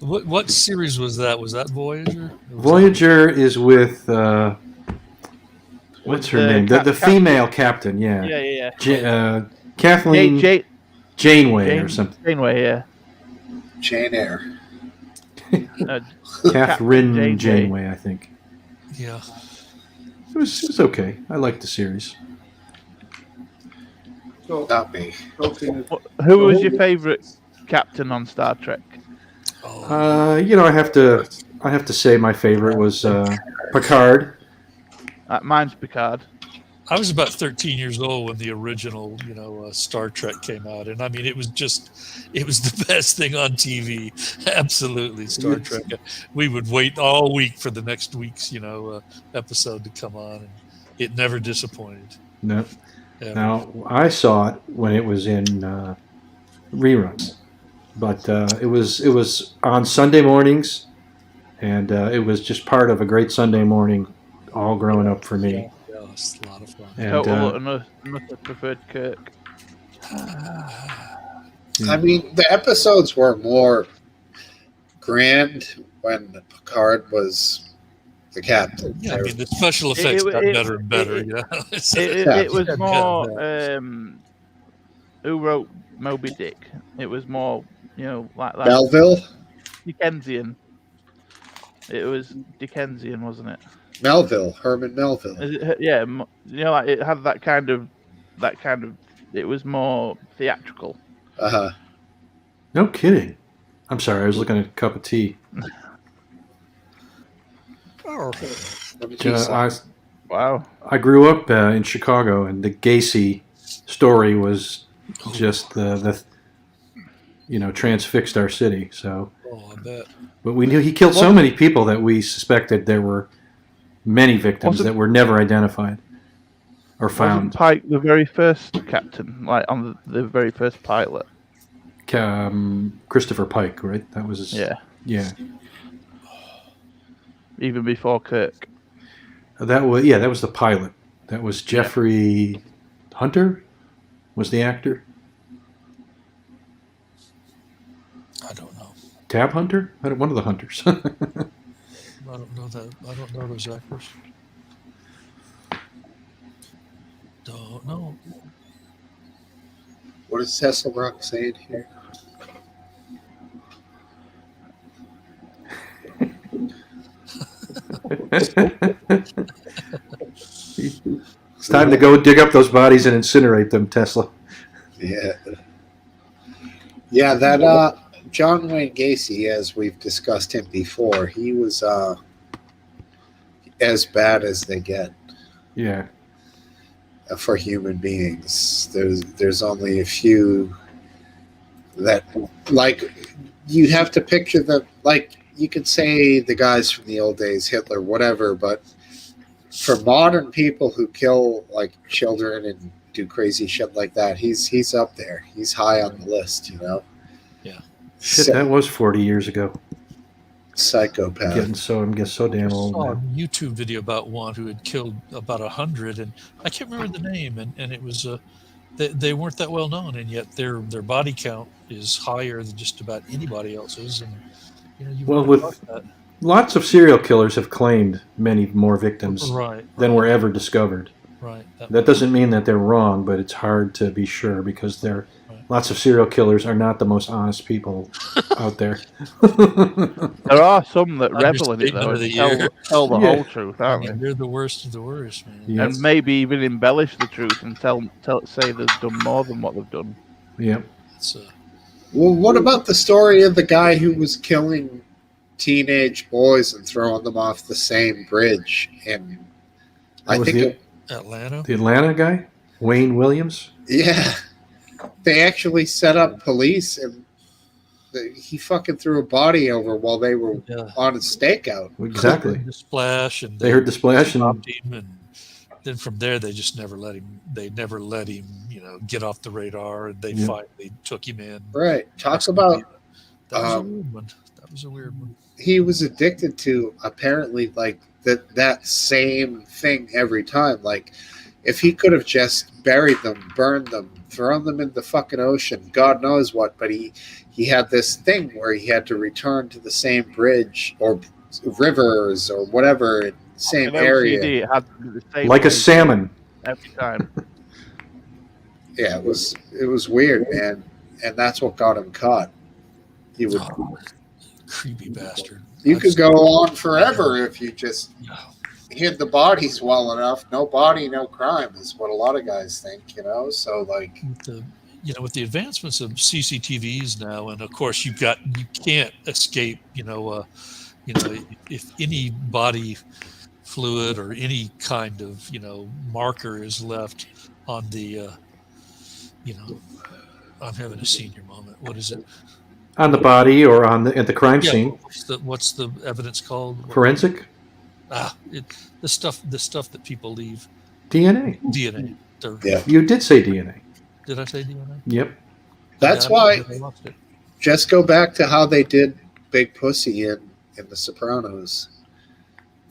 What series was that? Was that Voyager? Voyager is with what's her name? The female captain. Yeah. Yeah. Kathleen Janeway or something. Janeway, yeah. Jane Eyre. Catherine Janeway, I think. Yeah. It was okay. I liked the series. Not me. Who was your favorite captain on Star Trek? I have to say my favorite was Picard. Mine's Picard. I was about 13 years old when the original, Star Trek came out, and I mean, it was the best thing on TV. Absolutely, Star Trek. We would wait all week for the next week's, episode to come on, and it never disappointed. No, ever. Now, I saw it when it was in reruns, but it was on Sunday mornings, and it was just part of a great Sunday morning all growing up for me. Yeah, it's a lot of fun. And Total unless I preferred Kirk. I mean, the episodes were more grand when Picard was the captain. Yeah, I mean the special effects got better and better. It was more. Who wrote Moby Dick? It was more, like Melville. Dickensian. It was Dickensian, wasn't it? Melville, Herman Melville. Yeah, like it had that kind of. It was more theatrical. No kidding. I'm sorry, I was looking at a cup of tea. Wow. I grew up in Chicago, and the Gacy story was just the transfixed our city. So, I bet. But we knew he killed so many people that we suspected there were many victims that were never identified or found. Wasn't Pike the very first captain, like on the very first pilot? Christopher Pike, right? That was his. Yeah. Even before Kirk. That was the pilot. That was Jeffrey Hunter, was the actor. I don't know. Tab Hunter? One of the hunters. I don't know that. I don't know those actors. Don't know. What is Hasselbrock saying here? It's time to go dig up those bodies and incinerate them, Tesla. Yeah, that John Wayne Gacy, as we've discussed him before, he was as bad as they get. Yeah. For human beings. There's only a few that, like, you have to picture them, like, you could say the guys from the old days, Hitler, whatever, but for modern people who kill, like, children and do crazy shit like that, he's up there. He's high on the list, Yeah. Shit, that was 40 years ago. Psychopath. I'm getting so damn old. I saw a now. YouTube video about one who had killed about 100, and I can't remember the name, and it was they weren't that well known, and yet their body count is higher than just about anybody else's. And lots of serial killers have claimed many more victims than were ever discovered. Right. That doesn't mean that they're wrong, but it's hard to be sure because lots of serial killers are not the most honest people out there. There are some that revel in it, though, and tell the whole truth, aren't they? They're the worst of the worst, man. Yes. And maybe even embellish the truth and say they've done more than what they've done. Yeah. Well, what about the story of the guy who was killing teenage boys and throwing them off the same bridge? And I think Atlanta. The Atlanta guy, Wayne Williams. Yeah. They actually set up police, and he fucking threw a body over while they were on a stakeout. Exactly. The splash, and they heard the splash, and then from there they just never let him. They never let him, get off the radar. And they finally took him in. Right. Talk about that was a weird one. That was a weird one. He was addicted to apparently like that same thing every time. Like, if he could have just buried them, burned them, thrown them in the fucking ocean, God knows what, but he had this thing where he had to return to the same bridge or rivers or whatever, same area. It had to be the same like a salmon every time. Yeah, it was weird, man, and that's what got him caught. He would creepy bastard. You could go on forever if you just hid the bodies well enough. No body, no crime is what a lot of guys think, So like, with the advancements of CCTVs now, and of course you can't escape. If any body fluid or any kind of marker is left on the, I'm having a senior moment. What is it? On the body or at the crime scene. What's the evidence called? Forensic. The stuff that people leave. DNA. Yeah. You did say DNA. Did I say DNA? Yep. That's Yeah, why. I lost it. Just go back to how they did Big Pussy in The Sopranos.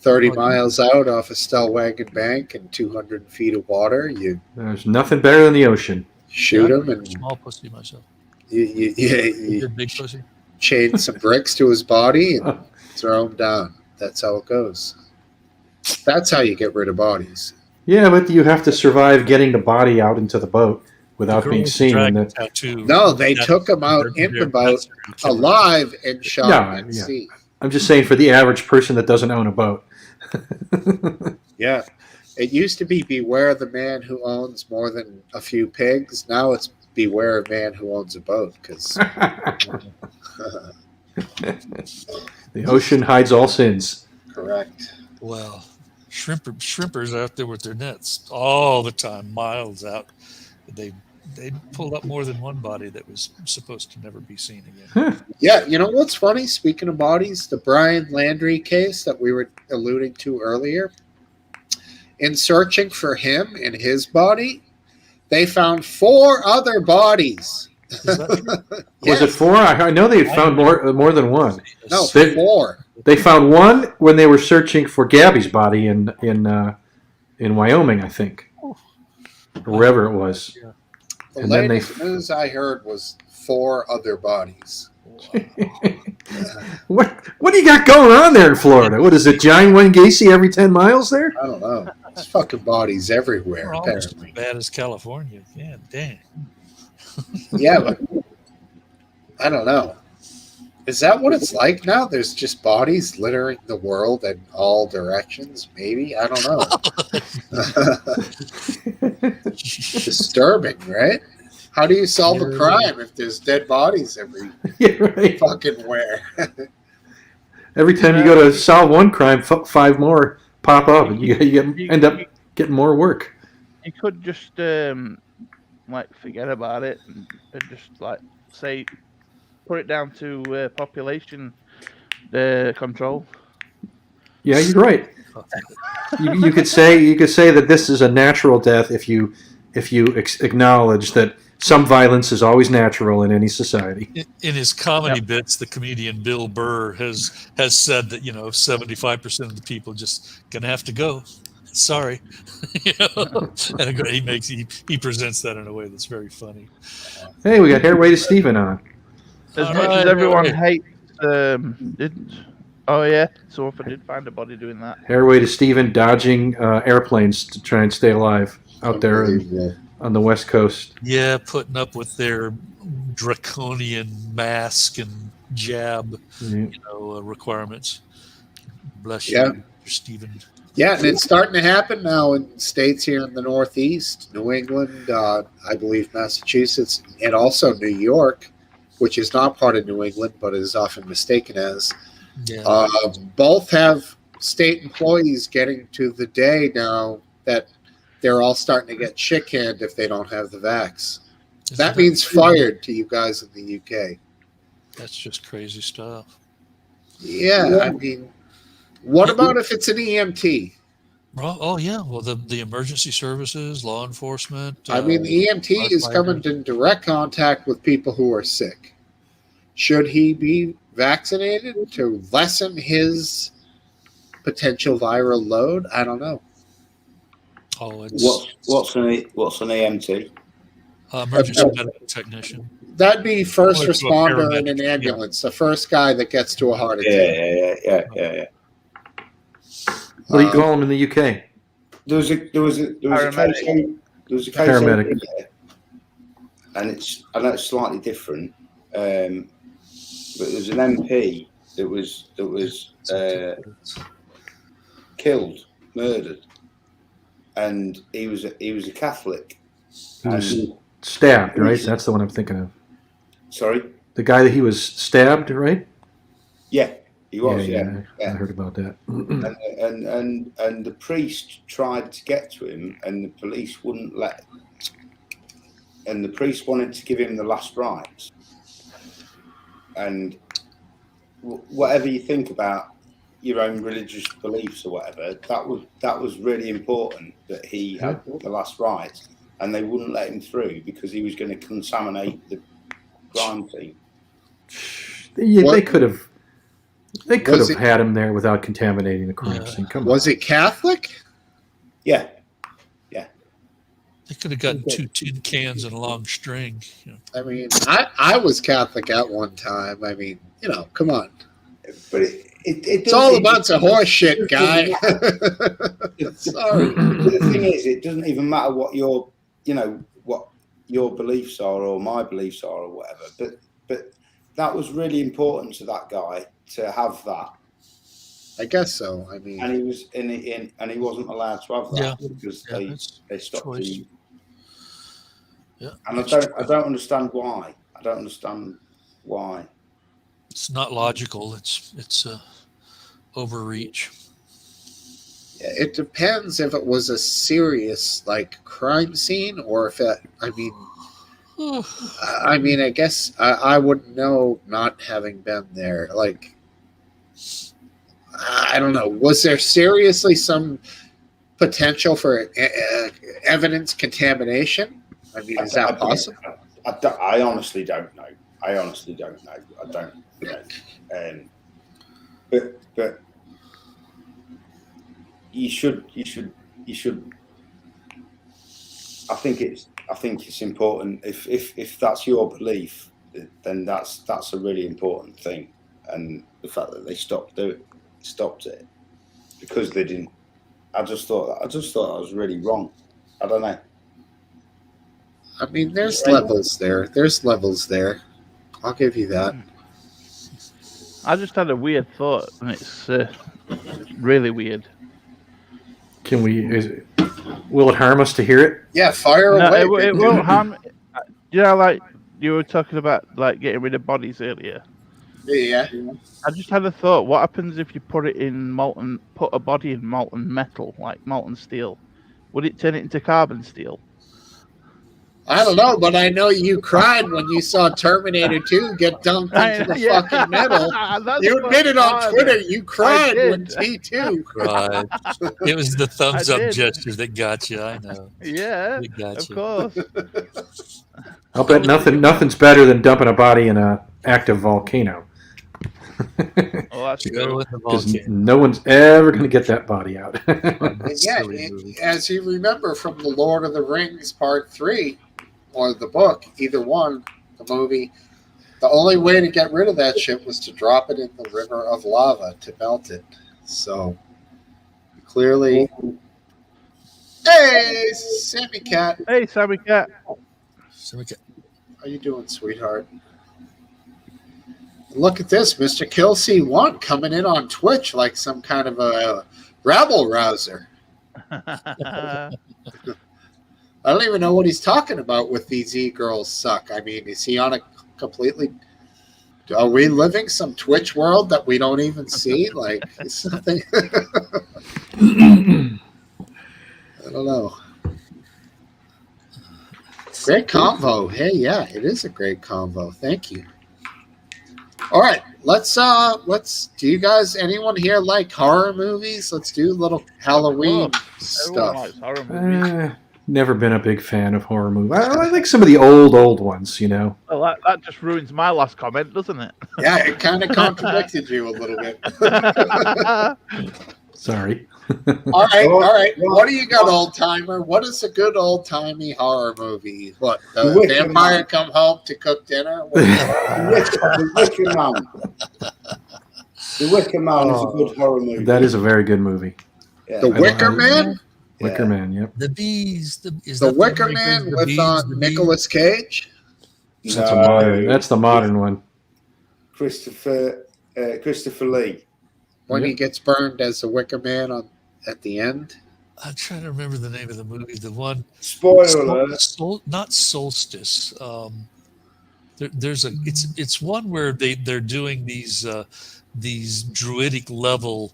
30 miles out off a Stellwagen bank and 200 feet of water. You There's nothing better than the ocean. shoot him and Small pussy myself. you Did big pussy? chain some bricks to his body and throw him down. That's how it goes. That's how you get rid of bodies. Yeah, but you have to survive getting the body out into the boat without being seen. And No, they took him out in the boat alive and shot him at sea. I'm just saying for the average person that doesn't own a boat. Yeah. It used to be beware the man who owns more than a few pigs. Now it's beware a man who owns a boat because the ocean hides all sins. Correct. Well, shrimpers out there with their nets all the time, miles out. They pulled up more than one body that was supposed to never be seen again. Yeah, you know what's funny? Speaking of bodies, the Brian Landry case that we were alluding to earlier, in searching for him and his body, they found 4 other bodies. Was it 4? I know they found more than one. No, 4. They found one when they were searching for Gabby's body in Wyoming, I think, or wherever it was. The And then latest news I heard was 4 other bodies. What do you got going on there in Florida? What is it, Giant Wayne Gacy every 10 miles there? I don't know. There's fucking bodies everywhere, We're almost apparently. as bad as California. Yeah, dang. Yeah, but I don't know. Is that what it's like now? There's just bodies littering the world in all directions, maybe? I don't know. Disturbing, right? How do you solve a crime if there's dead bodies every fucking where? Every time you go to solve one crime, 5 more pop up, and you end up getting more work. You could just forget about it and just say put it down to population control. Yeah, you're right. You could say that this is a natural death if you acknowledge that some violence is always natural in any society. In his comedy bits, the comedian Bill Burr has said that 75% of the people just gonna have to go. Sorry, and he presents that in a way that's very funny. Hey, we got Hairway to Steven on. As much as everyone hates, so if I did find a body doing that. Hairway to Steven dodging airplanes to try and stay alive out there on the West Coast. Yeah, putting up with their draconian mask and jab, requirements. Bless you, Stephen. Yeah, and it's starting to happen now in states here in the Northeast, New England, I believe Massachusetts, and also New York, which is not part of New England, but is often mistaken as. Yeah. Both have state employees getting to the day now that they're all starting to get shit-canned if they don't have the vax. That means fired to you guys in the UK. That's just crazy stuff. Yeah, I mean, what about if it's an EMT? Well, the emergency services, law enforcement. I mean, the EMT is coming in direct contact with people who are sick. Should he be vaccinated to lessen his potential viral load? I don't know. Oh, what's an EMT? Emergency medical technician. That'd be first responder in an ambulance, the first guy that gets to a heart attack. Yeah. What do you call them in the UK? There was a case paramedic, and I know it's slightly different, but there was an MP that was killed, murdered, and he was a Catholic. He was stabbed, right? That's the one I'm thinking of. Sorry? The guy that he was stabbed, right? Yeah, he was. Yeah. I heard about that. and the priest tried to get to him, and the police wouldn't let. And the priest wanted to give him the last rites. And whatever you think about your own religious beliefs or whatever, that was really important that he had the last rites. and they wouldn't let him through because he was going to contaminate the crime scene. Yeah, they could have. They could have had him there without contaminating the crime scene. Come on. Was it Catholic? Yeah. They could have gotten 2 tin cans and a long string. I mean, I was Catholic at one time. I mean, come on. But it's all a bunch of horse shit, guy. Sorry. The thing is, it doesn't even matter what your beliefs are or my beliefs are or whatever. But that was really important to that guy to have that. I guess so. I mean, and he was and he wasn't allowed to have that because they stopped him. Yeah. And I don't understand why. I don't understand why. It's not logical. It's overreach. Yeah, it depends if it was a serious crime scene or if it. I mean, I guess I wouldn't know not having been there. I don't know. Was there seriously some potential for evidence contamination? I mean, is that possible? I honestly don't know. I don't know. But you should. I think it's important. If that's your belief, then that's a really important thing. And the fact that they stopped it because they didn't. I just thought that was really wrong. I don't know. I mean, there's levels there. I'll give you that. I just had a weird thought, and it's really weird. Will it harm us to hear it? Yeah, fire away. It won't harm. Like you were talking about, getting rid of bodies earlier. Yeah. I just had a thought. What happens if you put a body in molten metal, like molten steel? Would it turn it into carbon steel? I don't know, but I know you cried when you saw Terminator 2 get dumped into the fucking metal. You admitted on Twitter you cried when T2 cried. It was the thumbs up gesture that got you. I know. Yeah, of course. I'll bet nothing's better than dumping a body in an active volcano. Oh, that's true. Because no one's ever going to get that body out. As you remember from the Lord of the Rings Part 3, or the book, either one, the movie, the only way to get rid of that shit was to drop it in the river of lava to melt it. So, clearly... Hey, Sammy Cat. Hey, Sammy Cat. How you doing, sweetheart? Look at this, Mr. KillC1 coming in on Twitch like some kind of a rabble rouser. I don't even know what he's talking about with these e-girls suck. I mean, is he on a completely... Are we living some Twitch world that we don't even see? It's something... I don't know. Great convo. Hey, yeah, it is a great convo. Thank you. All right, let's do you guys, anyone here like horror movies? Let's do a little Halloween stuff. Likes horror movies. Never been a big fan of horror movies. I like some of the old ones, Well, that just ruins my last comment, doesn't it? Yeah, it kind of contradicted you a little bit. Sorry. All right. What do you got, old timer? What is a good old timey horror movie? What, the vampire come home to cook dinner? The Wicker Man. The Wicker Man is a good horror movie. That is a very good movie. Yeah. The Wicker Man? Wicker Man, yep. The Bees. The Wicker Man with Nicolas Cage? That's the modern one. Christopher Lee. When he gets burned as the Wicker Man at the end? I'm trying to remember the name of the movie. The one. Spoiler alert. Not Solstice. It's one where they're doing these druidic level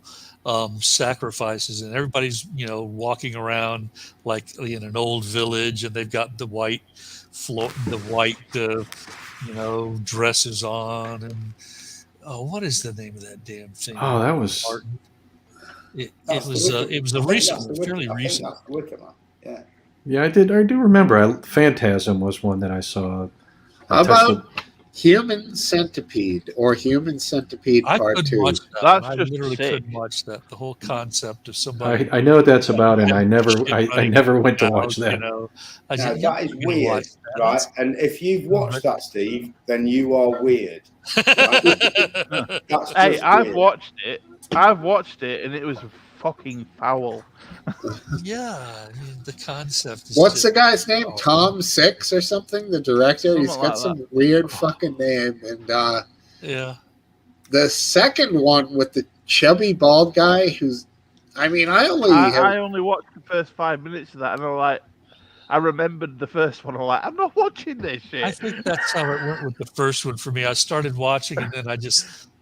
sacrifices, and everybody's walking around like in an old village, and they've got the white dresses on, and what is the name of that damn thing? Oh, that was Martin. It was a recent, fairly recent. Wicker Man. Yeah. Yeah, I did. I do remember. Phantasm was one that I saw. How about Human Centipede or Human Centipede I Part couldn't 2? watch that. That's One. I just literally sick. couldn't watch that. The whole concept of somebody. I know what that's about, and I never Shit never went to running watch out, that. I No, said, that is weird, that. right? And if you've watched that, Steve, then you are weird. Right? That's Hey, just I've weird. watched it. I've watched it, and it was fucking foul. Yeah, I mean, the concept is What's the just, guy's name? Tom Six or something? The director. He's Something got like some weird fucking name. And yeah. the second one with the chubby bald guy, who's, I mean, I only watched the first 5 minutes of that, and I remembered the first one. I'm like, I'm not watching this shit. I think that's how it went with the first one for me. I started watching, and then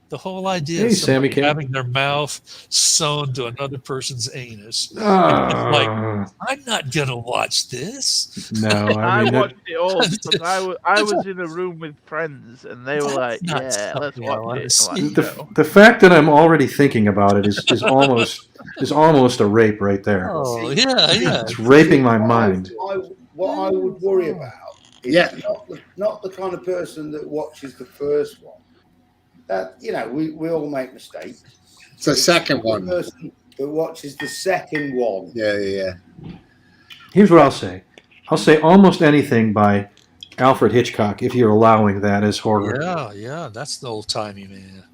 the whole idea Hey, of Sammy somebody Kim. having their mouth sewn to another person's anus. It's like, I'm not gonna watch this. No, I I mean, watched it all because I was in a room with friends, and they were like, not "Yeah, let's something I watch wanna it." I'm see. like, "No." the fact that I'm already thinking about it is almost a rape right there. Oh yeah. It's raping my mind. What I would worry about is not the kind of person that watches the first one. That we all make mistakes. It's the second one. The person that watches the second one. Yeah. Here's what I'll say. I'll say almost anything by Alfred Hitchcock, if you're allowing that as horror. Yeah, that's the old timey man.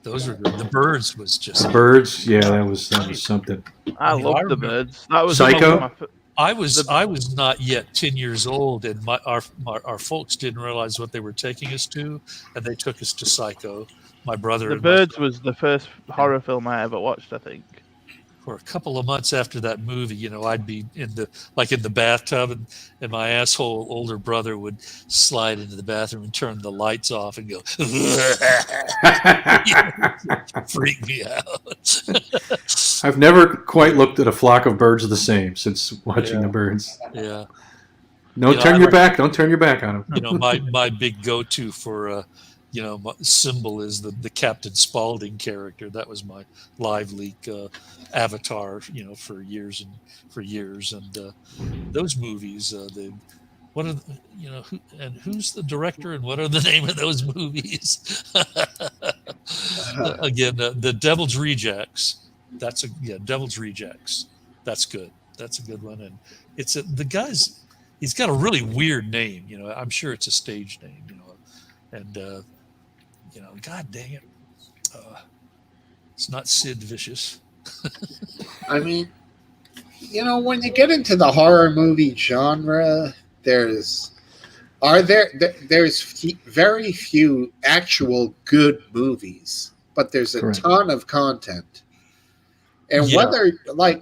Those were good. The Birds was just Birds, yeah, that was something. I I love the remember- birds. That was Psycho? among my I was not yet 10 years old, and our folks didn't realize what they were taking us to, and they took us to Psycho. My brother The and Birds myself. was the first horror film I ever watched, I think. For a couple of months after that movie, I'd be in the bathtub, and my asshole older brother would slide into the bathroom and turn the lights off and go, freak me out. I've never quite looked at a flock of birds the same since watching the birds. Yeah. Don't turn your back. Don't turn your back on them. My big go-to for my symbol is the Captain Spaulding character. That was my live leak avatar, for years. And those movies, who's the director and what are the name of those movies? Again, the Devil's Rejects. Devil's Rejects. That's good. That's a good one. And the guy's, he's got a really weird name. I'm sure it's a stage name. And God dang it, it's not Sid Vicious. I mean, when you get into the horror movie genre, there's very few actual good movies, but there's a ton of content. And whether,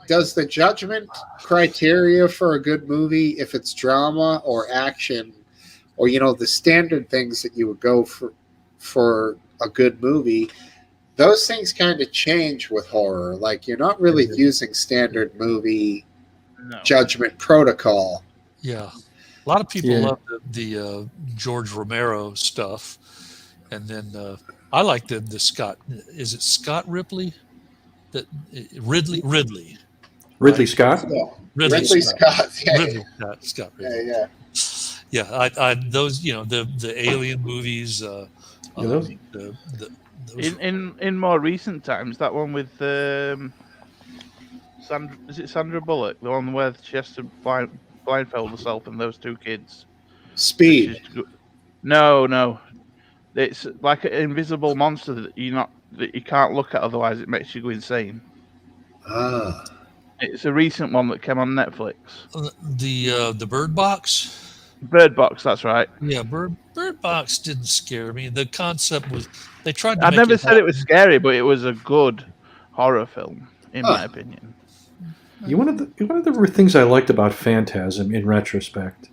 does the judgment criteria for a good movie, if it's drama or action, or the standard things that you would go for a good movie, those things kind of change with horror. Like, you're not really using standard movie judgment protocol. Yeah. A lot of people love the George Romero stuff. And then I like the Scott. Is it Scott Ripley? Ridley Scott? Ridley Scott. Yeah. Ridley Scott. Yeah. Yeah, I those the Alien movies. Those? In more recent times, that one with Sandra Bullock, the one where she has to blindfold herself and those two kids. Speed. No, it's like an invisible monster that you can't look at, otherwise it makes you go insane. It's a recent one that came on Netflix. The Bird Box. Bird Box, that's right. Yeah, Bird Box didn't scare me. The concept was they tried to. I never said it was scary, but it was a good horror film, in my opinion. One of the things I liked about Phantasm, in retrospect,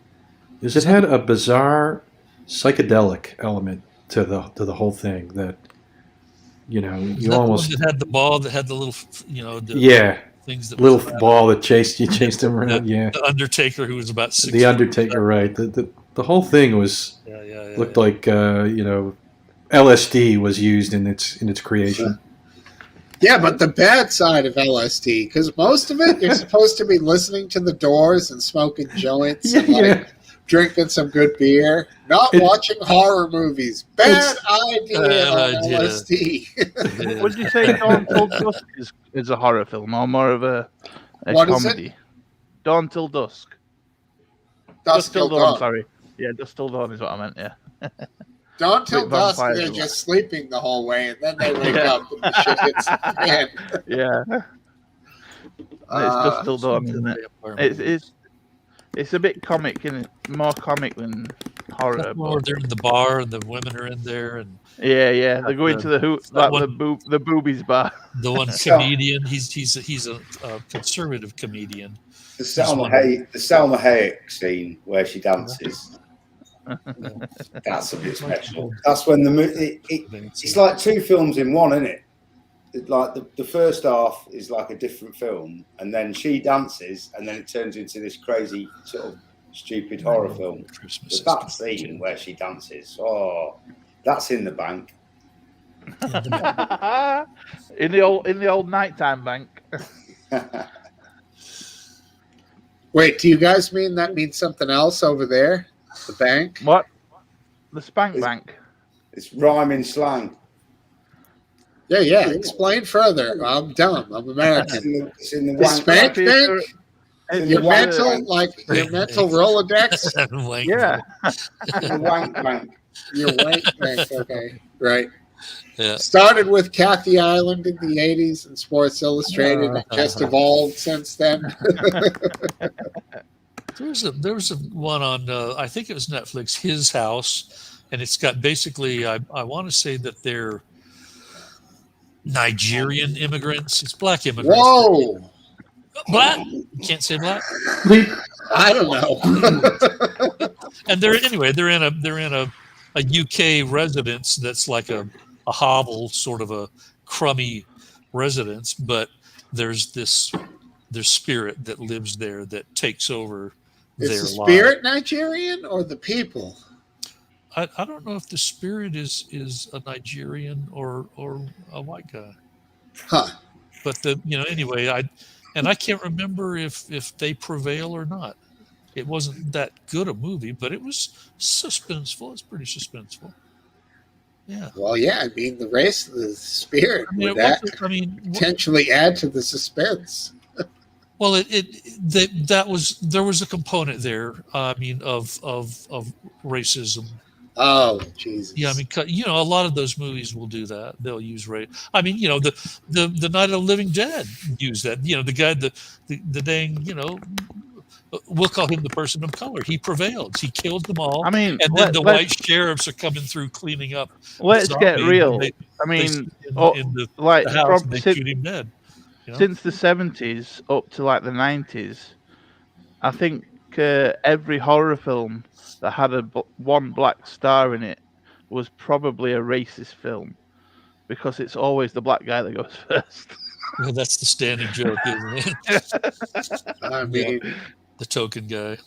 is it had a bizarre psychedelic element to the whole thing that almost it had the ball that had the little things that little ball that chased him around. The Undertaker, who was about 6 The Undertaker, right? The whole thing was looked like LSD was used in its creation. Yeah, but the bad side of LSD, because most of it, you're supposed to be listening to the Doors and smoking joints and like drinking some good beer, not watching horror movies. Bad idea on LSD. Would you say Dawn Till Dusk is a horror film or more of a What is comedy? it? Dawn Till Dusk. Dusk Till Dawn. Sorry. Yeah, Dusk Till Dawn is what I meant, yeah. Dawn Till With Dusk, vampires they're and just sleeping the whole way, and then they wake up and the shit hits the fan. Yeah. It's Dusk Till Dawn, isn't it? It's a bit comic, isn't it? More comic than horror. Or they're in the bar and the women are in there, and yeah, they go into the boobies bar. The one comedian, he's a conservative comedian. The Salma Hayek scene where she dances. That's a bit special. That's when the movie. It's like two films in one, isn't it? Like the first half is like a different film, and then she dances, and then it turns into this crazy sort of stupid horror film. But that scene where she dances, that's in the bank. in the old nighttime bank. Wait, do you guys mean that means something else over there? The bank? What? The spank bank. It's rhyming slang. Yeah. Explain further. I'm dumb. I'm American. It's in the The spank bank? Your mental, your mental Rolodex? Yeah. The wank bank. Your wank bank, okay. Right. Yeah. Started with Kathy Ireland in the 80s and Sports Illustrated and just evolved since then. There was a one on I think it was Netflix, His House, and it's got basically I want to say that they're Nigerian immigrants. It's black immigrants. Whoa! Black? You can't say black. I don't know. And they're in a UK residence that's like a hovel, sort of a crummy residence, but there's spirit that lives there that takes over Is their the spirit life. Nigerian or the people? I don't know if the spirit is a Nigerian or a white guy. Huh. But anyway, I can't remember if they prevail or not. It wasn't that good a movie, but it was suspenseful. It's pretty suspenseful. Yeah. Well, yeah. I mean, the race of the spirit would potentially add to the suspense. Well, there was a component there. I mean, of racism. Oh, Jesus. Yeah, I mean, a lot of those movies will do that. They'll use race. I mean, the Night of the Living Dead used that. The guy, the dang, we'll call him the person of color. He prevailed. He killed them all. I mean, and then the white sheriffs are coming through cleaning up. Let's get real. They shoot him dead. Since the 70s up to like the 90s, I think every horror film that had one black star in it was probably a racist film, because it's always the black guy that goes first. Well, that's the standing joke, isn't it? I mean, the token guy.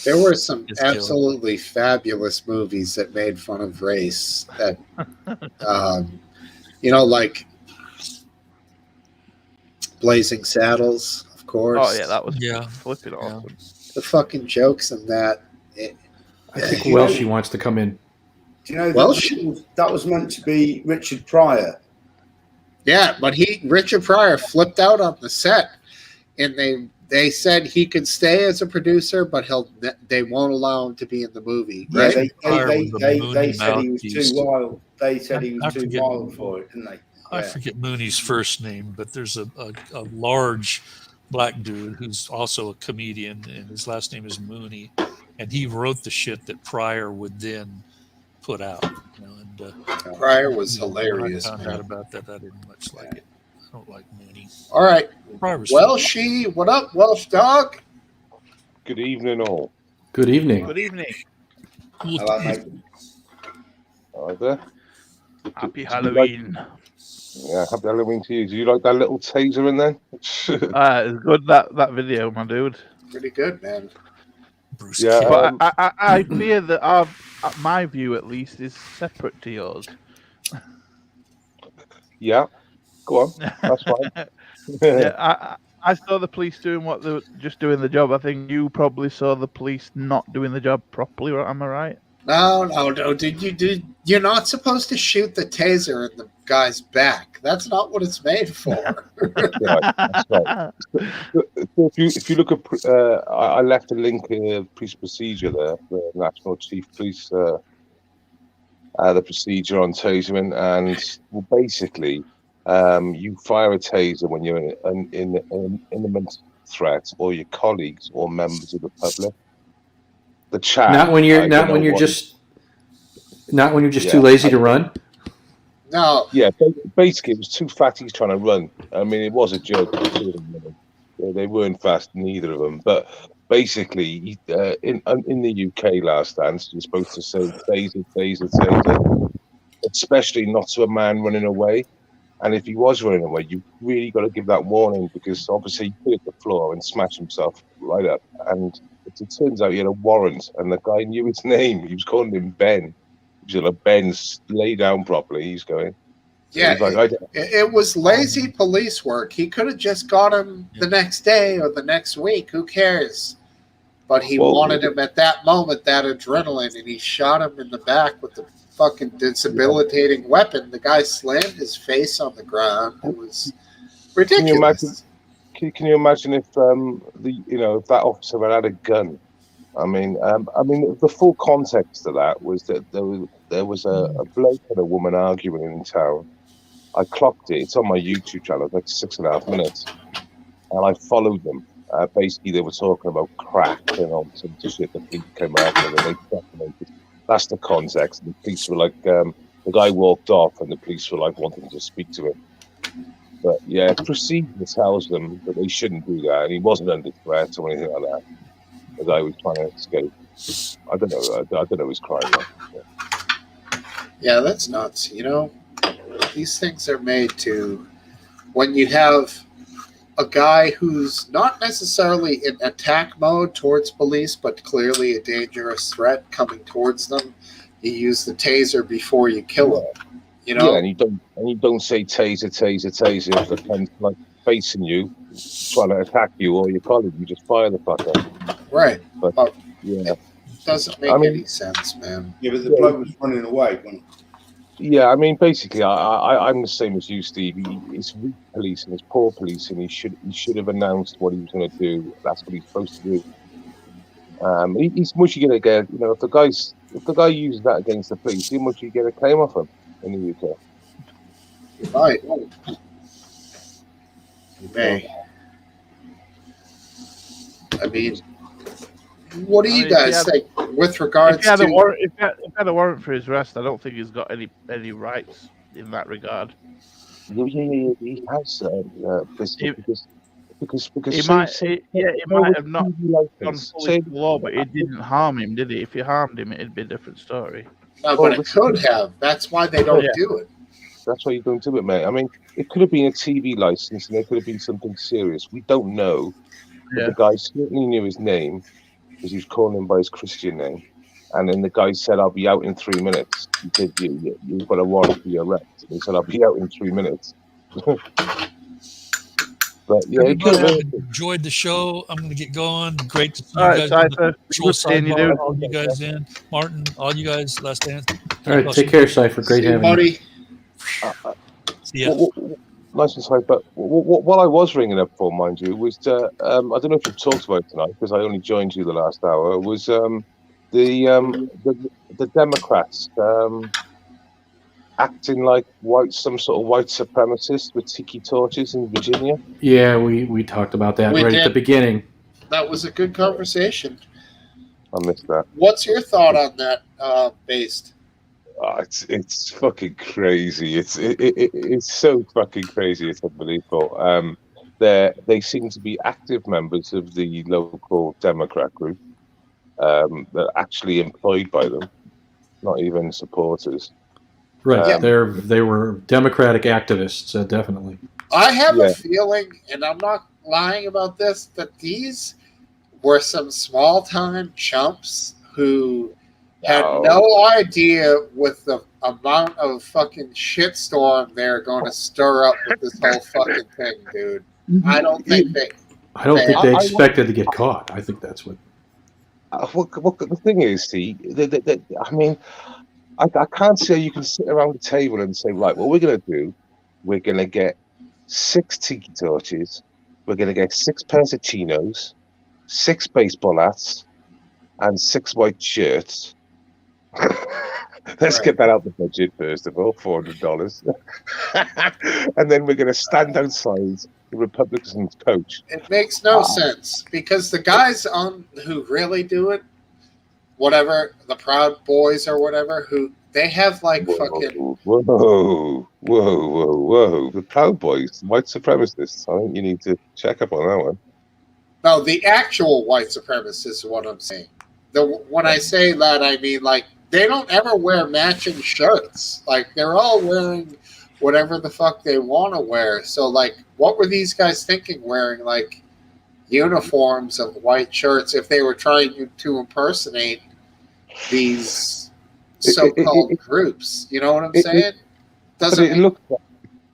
There were some absolutely fabulous movies that made fun of race. That, like Blazing Saddles, of course. Oh yeah, that was flipping awesome. The fucking jokes in that. I think Welshie wants to come in. Do you know that was meant to be Richard Pryor? Yeah, but Richard Pryor flipped out on the set, and they said he could stay as a producer, but they won't allow him to be in the movie. Right? Yeah, they said he was too wild. They said he was too wild for it, didn't they? I forget Mooney's first name, but there's a large black dude who's also a comedian, and his last name is Mooney, and he wrote the shit that Pryor would then put out. Pryor was hilarious. I found out about that. I didn't much like it. I don't like Mooney. All right. Welshie, what up, Welsh dog? Good evening, all. Good evening. Good evening. Hello, mate. Hi there. Happy Halloween. Happy Halloween to you. Do you like that little taser in there? It's good, that video, my dude. Pretty good, man. Bruce. But I fear that my view, at least, is separate to yours. Yeah. Go on. That's fine. Yeah, I saw the police doing what they were just doing the job. I think you probably saw the police not doing the job properly. Am I right? No. You're not supposed to shoot the taser in the guy's back. That's not what it's made for. That's right. So if you look at, I left a link in police procedure there, the National Chief Police, the procedure on tasering, and well, basically, you fire a taser when you're in an imminent threat, or your colleagues or members of the public. The chat. Not when you're just too lazy to run. No. Yeah, basically, it was two fatties trying to run. I mean, it was a joke. They weren't fast, neither of them. But basically, in the UK last dance, you're supposed to say taser, especially not to a man running away. And if he was running away, you really got to give that warning, because obviously he hit the floor and smashed himself right up. And it turns out he had a warrant, and the guy knew his name. He was calling him Ben. He was like, Ben, lay down properly. He's going. Yeah, it was lazy police work. He could have just got him the next day or the next week. Who cares? But he wanted him at that moment, that adrenaline, and he shot him in the back with the fucking debilitating weapon. The guy slammed his face on the ground. It was ridiculous. Can you imagine if if that officer had a gun? I mean, the full context of that was that there was a bloke and a woman arguing in town. I clocked it. It's on my YouTube channel. It's like 6.5 minutes, and I followed them. Basically, they were talking about crack and all some shit. The police came out and they separated. That's the context. The police were like, the guy walked off, and the police were like wanting to speak to him. But yeah, procedure tells them that they shouldn't do that, and he wasn't under threat or anything like that. The guy was trying to escape. I don't know his crime. Yeah, that's nuts. These things are made to, when you have a guy who's not necessarily in attack mode towards police, but clearly a dangerous threat coming towards them, you use the taser before you kill him. Yeah, and you don't say taser if the pen's like facing you, trying to attack you or your colleague. You just fire the fucker. Right. But yeah, it doesn't make any sense, man. Yeah, but the bloke was running away, wasn't he? Yeah, I mean, basically, I'm the same as you, Steve. It's weak policing, it's poor policing. He should have announced what he was going to do. That's what he's supposed to do. He's much you going to get. If the guy uses that against the police, how much you get a claim off him in the UK? Right. You may. I mean, what do you guys think with regards to? If he had a warrant for his arrest, I don't think he's got any rights in that regard. Yeah, he has. Because he might have not gone fully to the law, but it didn't harm him, did it? If he harmed him, it'd be a different story. No, but it could have. That's why they don't do it. That's why you don't do it, mate. I mean, it could have been a TV license, and it could have been something serious. We don't know. Yeah. The guy certainly knew his name, because he was calling him by his Christian name. And then the guy said, "I'll be out in 3 minutes." He said, "You've got a warrant for your arrest." And he said, "I'll be out in 3 minutes." But yeah, enjoyed the show. I'm going to get going. Great to see you guys. All you guys in. Martin, all you guys, last dance. All right, take care, Cypher. Great having you. See ya. Nice and tight. But what I was ringing up for, mind you, was I don't know if you've talked about it tonight, because I only joined you the last hour. Was the Democrats acting like some sort of white supremacists with tiki torches in Virginia? Yeah, we talked about that at the beginning. That was a good conversation. I missed that. What's your thought on that, Based? It's fucking crazy. It's so fucking crazy. It's unbelievable. They seem to be active members of the local Democrat group. They're actually employed by them, not even supporters. Right. They were Democratic activists, definitely. I have a feeling, and I'm not lying about this, that these were some small-time chumps who had no idea with the amount of fucking shitstorm they're going to stir up with this whole fucking thing, dude. I don't think they. I don't think they expected to get caught. I think that's what. What the thing is, see, I mean, I can't see how you can sit around the table and say, right, what we're going to do, we're going to get 6 tiki torches, we're going to get 6 pairs of chinos, 6 baseball hats, and 6 white shirts. Let's get that out the budget first of all, $400, and then we're going to stand outside the Republicans' coach. It makes no sense because the guys who really do it, whatever the Proud Boys or whatever, who they have like fucking. Whoa! The Proud Boys, white supremacists. I think you need to check up on that one. No, the actual white supremacists is what I'm saying. When I say that, I mean like they don't ever wear matching shirts. Like they're all wearing whatever the fuck they want to wear. So like, what were these guys thinking wearing like uniforms of white shirts if they were trying to impersonate these so-called groups? You know what I'm saying?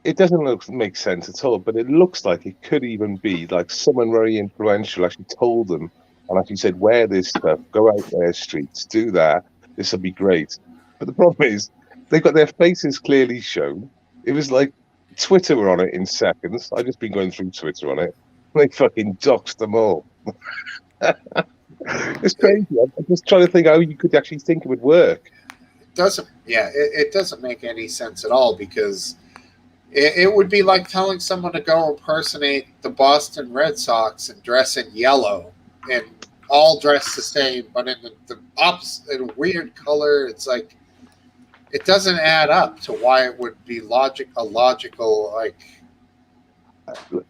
It doesn't make sense at all, but it looks like it could even be like someone very influential actually told them and actually said, wear this stuff, go out there, streets, do that, this will be great. But the problem is, they've got their faces clearly shown. It was like Twitter were on it in seconds. I've just been going through Twitter on it. They fucking doxed them all. It's crazy. I'm just trying to think how you could actually think it would work. It doesn't make any sense at all because it would be like telling someone to go impersonate the Boston Red Sox and dress in yellow and all dress the same, but in the opposite, in a weird color. It's like it doesn't add up to why it would be logical like.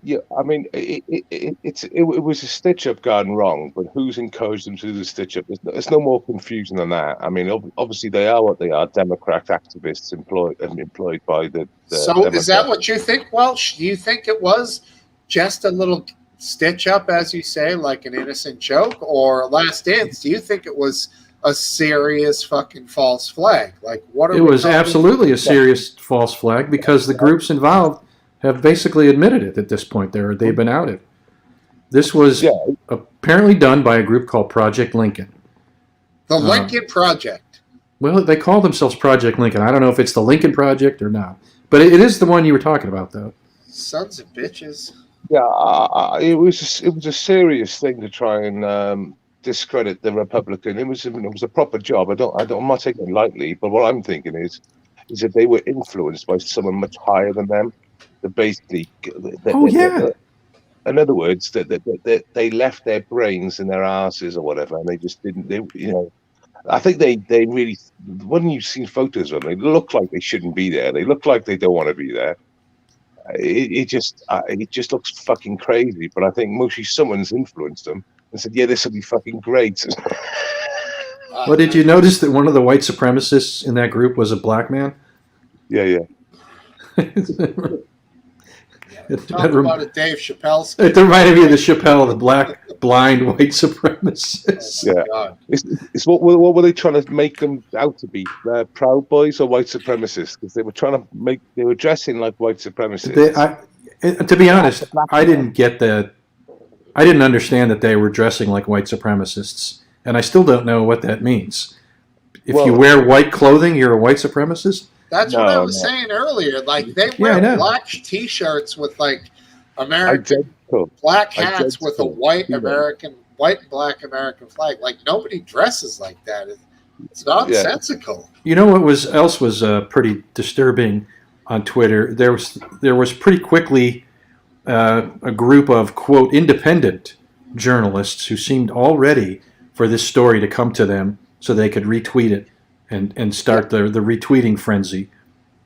Yeah, I mean, it was a stitch-up gone wrong, but who's encouraged them to do the stitch-up? There's no more confusion than that. I mean, obviously they are what they are, Democrat activists employed by the So Democrat. Is that what you think, Welsh? Do you think it was just a little stitch-up, as you say, like an innocent joke? Or Last Dance, do you think it was a serious fucking false flag? Like, what? It was absolutely a serious false flag because the groups involved have basically admitted it at this point. They've been outed. This was apparently done by a group called Project Lincoln. The Lincoln Project. Well, they call themselves Project Lincoln. I don't know if it's the Lincoln Project or not, but it is the one you were talking about, though. Sons of bitches. Yeah, it was a serious thing to try and discredit the Republican. It was a proper job. I'm not taking it lightly, but what I'm thinking is that they were influenced by someone much higher than them. Basically, in other words, that they left their brains in their asses or whatever, and they just didn't. I think they really. When you've seen photos of them, they look like they shouldn't be there. They look like they don't want to be there. It just looks fucking crazy. But I think mostly someone's influenced them and said, "Yeah, this will be fucking great." Well, did you notice that one of the white supremacists in that group was a black man? Yeah. Talk about a Dave Chappelle skit. It reminded me of the Chappelle, the black, blind, white supremacist. It's what were they trying to make them out to be? Proud Boys or white supremacists? Because they were dressing like white supremacists. To be honest, I didn't understand that they were dressing like white supremacists, and I still don't know what that means. If you wear white clothing, you're a white supremacist? That's what I was saying earlier. Like they wear black T-shirts with like American black hats with a white and black American flag. Like nobody dresses like that. It's nonsensical. You know what else was pretty disturbing on Twitter? There was pretty quickly a group of quote independent journalists who seemed all ready for this story to come to them so they could retweet it. And start the retweeting frenzy.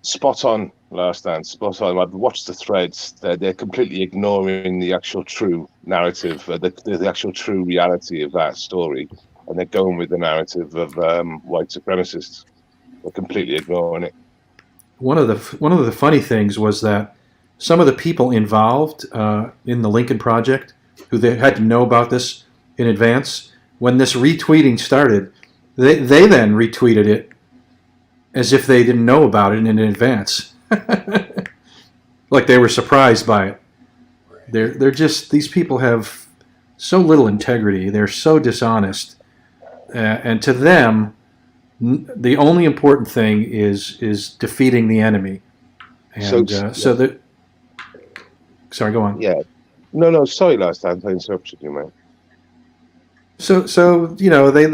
Spot on, Last Dance. Spot on. I've watched the threads. They're completely ignoring the actual true narrative, the actual true reality of that story, and they're going with the narrative of white supremacists. They're completely ignoring it. One of the funny things was that some of the people involved in the Lincoln Project, who they had to know about this in advance, when this retweeting started. They then retweeted it as if they didn't know about it in advance. Like they were surprised by it. They're just, these people have so little integrity. They're so dishonest. And to them, the only important thing is defeating the enemy. And so that. Sorry, go on. Yeah. No. Sorry, last time I interrupted you, man. So you know, they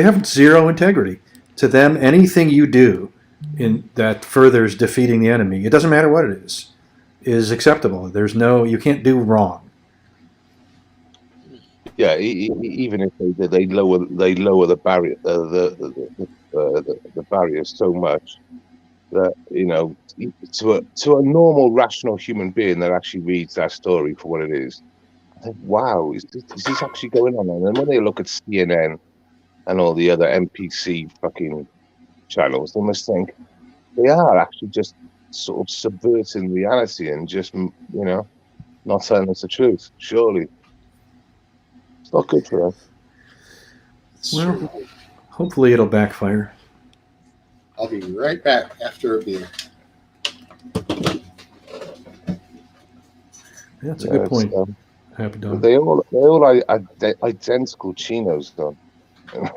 have zero integrity. To them, anything you do that furthers defeating the enemy, it doesn't matter what it is acceptable. You can't do wrong. Yeah, even if they lower the barrier, the barrier so much that, you know, to a normal rational human being that actually reads that story for what it is, I think, wow, is this actually going on? And then when they look at CNN and all the other NPC fucking channels, they must think they are actually just sort of subverting reality and just, you know, not telling us the truth. Surely it's not good for us. Well, hopefully it'll backfire. I'll be right back after a beer. That's a good point. Happy dog. They all identical chinos, though. You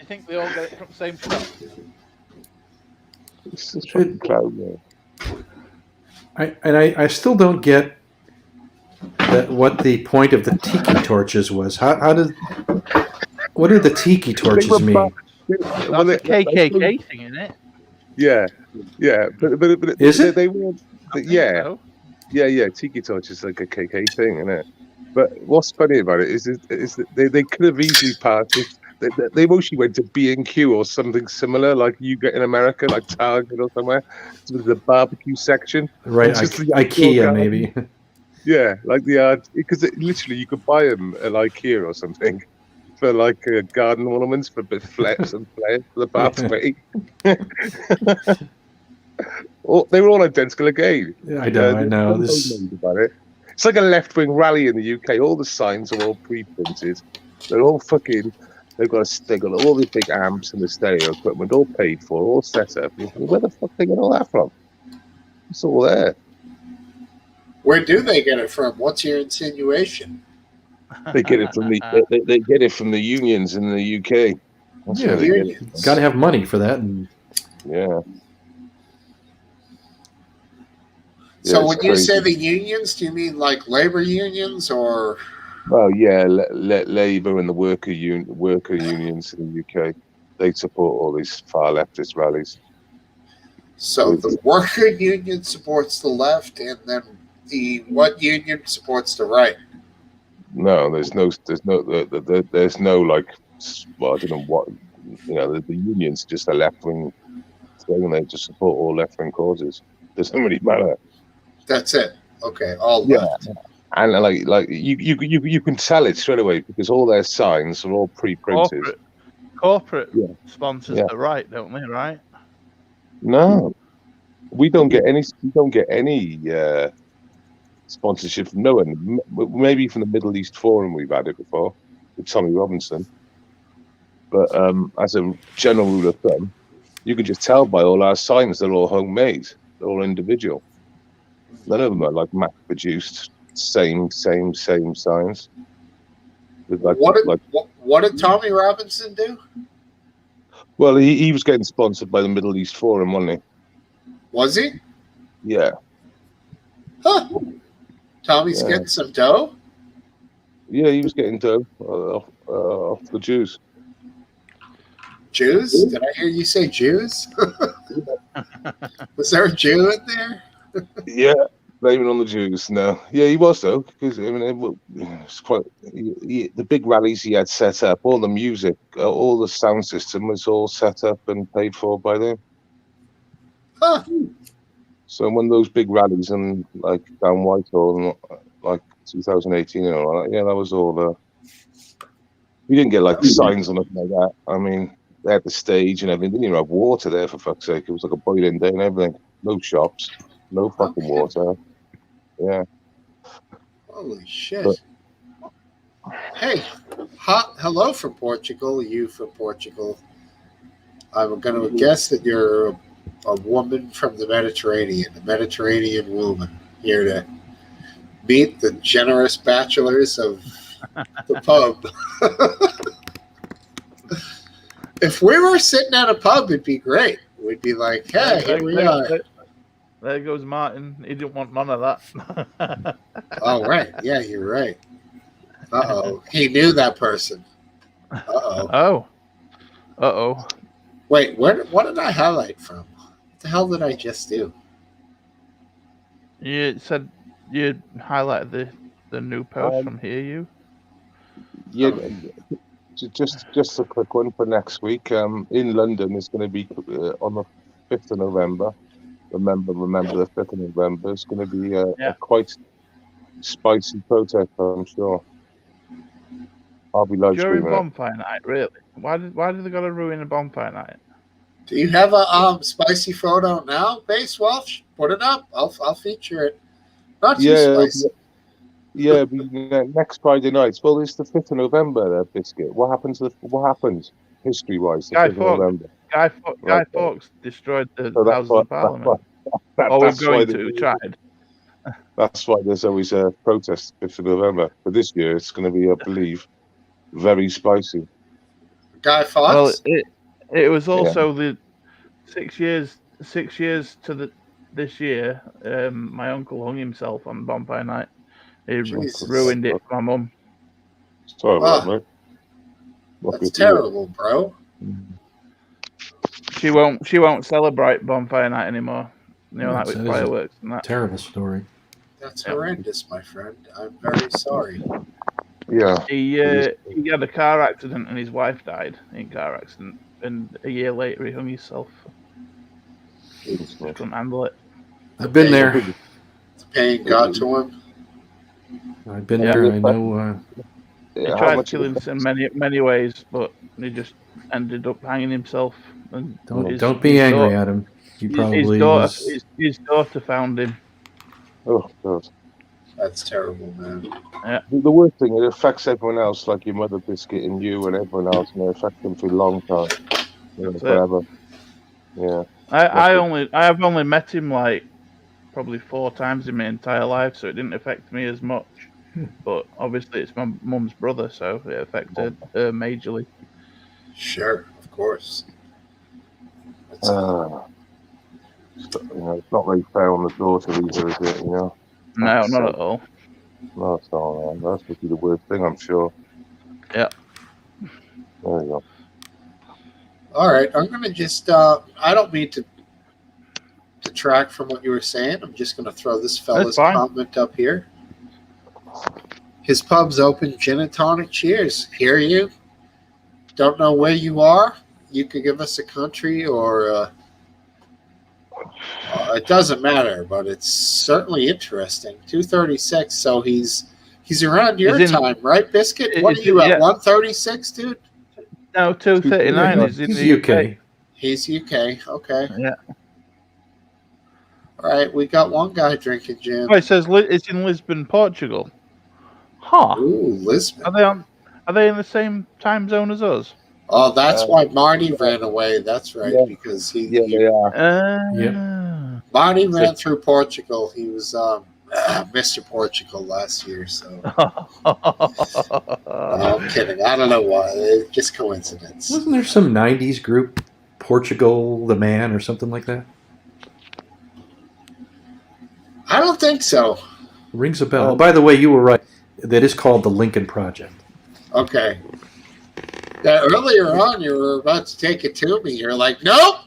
think they all get it from the same shop? It's just fucking cloud, man. I still don't get what the point of the tiki torches was. What did the tiki torches mean? That's a KKK thing, isn't it? Yeah, but is it? They weren't. Yeah, so. Yeah. Tiki torch is like a KK thing, isn't it? But what's funny about it is that they could have easily passed it. They mostly went to B&Q or something similar, like you get in America, like Target or somewhere. To the barbecue section, right? IKEA maybe. Yeah, like because literally you could buy them at IKEA or something for like garden ornaments for bit flares and flares for the pathway. They were all identical again. Yeah, I know. About it. It's like a left-wing rally in the UK. All the signs are all pre-printed. They're all fucking. They've got all these big amps and the stereo equipment, all paid for, all set up. Where the fuck they get all that from? It's all there. Where do they get it from? What's your insinuation? They get it from they get it from the unions in the UK. That's yeah, you got to have money for that. And yeah. So when you say the unions, do you mean like labor unions or? Well, yeah, Labour and the worker unions in the UK, they support all these far leftist rallies. So the worker union supports the left, and then what union supports the right? No, there's no like, well, I don't know what, you know, the union's just a left wing thing, and they just support all left wing causes. Doesn't really matter. That's it. Okay, all left. And like you can tell it straight away because all their signs are all pre-printed. Corporate sponsors the right, don't they? Right? No, we don't get any. We don't get any sponsorship from no one. Maybe from the Middle East Forum, we've had it before with Tommy Robinson. But as a general rule of thumb, you can just tell by all our signs they're all homemade. They're all individual. None of them are like mass-produced. Same signs. What did Tommy Robinson do? Well, he was getting sponsored by the Middle East Forum, wasn't he? Was he? Yeah. Huh. Tommy's getting some dough? Yeah, he was getting dough off the Jews. Jews? Did I hear you say Jews? Was there a Jew in there? Yeah. Blaming on the Jews, no. Yeah, he was though, because I mean, it's quite the big rallies he had set up. All the music, all the sound system was all set up and paid for by them. Huh. So when those big rallies and like down Whitehall, and like 2018 and all that, yeah, that was all. We didn't get like signs or nothing like that. I mean, they had the stage and everything. They didn't even have water there for fuck's sake. It was like a boiling day and everything. No shops, no fucking water. Yeah. Holy shit. Hey, Hello from Portugal. You from Portugal. I'm going to guess that you're a woman from the Mediterranean, a Mediterranean woman, here to meet the generous bachelors of the pub. If we were sitting at a pub, it'd be great. We'd be like, hey, here we are. There goes Martin. He didn't want none of that. Oh, right. Yeah, you're right. Uh-oh. He knew that person. Uh-oh. Oh. Uh-oh. Wait, what did I highlight from? What the hell did I just do? You said you highlighted the new post from Hear You? Yeah, just a quick one for next week. In London, it's going to be on the 5th of November. Remember the 5th of November. It's going to be a quite spicy protest, I'm sure. I'll be live During streaming bonfire night, really? Why did they got to ruin a bonfire night? Do you have a spicy photo now, Base Welsh? Put it up. I'll feature it. Not too spicy. Yeah, next Friday night. Well, it's the 5th of November, Biscuit. What happened history-wise? Guy Fawkes destroyed the Houses of Parliament. We're going to tried. That's why there's always a protest 5th of November. But this year, it's going to be, I believe, very spicy. Guy Fawkes? Well, it was also the 6 years to this year. My uncle hung himself on bonfire night. He ruined it for my mum. Sorry about that, mate. That's terrible, bro. She won't celebrate bonfire night anymore. You know, like with That is fireworks and that. Terrible story. That's horrendous, my friend. I'm very sorry. Yeah. He had a car accident and his wife died in a car accident, and a year later he hung himself. Couldn't handle it. I've been there. The pain got to him. I've been there. I know. He tried to kill himself in many ways, but he just ended up hanging himself. And don't be angry at him. He probably his daughter found him. Oh God. That's terrible, man. Yeah. The worst thing, it affects everyone else, like your mother, Biscuit, and you, and everyone else, and it affects them for a long time, forever. Yeah. I have only met him like probably 4 times in my entire life, so it didn't affect me as much. But obviously, it's my mum's brother, so it affected her majorly. Sure, of course. It's not very fair on the daughter either, is it? No, not at all. No, it's not. Man. That's would be the worst thing, I'm sure. Yeah. There you go. All right, I'm gonna just. I don't mean to detract from what you were saying. I'm just gonna throw this fella's comment up here. His pub's open. Gin and tonic. Cheers. Hear you. Don't know where you are. You could give us a country or. It doesn't matter, but it's certainly interesting. 236. So he's around your time, right, Biscuit? What are you at? 136, dude. No, 239 is in the UK. He's UK. Okay. Yeah. All right, we got one guy drinking gin. Oh, it says it's in Lisbon, Portugal. Huh. Ooh, Lisbon. Are they in the same time zone as us? Oh, that's why Marty ran away. That's right, because he. Yeah, they are. Marty ran through Portugal. He was Mr. Portugal last year. So. I'm kidding. I don't know why. It's just coincidence. Wasn't there some '90s group, Portugal the Man, or something like that? I don't think so. Rings a bell. By the way, you were right. That is called the Lincoln Project. Okay. Earlier on, you were about to take it to me. You're like, nope.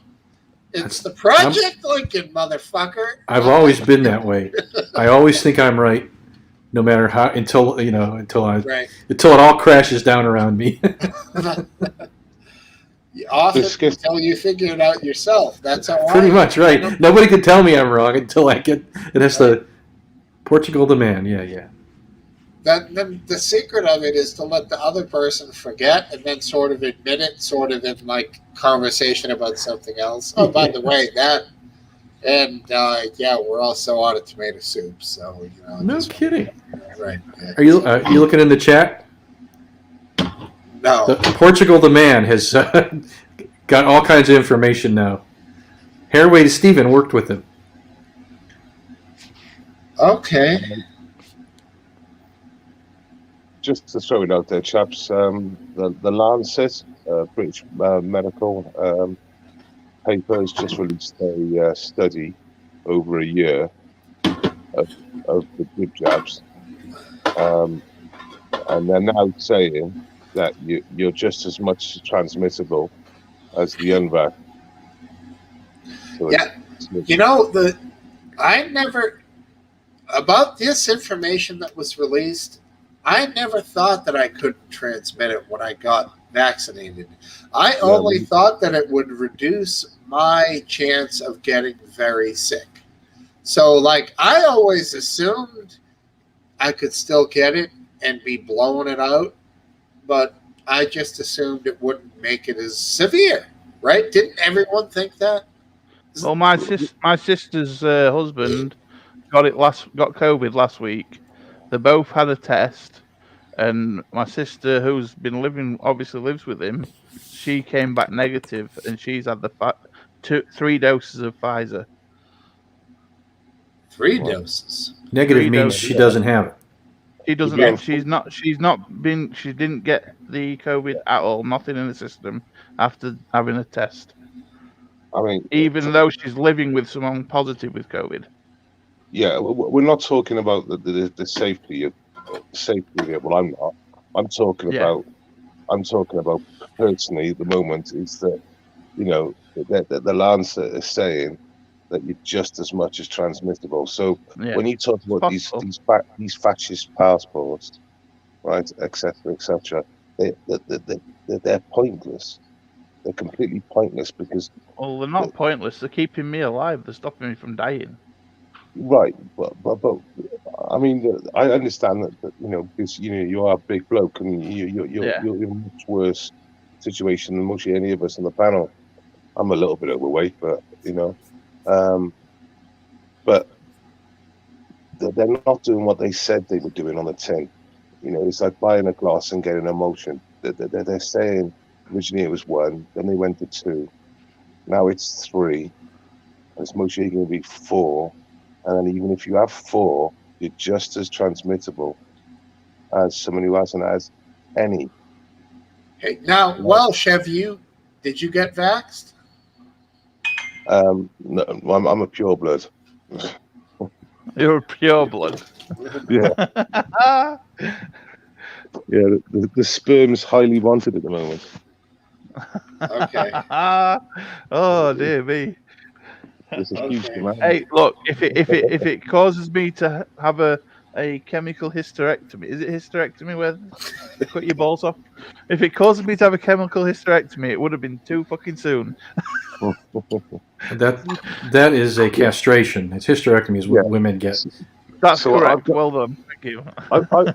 It's the Project Lincoln, motherfucker. I've always been that way. I always think I'm right, no matter how until it all crashes down around me. Often until you figure it out yourself. That's how pretty much right. Nobody can tell me I'm wrong until I get it. Has the Portugal the Man. Yeah. Then the secret of it is to let the other person forget and then sort of admit it, sort of in like conversation about something else. Oh, by the way, that, and we're also out of tomato soup. So no kidding. Right. Yeah. Are you looking in the chat? No. Portugal the man has got all kinds of information now. Hairway Stephen worked with him. Okay. Just to throw it out there, chaps, the Lancet, British medical paper, has just released a study over a year of the good jabs. And they're now saying that you're just as much transmissible as the unvax. So yeah. You know, I never, about this information that was released, I never thought that I couldn't transmit it when I got vaccinated. I only thought that it would reduce my chance of getting very sick. So, like, I always assumed I could still get it and be blowing it out, but I just assumed it wouldn't make it as severe, right? Didn't everyone think that? Well, my sister's husband got COVID last week. They both had a test, and my sister, who's been obviously lives with him, she came back negative, and she's had the 3 doses of Pfizer. 3 doses. Negative means she doesn't have it. She doesn't. She's not been. She didn't get the COVID at all. Nothing in the system after having a test. I mean, even though she's living with someone positive with COVID. Yeah, we're not talking about the safety of it. Well, I'm not. I'm talking about personally at the moment is that, you know, that the Lancet is saying that you're just as much as transmissible. So when you talk about these fascist passports, right, etc., they're pointless. They're completely pointless because. Well, they're not pointless. They're keeping me alive. They're stopping me from dying. Right, but I mean, I understand that you know, because you are a big bloke and you're in a much worse situation than most any of us on the panel. I'm a little bit overweight, but but they're not doing what they said they were doing on the tin. You know, it's like buying a glass and getting emotion. They're saying originally it was 1, then they went to 2, now it's 3, and it's mostly going to be 4. And then even if you have 4, you're just as transmittable as someone who hasn't had any. Hey, now, Welsh, did you get vaxxed? No, I'm a pure blood. You're a pure blood. Yeah. Yeah, the sperm's highly wanted at the moment. Okay. Oh dear me. There's a huge demand. Hey, look, if it causes me to have a chemical hysterectomy, is it hysterectomy where they cut your balls off? If it causes me to have a chemical hysterectomy, it would have been too fucking soon. That is a castration. It's hysterectomy is what women get. That's correct. Well done. Thank you. I've got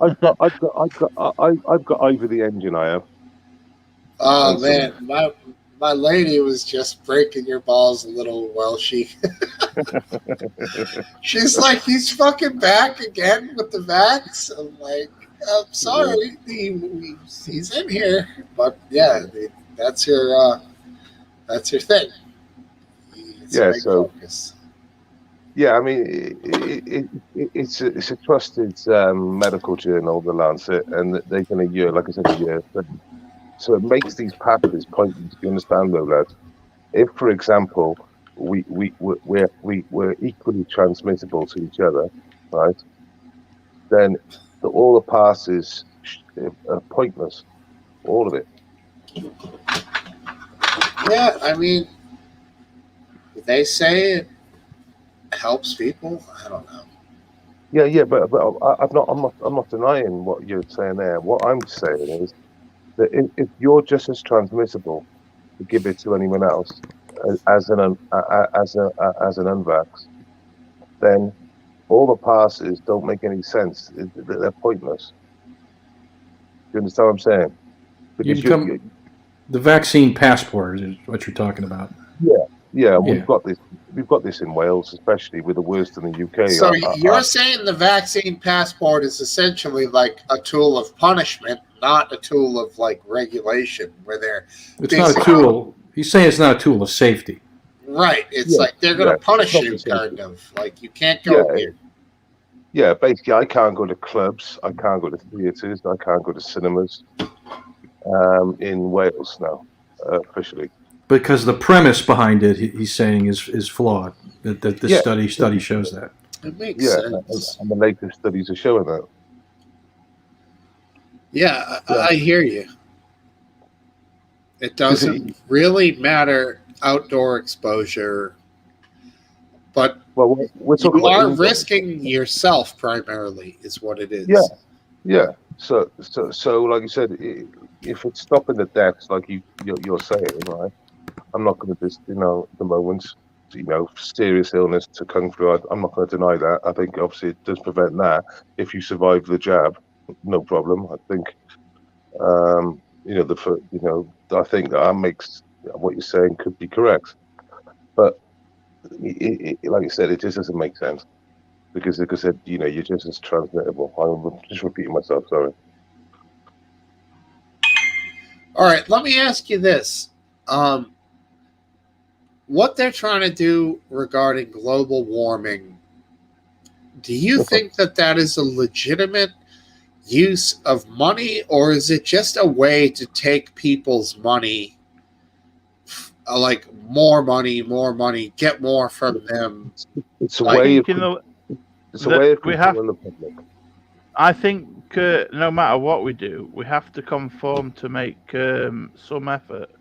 over the engine. I have. Oh man, my lady was just breaking your balls a little, Welshy. She's like, he's fucking back again with the vax. I'm like, I'm sorry, he's in here, but yeah, that's your thing. Focus. Yeah, I mean, it's a trusted medical journal, the Lancet, and they're going to like I said, a year. So it makes these pathways pointless. Do you understand, though, lad? If, for example, we're equally transmissible to each other, right? Then all the passes are pointless, all of it. Yeah, I mean, they say it helps people. I don't know. Yeah, but I'm not denying what you're saying there. What I'm saying is that if you're just as transmissible to give it to anyone else as an unvax, then all the passes don't make any sense. They're pointless. Do you understand what I'm saying? Because the vaccine passport is what you're talking about. Yeah, we've got this. We've got this in Wales, especially with the worst in the UK. So you're saying the vaccine passport is essentially like a tool of punishment, not a tool of like regulation, where they're. It's not a tool. He's saying it's not a tool of safety. Right. It's like they're going to punish you, kind of. Like you can't go here. Yeah, basically, I can't go to clubs. I can't go to theatres. I can't go to cinemas in Wales now, officially. Because the premise behind it, he's saying, is flawed. That this study shows that. It makes sense. And the latest studies are showing that. Yeah, I hear you. It doesn't really matter outdoor exposure, but you are risking yourself primarily, is what it is. Yeah. So like you said, if it's stopping the deaths, like you're saying, right? I'm not going to just, at the moment, serious illness to come through. I'm not going to deny that. I think obviously it does prevent that. If you survive the jab, no problem. I think, I think that makes what you're saying could be correct. But like I said, it just doesn't make sense because, like I said, you're just as transmittable. I'm just repeating myself. Sorry. All right, let me ask you this. What they're trying to do regarding global warming, do you think that is a legitimate use of money, or is it just a way to take people's money, like more money, get more from them? It's a way of controlling the public. I think no matter what we do, we have to conform to make some effort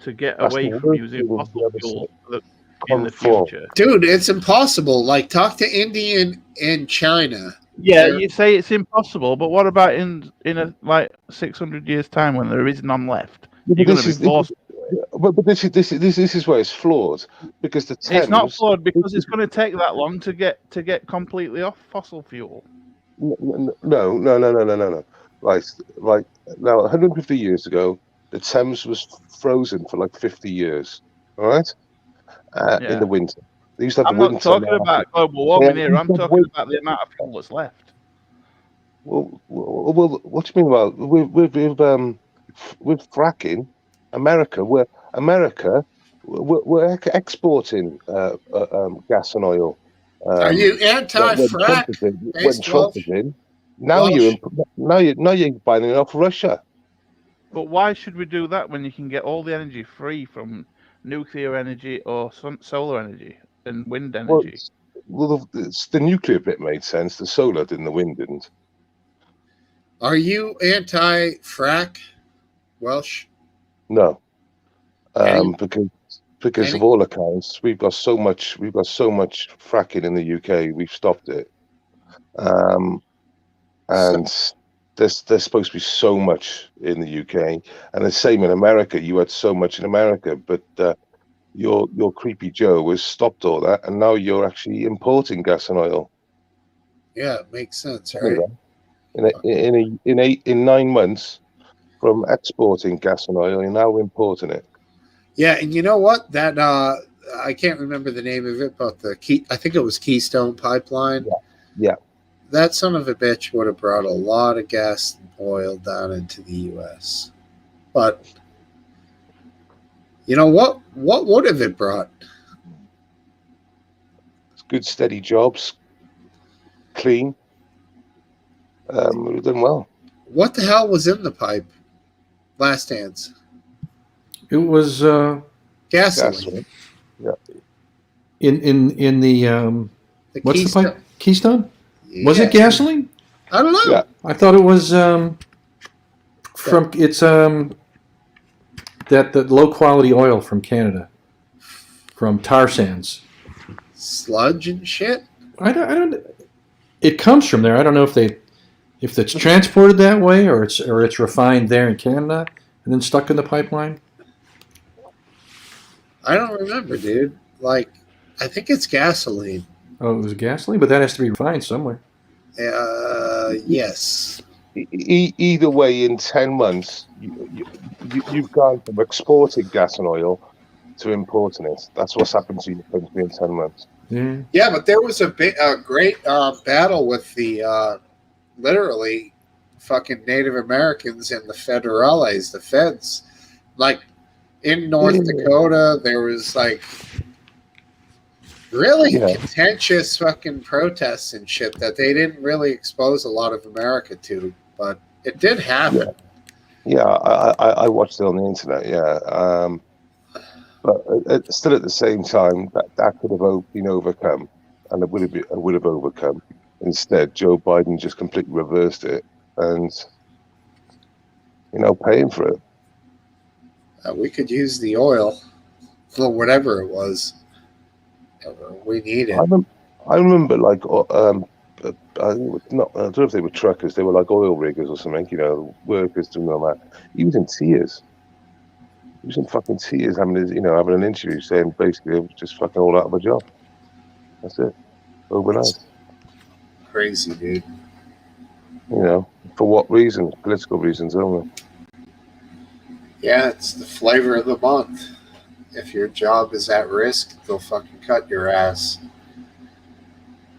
to get away from using fossil fuels in the future. Dude, it's impossible. Like, talk to India and China. Yeah, you say it's impossible, but what about in 600 years' time when there is none left? You're going to be forced. But this is where it's flawed, because the Thames. It's not flawed because it's going to take that long to get completely off fossil fuel. No. Like now, 150 years ago, the Thames was frozen for like 50 years. All right, in the winter. They used to have I'm not talking about global warming here. I'm talking about the amount of fuel that's left. Well, what do you mean? Well, with fracking, we're exporting gas and oil. Are you anti-frack? When Trump is in, now you're buying it off Russia. But why should we do that when you can get all the energy free from nuclear energy or solar energy and wind energy? Well, it's the nuclear bit made sense. The solar didn't. The wind didn't. Are you anti-frack, Welsh? No, because of all accounts, we've got so much fracking in the UK. We've stopped it, and there's supposed to be so much in the UK, and the same in America. You had so much in America, but your creepy Joe has stopped all that, and now you're actually importing gas and oil. Yeah, it makes sense, right? In 9 months, from exporting gas and oil, you're now importing it. Yeah, and you know what? That I can't remember the name of it, but I think it was Keystone Pipeline. Yeah. That son of a bitch would have brought a lot of gas and oil down into the U.S. But you know what? What would have it brought? It's good, steady jobs, clean. We've done well. What the hell was in the pipe? Last dance. It was gasoline. Yeah. In the what's Keystone. the pipe? Keystone? Yeah. Was it gasoline? I don't know. Yeah. I thought it was from it's that low quality oil from Canada, from tar sands. Sludge and shit. I don't. It comes from there. I don't know if it's transported that way or it's refined there in Canada and then stuck in the pipeline. I don't remember, dude. Like, I think it's gasoline. Oh, it was gasoline, but that has to be refined somewhere. Yes. Either way, in 10 months, you've gone from exporting gas and oil to importing it. That's what's happened to your country in 10 months. Yeah, but there was a great battle with the literally fucking Native Americans and the federales, the feds. Like in North Dakota, there was like really contentious fucking protests and shit that they didn't really expose a lot of America to, but it did happen. Yeah, I watched it on the internet. Yeah, but still at the same time, that could have been overcome, and it would have overcome. Instead, Joe Biden just completely reversed it, and paying for it. We could use the oil for whatever it was. We need it. I remember, like, I don't know if they were truckers. They were like oil riggers or something. Workers doing all that. He was in tears. He was in fucking tears having an interview saying basically it was just fucking all out of a job. That's it. Overnight. Crazy, dude. For what reasons? Political reasons only. Yeah, it's the flavor of the month. If your job is at risk, they'll fucking cut your ass.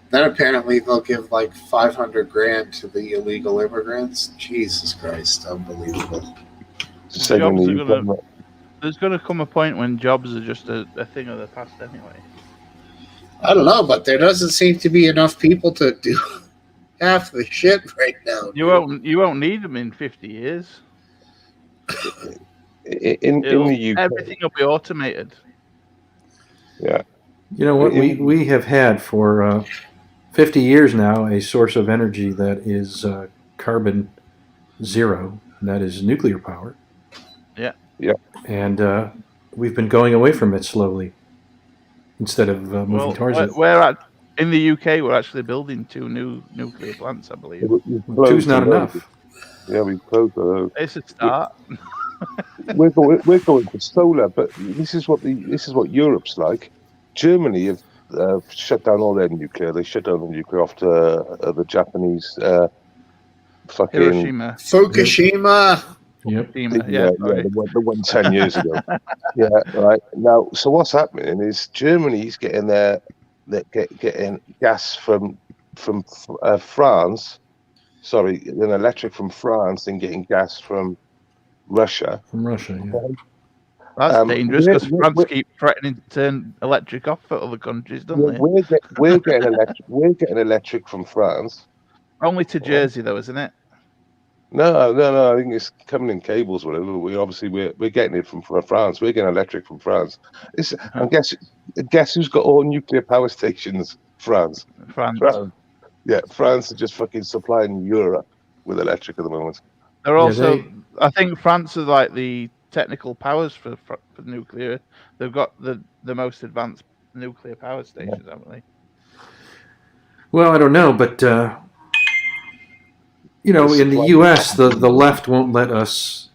Then apparently they'll give like $500,000 to the illegal immigrants. Jesus Christ, unbelievable. There's going to come a point when jobs are just a thing of the past anyway. I don't know, but there doesn't seem to be enough people to do half the shit right now. You won't need them in 50 years. In the UK, everything will be automated. Yeah. You know what? We have had for 50 years now a source of energy that is carbon zero, and that is nuclear power. Yeah. Yeah. And we've been going away from it slowly instead of moving towards it. In the UK, we're actually building 2 new nuclear plants, I believe. 2's not enough. Yeah, we've closed those. It's a start. We're going for solar, but this is what Europe's like. Germany have shut down all their nuclear. They shut down the nuclear after the Japanese fucking Fukushima. Yep. The one 10 years ago. Yeah, right. Now, so what's happening is Germany's getting getting gas from France. Sorry, an electric from France and getting gas from Russia. From Russia, yeah. That's dangerous because France keep threatening to turn electric off for other countries, don't they? We're getting electric. We're getting electric from France. Only to Jersey, though, isn't it? No. I think it's coming in cables. Whatever. We're getting it from France. We're getting electric from France. And guess who's got all nuclear power stations? France. Yeah, France are just fucking supplying Europe with electric at the moment. They're also, I think France is like the technical powers for nuclear. They've got the most advanced nuclear power stations, haven't they? Well, I don't know, but in the U.S., the left won't let us,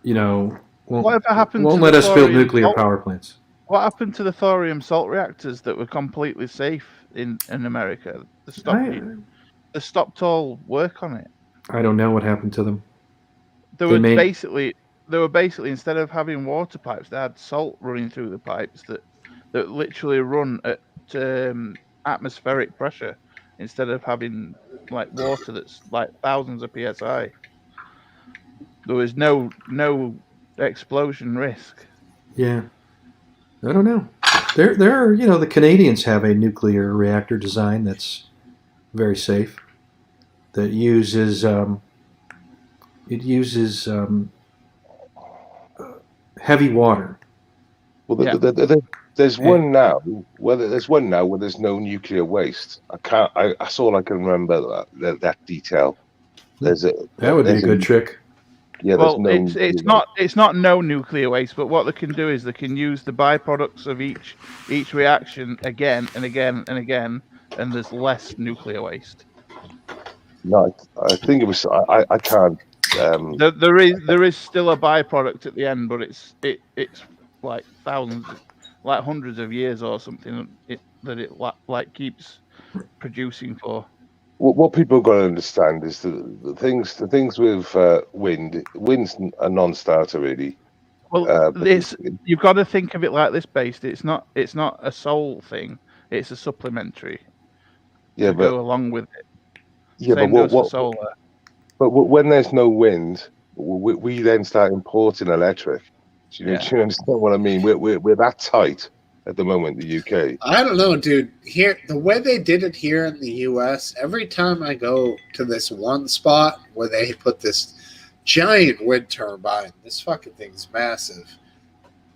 won't let us build nuclear power plants. What happened to the thorium salt reactors that were completely safe in America? They stopped all work on it. I don't know what happened to them. They were basically instead of having water pipes, they had salt running through the pipes that literally run at atmospheric pressure instead of having like water that's like thousands of psi. There was no explosion risk. Yeah, I don't know. There are the Canadians have a nuclear reactor design that's very safe. That uses heavy water. Well, there's one now. There's no nuclear waste. That's all I can remember. That detail. That would be a good trick. Yeah. Well, it's not no nuclear waste, but what they can do is they can use the byproducts of each reaction again and again and again, and there's less nuclear waste. No, I think it was. I can't. There is still a byproduct at the end, but it's like thousands, like hundreds of years or something that it keeps producing for. What people got to understand is the things with wind. Wind's a non-starter really. Well, you've got to think of it like this, based. It's not a soul thing. It's a supplementary to go along with it. Yeah, Same but goes for solar. But when there's no wind, we then start importing electric. Do you understand what I mean? We're that tight at the moment, the UK. I don't know, dude. Here, the way they did it here in the US, every time I go to this one spot where they put this giant wind turbine, this fucking thing's massive.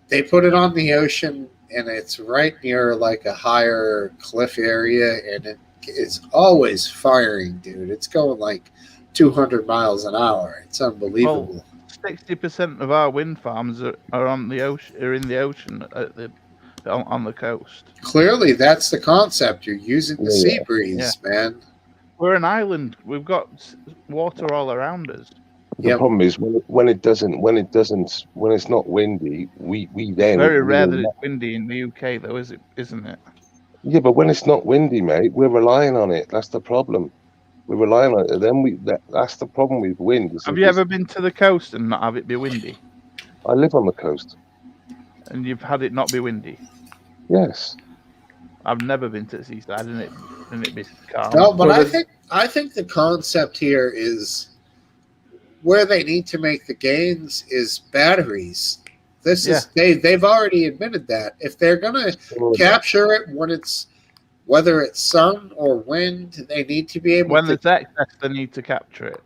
They put it on the ocean, and it's right near like a higher cliff area, and it is always firing, dude. It's going like 200 miles an hour. It's unbelievable. 60% of our wind farms are on the ocean, are in the ocean on the coast. Clearly, that's the concept. You're using the sea breeze, man. We're an island. We've got water all around us. The problem is when it's not windy, we then very rare that it's windy in the UK, though, isn't it? Yeah, but when it's not windy, mate, we're relying on it. That's the problem. We're relying on it. Then that's the problem with wind. Have you ever been to the coast and not have it be windy? I live on the coast. And you've had it not be windy? Yes. I've never been to the seaside and it be calm. No, but I think the concept here is where they need to make the gains is batteries. This is they've already admitted that if they're gonna capture it when it's whether it's sun or wind, they need to be able. When there's excess, they need to capture it.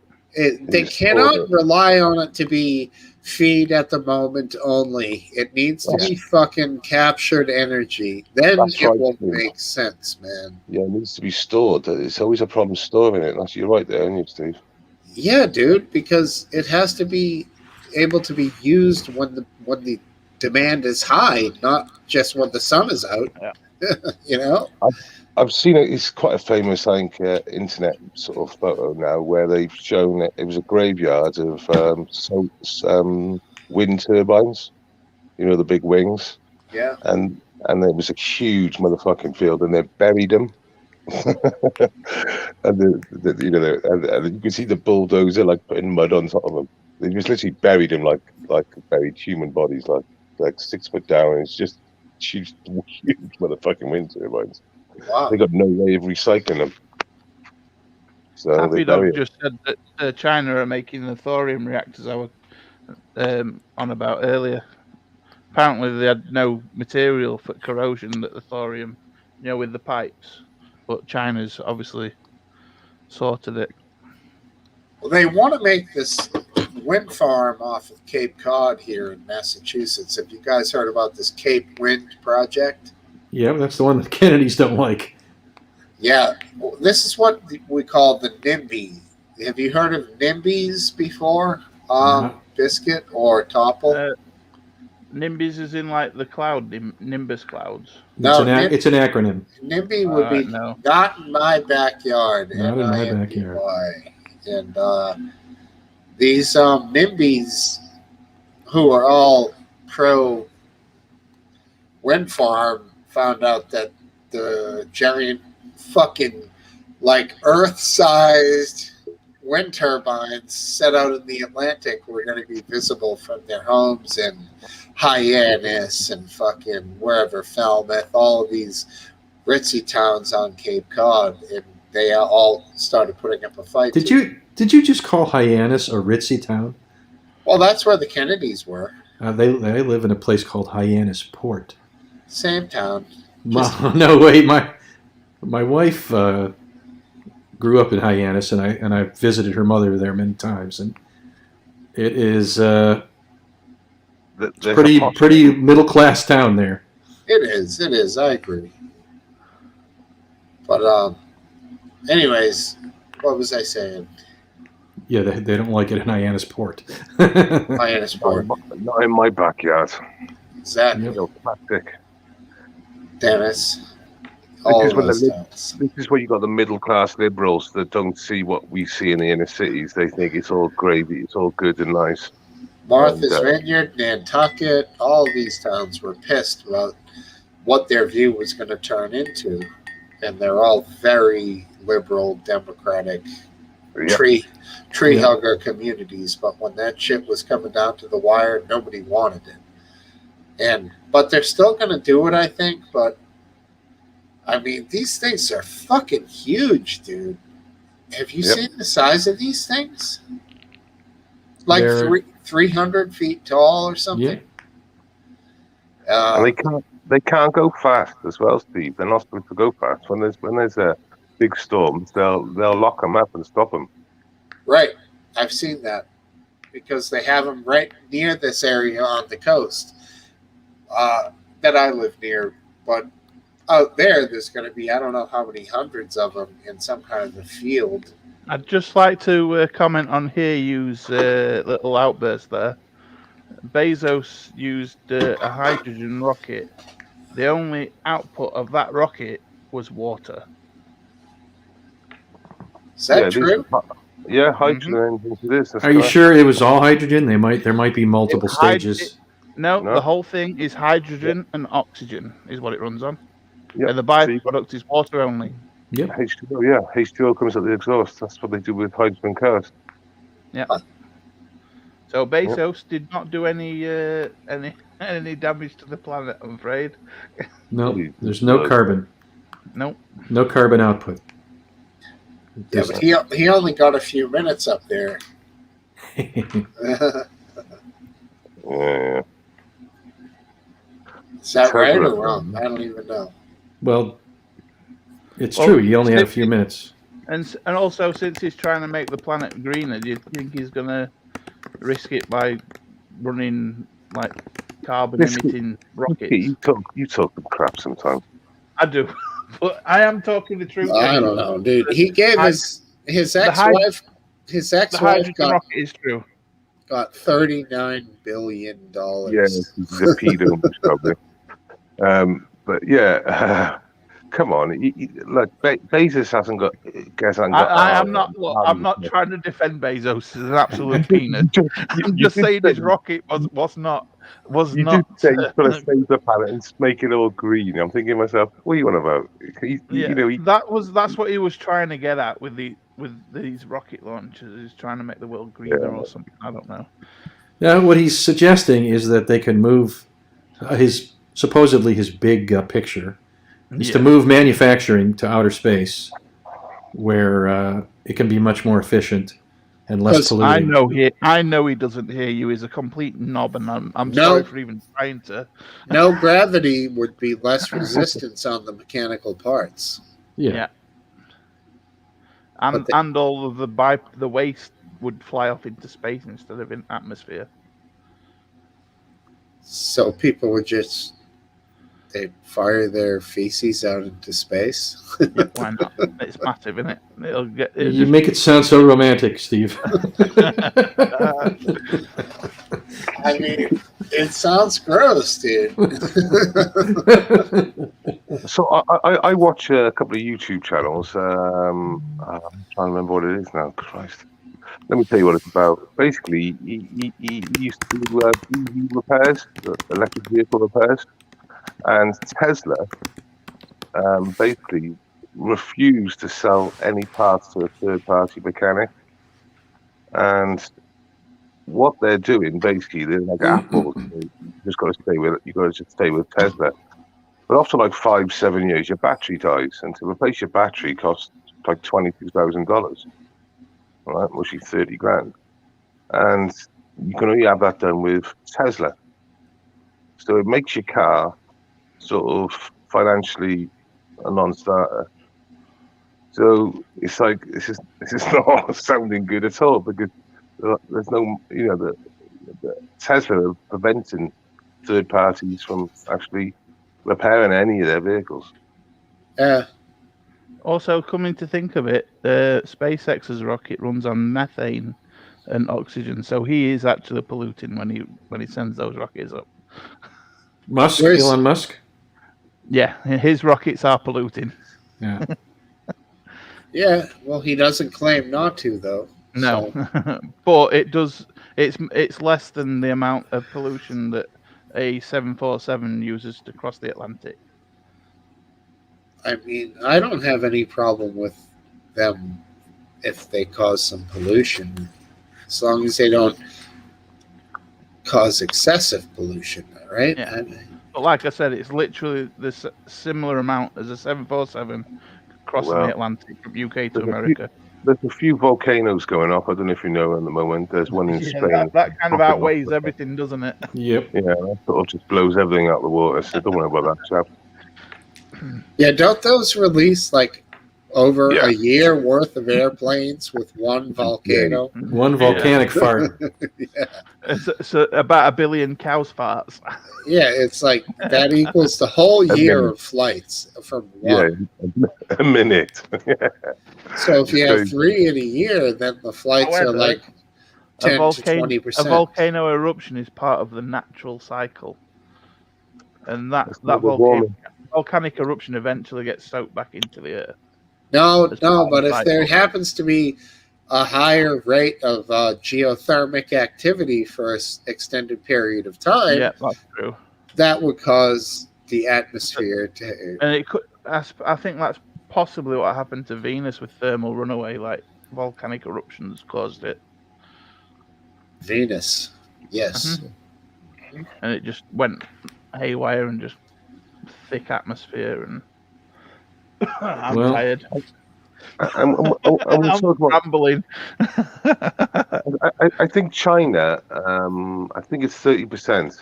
They cannot rely on it to be feed at the moment only. It needs to be fucking captured energy. Then it will make sense, man. Yeah, it needs to be stored. It's always a problem storing it. You're right there, aren't you, Steve? Yeah, dude, because it has to be able to be used when the demand is high, not just when the sun is out. Yeah. You know? I've seen it. It's quite a famous, I think, internet sort of photo now where they've shown it was a graveyard of wind turbines. You know, the big wings. Yeah. And there was a huge motherfucking field, and they buried them. and you can see the bulldozer like putting mud on top of them. They just literally buried them like buried human bodies, like 6 foot down. And it's just huge motherfucking wind turbines. Wow. They got no way of recycling them. So Happy Dog just said that China are making the thorium reactors I was on about earlier. Apparently they had no material for corrosion that the thorium, with the pipes. But China's obviously sorted it. Well, they want to make this wind farm off of Cape Cod here in Massachusetts. Have you guys heard about this Cape Wind project? Yeah, that's the one that Kennedys don't like. Yeah, this is what we call the NIMBY. Have you heard of NIMBYs before? Biscuit or Topple? NIMBYs is in like the cloud, Nimbus clouds. No, it's an acronym. NIMBY would be not in my backyard. Not in my backyard. And these NIMBYs, who are all pro wind farm, found out that the giant fucking Earth-sized wind turbines set out in the Atlantic were going to be visible from their homes in Hyannis and fucking wherever, Falmouth, all of these ritzy towns on Cape Cod, and they all started putting up a fight. Did you just call Hyannis a ritzy town? Well, that's where the Kennedys were. They live in a place called Hyannis Port. Same town. No, wait, my wife grew up in Hyannis, and I visited her mother there many times, and it is pretty middle class town there. It is. I agree. But anyways, what was I saying? Yeah, they don't like it in Hyannis Port. Hyannis Port. Not in my backyard. Exactly. Plastic. Dennis. This is where you got the middle class liberals that don't see what we see in the inner cities. They think it's all gravy, it's all good and nice. Martha's Vineyard, Nantucket, all of these towns were pissed about what their view was going to turn into. And they're all very liberal, democratic tree hugger communities. But when that shit was coming down to the wire, nobody wanted it. But they're still going to do it, I think. But I mean, these things are fucking huge, dude. Have you seen the size of these things? Like 300 feet tall or something. And they can't go fast as well, Steve. They're not supposed to go fast. When there's a big storm, they'll lock them up and stop them. Right, I've seen that because they have them right near this area on the coast that I live near. But out there's going to be, I don't know how many hundreds of them in some kind of a field. I'd just like to comment on Heyu's little outburst there. Bezos used a hydrogen rocket. The only output of that rocket was water. Is that true? Yeah, hydrogen engines it is. Are you sure it was all hydrogen? There might be multiple stages. No, the whole thing is hydrogen and oxygen is what it runs on. Yeah, and the byproduct is water only. Yeah. H2O, H2O comes out the exhaust. That's what they do with hydrogen cars. Yeah. So Bezos did not do any damage to the planet, I'm afraid. No, there's no carbon. Nope. No carbon output. Yeah, but he only got a few minutes up there. Yeah. Is that right or wrong? I don't even know. Well, it's true. He only had a few minutes. And also, since he's trying to make the planet greener, do you think he's going to risk it by running like carbon-emitting rockets? You talk crap sometimes. I do, but I am talking the truth. I don't know, dude. He gave his ex-wife. His ex-wife rocket is true. Got $39 billion. Yeah, the pedo probably. But yeah, come on. Look, Bezos hasn't got. I'm not trying to defend Bezos. He's an absolute peanut. I'm just saying his rocket was not. You did say he's going to save the planet and make it all green. I'm thinking to myself, what are you on about? That's what he was trying to get at with these rocket launches. He's trying to make the world greener or something. I don't know. Yeah, what he's suggesting is that they can move supposedly his big picture is to move manufacturing to outer space, where it can be much more efficient and less polluting. I know he doesn't hear you. He's a complete knob, and I'm sorry for even trying to. No gravity would be less resistance on the mechanical parts. Yeah. And all of the waste would fly off into space instead of in atmosphere. So people would they fire their feces out into space. Why not? It's massive, isn't it? You make it sound so romantic, Steve. I mean, it sounds gross, dude. So I watch a couple of YouTube channels. I'm trying to remember what it is now. Christ. Let me tell you what it's about. Basically, he used to do EV repairs, electric vehicle repairs. And Tesla basically refused to sell any parts to a third-party mechanic. And what they're doing, basically, they're like Apple. You just got to stay with Tesla. But after like 5-7 years, your battery dies, and to replace your battery costs like $22,000. All right, mostly $30,000, and you can only have that done with Tesla. So it makes your car sort of financially a non-starter. So it's like this is not sounding good at all, because there's no, the Tesla are preventing third parties from actually repairing any of their vehicles. Also, coming to think of it, SpaceX's rocket runs on methane and oxygen, so he is actually polluting when he sends those rockets up. Elon Musk? Yeah, his rockets are polluting. Yeah. Yeah, well, he doesn't claim not to, though. No, so. But it does. It's less than the amount of pollution that a 747 uses to cross the Atlantic. I mean, I don't have any problem with them if they cause some pollution, as long as they don't cause excessive pollution, right? Yeah. But like I said, it's literally the similar amount as a 747 crossing the Atlantic from UK to America. There's a few volcanoes going off. I don't know if you know at the moment. There's one in Spain. That kind of outweighs everything, doesn't it? Yep. Yeah, that sort of just blows everything out of the water. So don't worry about that, chap. Yeah, don't those release like over a year worth of airplanes with one volcano? One volcanic fart. Yeah. So about 1 billion cows farts. Yeah, it's like that equals the whole year of flights from one. Yeah, a minute. So if you have 3 in a year, then the flights are like 10 to 20%. A volcano eruption is part of the natural cycle, and that volcanic eruption eventually gets soaked back into the earth. No, but if there happens to be a higher rate of geothermic activity for an extended period of time, yeah, that's true. That would cause the atmosphere to. And it could. I think that's possibly what happened to Venus with thermal runaway. Like volcanic eruptions caused it. Venus, yes. Mm-hmm. And it just went haywire and just thick atmosphere and. I'm tired. I'm rambling. I think China, I think it's 30%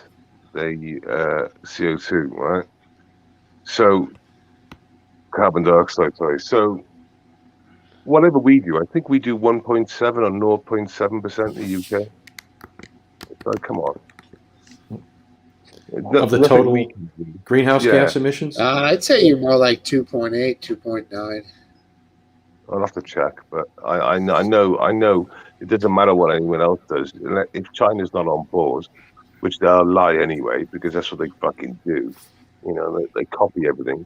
the CO2, right? So carbon dioxide, sorry. So whatever we do, I think we do 1.7 or 0.7% in the UK. So come on. Of the total greenhouse gas emissions? I'd say you're more like 2.8, 2.9. I'll have to check, but I know it doesn't matter what anyone else does. If China's not on board, which they'll lie anyway, because that's what they fucking do. You know, they copy everything.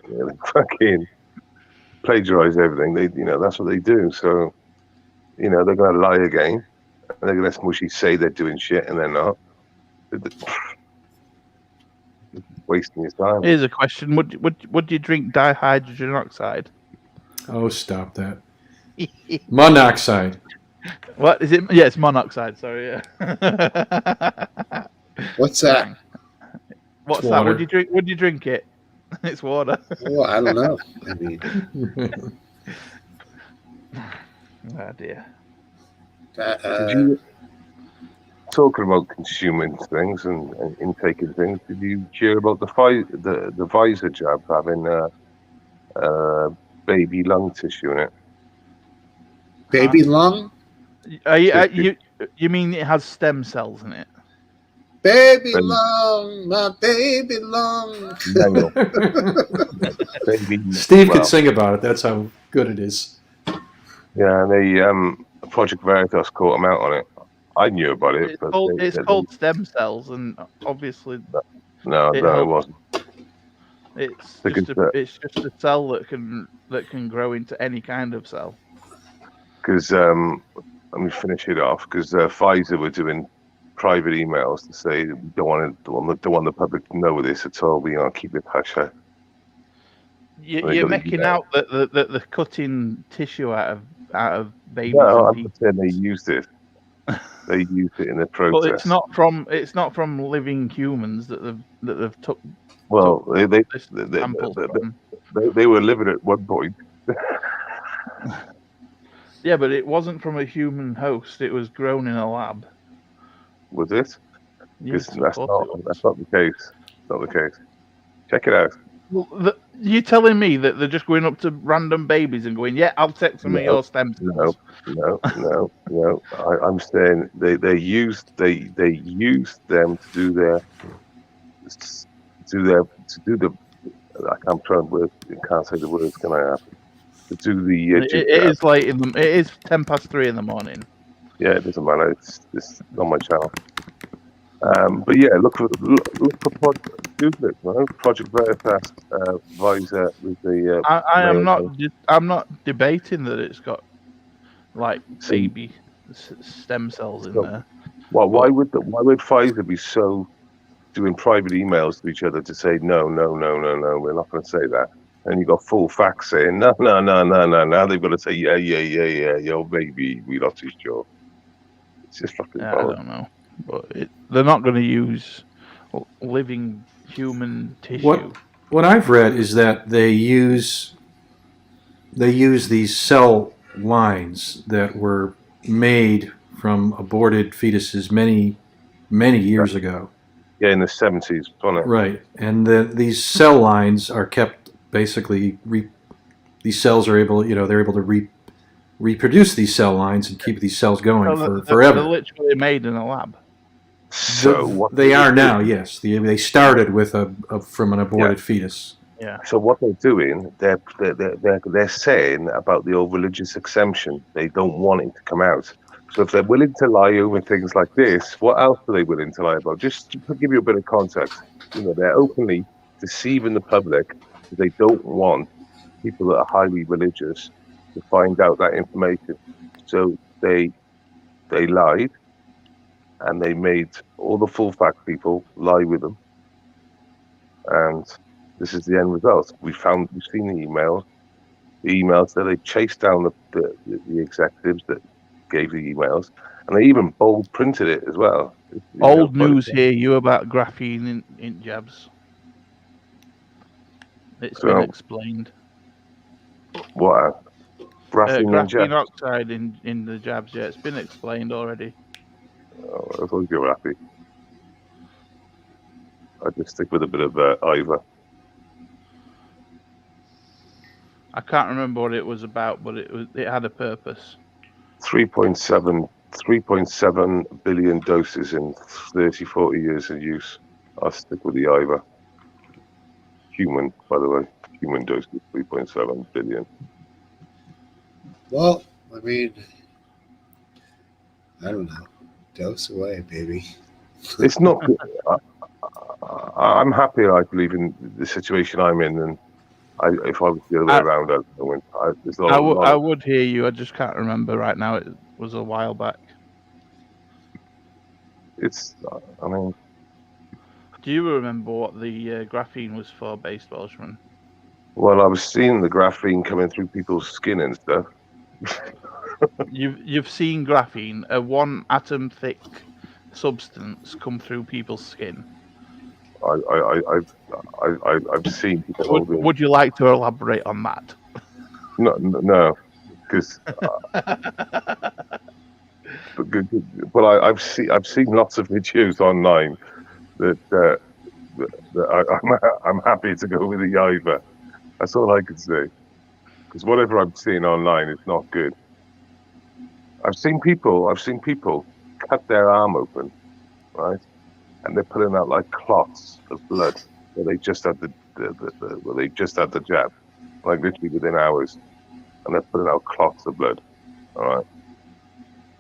You know, they fucking plagiarize everything. That's what they do. So, you know, they're going to lie again. They're going to smushy say they're doing shit, and they're not. Wasting your time. Here's a question: Would you drink dihydrogen oxide? Oh, stop that! Monoxide. What is it? Yeah, it's monoxide. Sorry. Yeah. What's that? What's that? Would you drink? Would you drink it? It's water. Well, I don't know. I mean, oh dear. Talking about consuming things and intaking things, did you hear about the Pfizer jab having baby lung tissue in it? Baby lung? You mean it has stem cells in it? Baby lung, my baby lung. Steve could sing about it. That's how good it is. Yeah, and they Project Veritas caught him out on it. I knew about it. It's called stem cells, and obviously, no, it wasn't. It's just a cell that can grow into any kind of cell. Because let me finish it off. Because Pfizer were doing private emails to say don't want the public to know this at all. We keep it hush. You're making out that they're cutting tissue out of babies. No, I'm just saying they used it. They used it in the protest. But it's not from living humans that they've took. Well, they were living at one point. Yeah, but it wasn't from a human host. It was grown in a lab. Was it? Yes, that's not the case. Not the case. Check it out. Well, you're telling me that they're just going up to random babies and going, "Yeah, I'll take some of your stem cells." No. I'm saying they used them to do the. I can't say the words. Can I have to do the? It is late in the. It is 3:10 in the morning. Yeah, it doesn't matter. It's on my channel. But yeah, look for Google it, right? Project Veritas Pfizer with the. I'm not debating that it's got like baby stem cells in there. Well, why would Pfizer be so doing private emails to each other to say no, we're not going to say that, and you got full facts saying no. Now they've got to say yeah, yo, baby, we not too sure. It's just fucking I bollocks. don't know, but they're not going to use living human tissue. What I've read is that they use these cell lines that were made from aborted fetuses many years ago. Yeah, in the 70s, wasn't it? Right, and these cell lines are kept basically. These cells are able, they're able to reproduce these cell lines and keep these cells going forever. They're literally made in a lab. So what they are now, yes. They started with from an aborted fetus. Yeah. So what they're doing, they're saying about the old religious exemption, they don't want it to come out. So if they're willing to lie over things like this, what else are they willing to lie about? Just to give you a bit of context, they're openly deceiving the public because they don't want people that are highly religious to find out that information. So they lied, and they made all the full fact people lie with them, and this is the end result. We've seen the emails that they chased down the executives that gave the emails, and they even bold printed it as well. Old news here, you about graphene in jabs. It's been explained. What? Graphene oxide in the jabs, yeah, it's been explained already. Oh, I thought you were happy. I'd just stick with a bit of Iva. I can't remember what it was about, but it had a purpose. 3.7 billion doses in 30, 40 years of use. I'll stick with the Iva. Human, by the way. Human doses, 3.7 billion. Well, I mean, I don't know. Dose away, baby. It's not good. I'm happy, I believe, in the situation I'm in, and if I was the other way around, I would hear you. I just can't remember right now. It was a while back. Do you remember what the graphene was for, Based Welshman? Well, I was seeing the graphene coming through people's skin and stuff. You've seen graphene, a 1 atom thick substance, come through people's skin. I've seen people. Would you like to elaborate on that? No, because. Well, I've seen lots of videos online that I'm happy to go with the Iva. That's all I can say. Because whatever I'm seeing online is not good. I've seen people cut their arm open, right, and they're pulling out like clots of blood where they just had the jab, like literally within hours, and they're pulling out clots of blood. All right,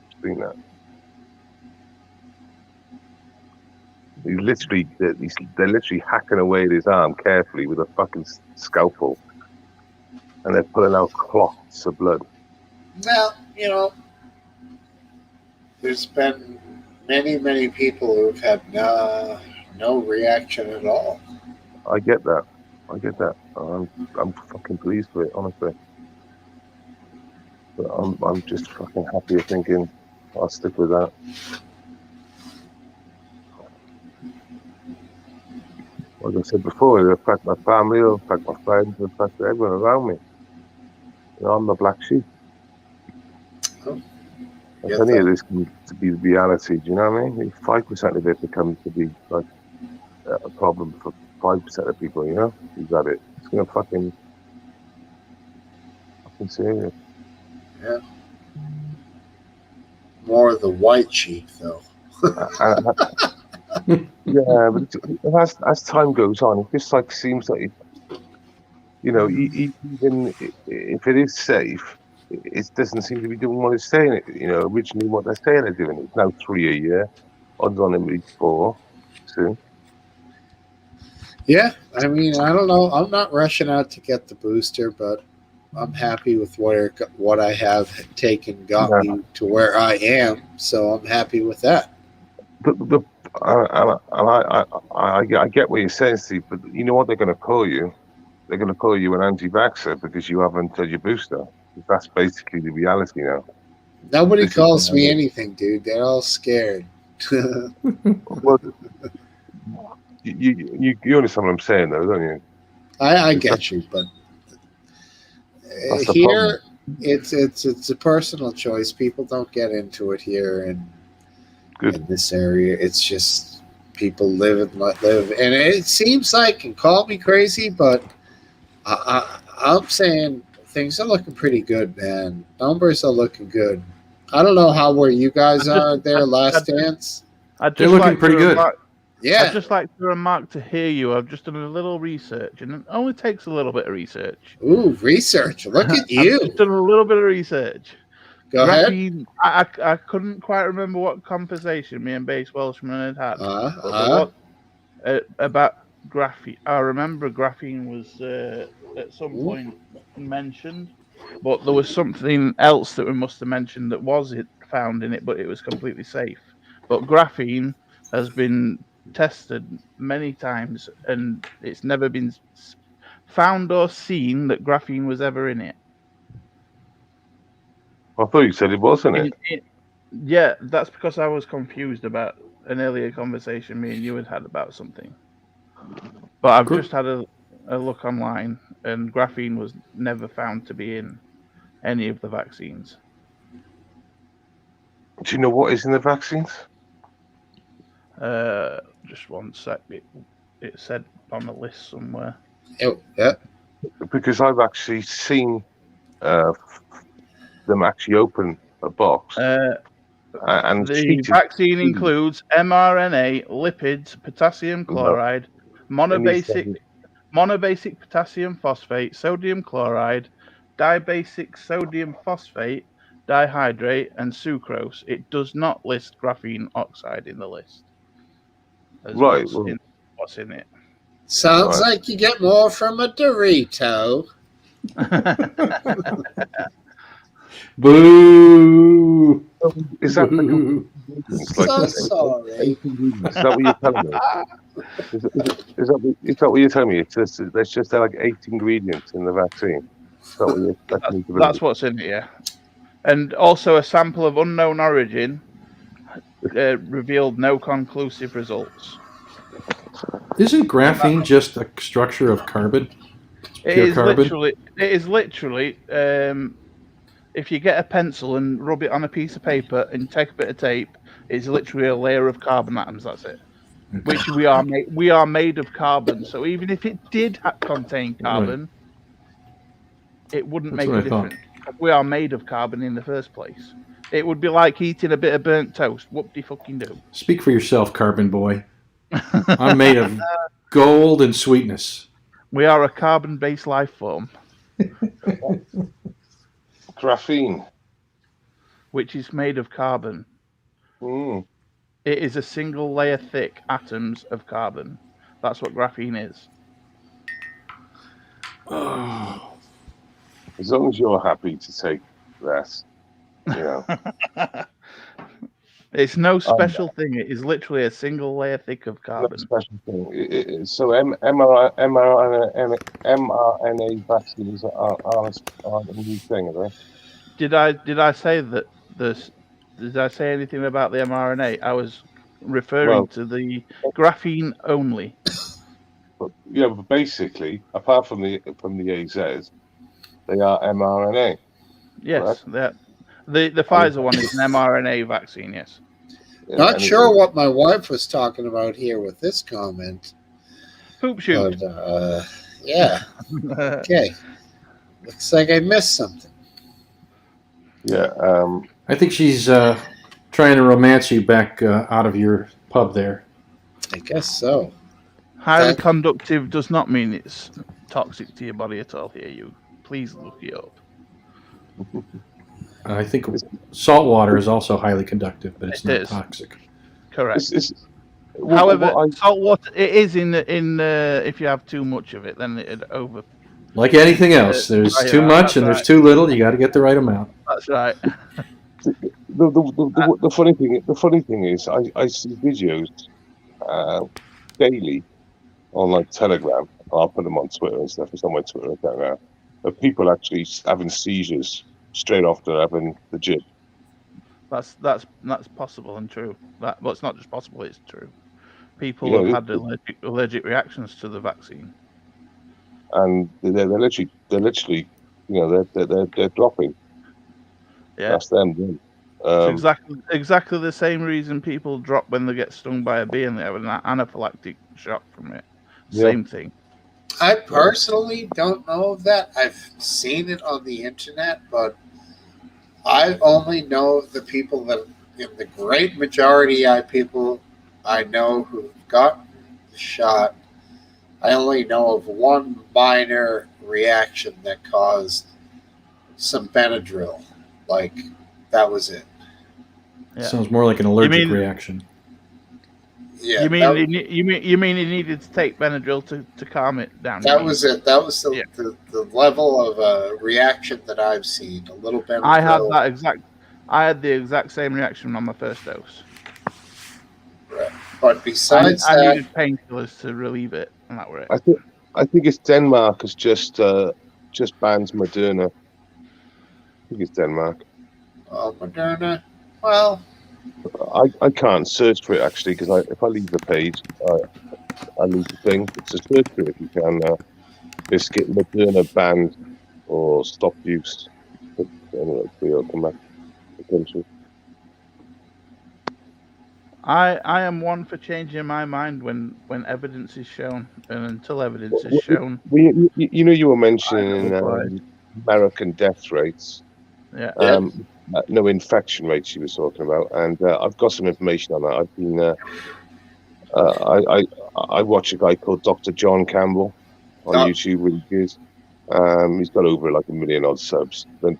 I've seen that. They're literally hacking away at his arm carefully with a fucking scalpel, and they're pulling out clots of blood. Well, there's been many people who've had no reaction at all. I get that. I'm fucking pleased with it, honestly. But I'm just fucking happy thinking I'll stick with that. Like I said before, it'll affect my family, it'll affect my friends, it'll affect everyone around me. I'm the black sheep. If any of this comes to be the reality, do you know what I mean? If 5% of it becomes to be like a problem for 5% of people, you've got it. It's gonna fucking serious. Yeah. More of the white sheep, though. Yeah, but as time goes on, it just like seems like even if it is safe, it doesn't seem to be doing what it's saying. Originally what they're saying they're doing. It's now 3 a year. Odds on it will be 4 soon. Yeah, I mean, I don't know. I'm not rushing out to get the booster, but I'm happy with what I have taken got me to where I am. So I'm happy with that. I get what you're saying, Steve, but you know what they're going to call you? they're going to call you an anti-vaxxer because you haven't had your booster. That's basically the reality now. Nobody calls me anything, dude. They're all scared. Well, you understand what I'm saying, though, don't you? I get you, but here it's a personal choice. People don't get into it here in this area. It's just people live and let live, and it seems like, and call me crazy, but I'm saying things are looking pretty good, man. Numbers are looking good. I don't know where you guys are there. Last Dance. They're looking pretty good. Yeah. I'd just like to remark to hear you. I've just done a little research, and it only takes a little bit of research. Ooh, research! Look at you. I've just done a little bit of research. Go ahead. I couldn't quite remember what conversation me and Base Welshman had about graphene. I remember graphene was at some point mentioned, but there was something else that we must have mentioned that was found in it, but it was completely safe. But graphene has been tested many times, and it's never been found or seen that graphene was ever in it. I thought you said it wasn't it. Yeah, that's because I was confused about an earlier conversation me and you had about something. But I've just had a look online, and graphene was never found to be in any of the vaccines. Do you know what is in the vaccines? Just one sec. It said on the list somewhere. Oh, yeah. Because I've actually seen them actually open a box. And the vaccine includes mRNA, lipids, potassium chloride, monobasic potassium phosphate, sodium chloride, dibasic sodium phosphate, dihydrate, and sucrose. It does not list graphene oxide in the list. Right. What's in it? Sounds like you get more from a Dorito. Boo! Is that so sorry? Is that what you're telling me? Is that what you're telling me? There's just like 8 ingredients in the vaccine. That's what's in it, yeah. And also a sample of unknown origin revealed no conclusive results. Isn't graphene just a structure of carbon? It is literally. If you get a pencil and rub it on a piece of paper and take a bit of tape, it's literally a layer of carbon atoms. That's it. Which we are made of carbon. So even if it did contain carbon, it wouldn't make a difference. We are made of carbon in the first place. It would be like eating a bit of burnt toast. Whoop-de-fucking-do. Speak for yourself, Carbon Boy. I'm made of gold and sweetness. We are a carbon-based life form. Graphene. Which is made of carbon. Mm. It is a single layer thick atoms of carbon. That's what graphene is. Oh. As long as you're happy to take that, you know. It's no special thing. It is literally a single layer thick of carbon. No special thing. So mRNA vaccines are a new thing, are they? Did I say that this? Did I say anything about the mRNA? I was referring to the graphene only. But basically, apart from the AZ, they are mRNA. Yes, the Pfizer one is an mRNA vaccine. Yes. Not sure what my wife was talking about here with this comment. Poop shoot. But, yeah. Okay. Looks like I missed something. Yeah. I think she's trying to romance you back out of your pub there. I guess so. Highly conductive does not mean it's toxic to your body at all. Here, you please look it up. I think salt water is also highly conductive, but it's not toxic. Correct. However, salt water it is in if you have too much of it, then it over. Like anything else, there's too much and there's too little. You got to get the right amount. That's right. The funny thing is, I see videos daily on like Telegram I'll put them on Twitter and stuff. It's on my Twitter account now. Of people actually having seizures straight after having the jib. That's possible and true. Well, it's not just possible; it's true. People You know, have had allergic reactions to the vaccine, and they're literally, you know, they're dropping. Yeah, That's them. it's exactly the same reason people drop when they get stung by a bee and they have an anaphylactic shock from it. Same thing. I personally don't know of that. I've seen it on the internet, but I only know the people that, in the great majority of people I know who've gotten the shot, I only know of one minor reaction that caused some Benadryl. Like, that was it. Yeah. Sounds more like an allergic reaction. Yeah, you mean he needed to take Benadryl to calm it down? That was it. That was the level of reaction that I've seen. A little Benadryl. I had the exact same reaction on my first dose. Right. But besides I that, needed painkillers to relieve it, and that were it. I think it's Denmark has just banned Moderna. I think it's Denmark. Oh, Moderna. Well, I can't search for it actually because if I leave the page, I lose the thing. It's a search for it if you can. Just get Moderna banned or stop use. Anyway, we'll come back. Potentially. I am one for changing my mind when evidence is shown, and until evidence is shown. You know, you were mentioning American death rates. Yeah. No infection rates you were talking about, and I've got some information on that. I've been I watch a guy called Dr. John Campbell on YouTube, really good. He's got over like 1 million odd subs, but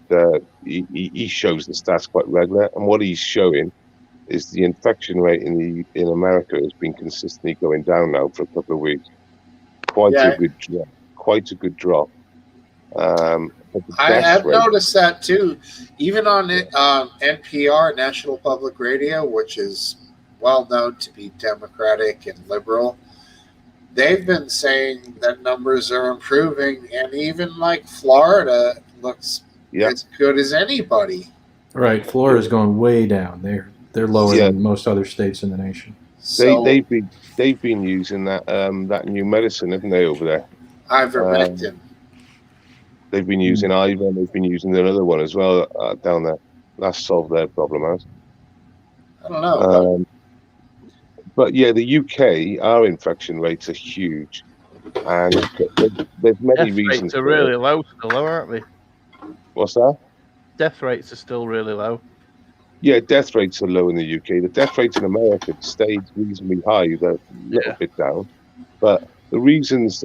he shows the stats quite regular, and what he's showing is the infection rate in America has been consistently going down now for a couple of weeks. Quite a good drop. I have noticed that too, even on NPR, National Public Radio, which is well known to be Democratic and liberal. They've been saying that numbers are improving, and even like Florida looks as good as anybody. Right, Florida's going way down. They're lower than most other states in the nation. They've been using that new medicine, haven't they, over there? Ivermectin. They've been using Ivan. They've been using another one as well down there. That's solved their problem out. I don't know. But yeah, the UK, our infection rates are huge, and there's many reasons. Death rates are really low, aren't they? What's that? Death rates are still really low. Yeah, death rates are low in the UK. The death rates in America stayed reasonably high. They're a little bit down, but the reasons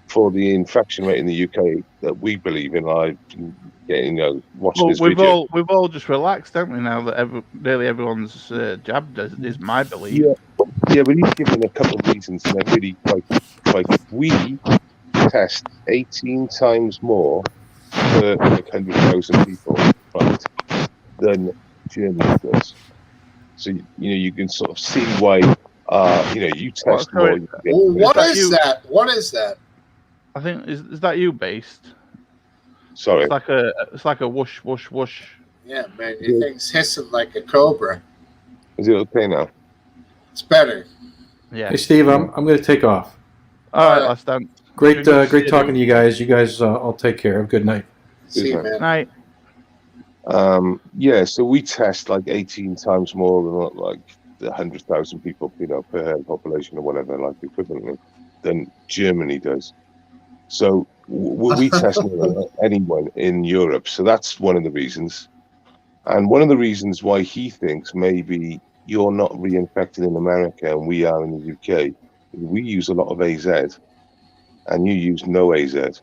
for the infection rate in the UK that we believe in, I've been getting, watching this video. We've all just relaxed, haven't we? Now that nearly everyone's jabbed, is my belief. Yeah, but he's given a couple of reasons, and they're really quite. We test 18 times more per 100,000 people, right, than Germany does. So you can sort of see why. You test more. What is that? What is that? I think is that you based? Sorry. It's like a whoosh whoosh whoosh. Yeah, man, your thing's hissing like a cobra. Is it okay now? It's better. Yeah. Hey Steve, I'm going to take off. All right, last time. Great talking to you guys. You guys all take care. Have a good night. See you, man. Night. So we test like 18 times more than like 100,000 people, per head population or whatever, like equivalently, than Germany does. So we test more than anyone in Europe. So that's one of the reasons. And one of the reasons why he thinks maybe you're not reinfected in America and we are in the UK, we use a lot of AZ and you use no AZ.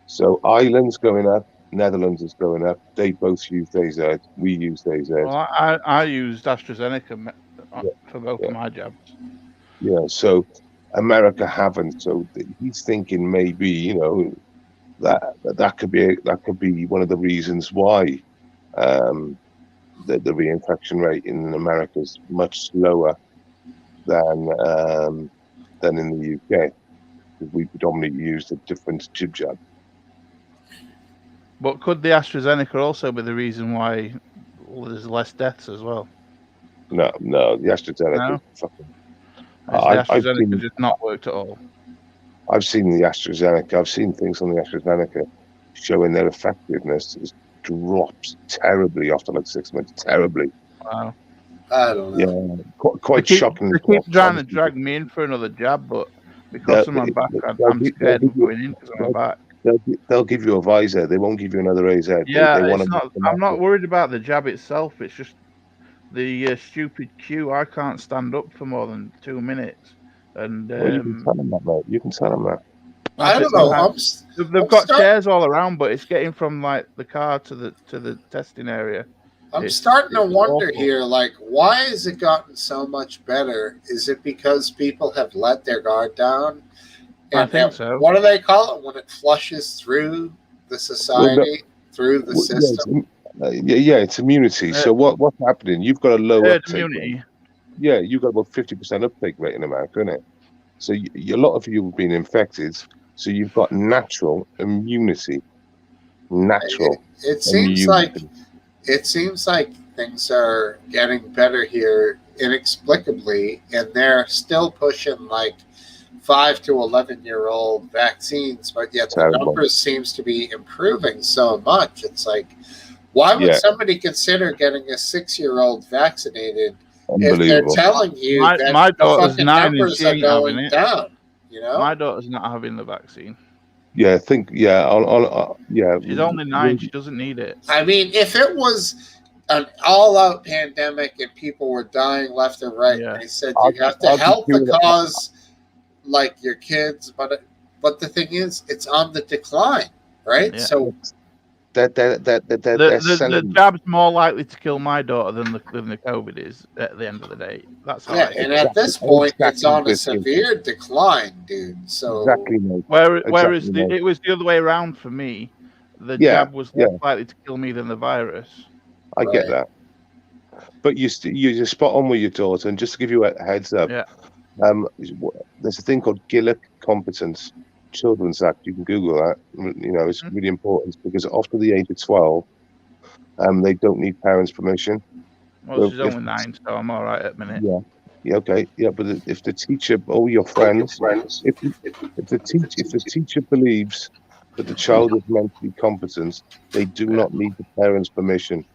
So Ireland's going up, Netherlands is going up. They both used AZ. We used AZ. Well, I used AstraZeneca for both of my jabs. Yeah, so America haven't. So he's thinking maybe that could be one of the reasons why the reinfection rate in America is much lower than than in the UK, because we predominantly use the different jab. But could the AstraZeneca also be the reason why there's less deaths as well? No, the AstraZeneca. No? Fucking, Has the AstraZeneca just not worked at all? I've seen the AstraZeneca. I've seen things on the AstraZeneca showing their effectiveness drops terribly after like 6 months. Terribly. Wow. I don't know. Yeah, quite shocking. They keep trying to drag me in for another jab, but because of my back, I'm scared of going in because of my back. They'll give you a visor. They won't give you another AZ. Yeah, they I'm not worried about the jab itself. It's just the stupid queue. I can't stand up for more than 2 minutes. And well, you can tell them that, mate. You can tell them that. I don't know. They've got chairs all around, but it's getting from like the car to the testing area. I'm starting to wonder here, like, why has it gotten so much better? Is it because people have let their guard down? And I think so. What do they call it when it flushes through the society, through the system? Yeah, it's immunity. So what's happening? You've got a low uptake immunity. rate. Yeah, you've got about 50% uptake rate in America, isn't it? So a lot of you have been infected. So you've got natural immunity. It seems like things are getting better here inexplicably, and they're still pushing like 5 to 11-year-old vaccines, but yet the numbers seems to be improving so much. It's like, why would somebody consider getting a 6-year-old vaccinated if they're telling you that my daughter's the 9 and numbers she are ain't having going it. down? You know, my daughter's not having the vaccine. Yeah, She's only 9. She doesn't need it. I mean, if it was an all-out pandemic and people were dying left and right, and they said you have to help the cause, like your kids, but the thing is, it's on the decline, right? Yeah. So the jab's more likely to kill my daughter than the COVID is at the end of the day. That's how and at this point, it's on a severe decline, dude. So whereas it was the other way around for me. The jab was less likely to kill me than the virus. I get that, but you're spot on with your daughter. And just to give you a heads up, there's a thing called Gillick Competence Children's Act. You can Google that. You know, it's really important because after the age of 12, they don't need parents' permission. Well, she's only 9, so I'm all right at the minute. Yeah, okay, yeah. But if the teacher or your friends, if the teacher believes that the child is mentally competent, they do not need the parents' permission.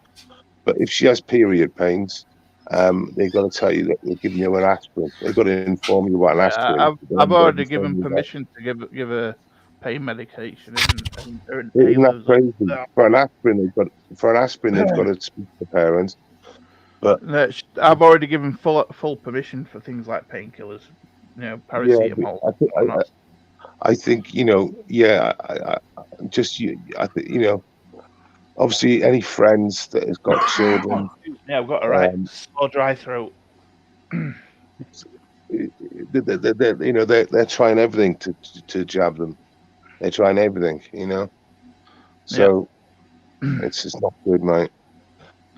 But if she has period pains, they've got to tell you that they're giving you an aspirin. They've got to inform you about an aspirin. I've already given permission to give her pain medication. Isn't that crazy? For an aspirin, they've got to speak to the parents. But I've already given full permission for things like painkillers. You know, paracetamol. I think you know. Yeah, I think you know. Obviously, any friends that has got children. Yeah, I've got a right sore dry throat. They're trying everything to jab them. They're trying everything, you know. So it's just not good, mate.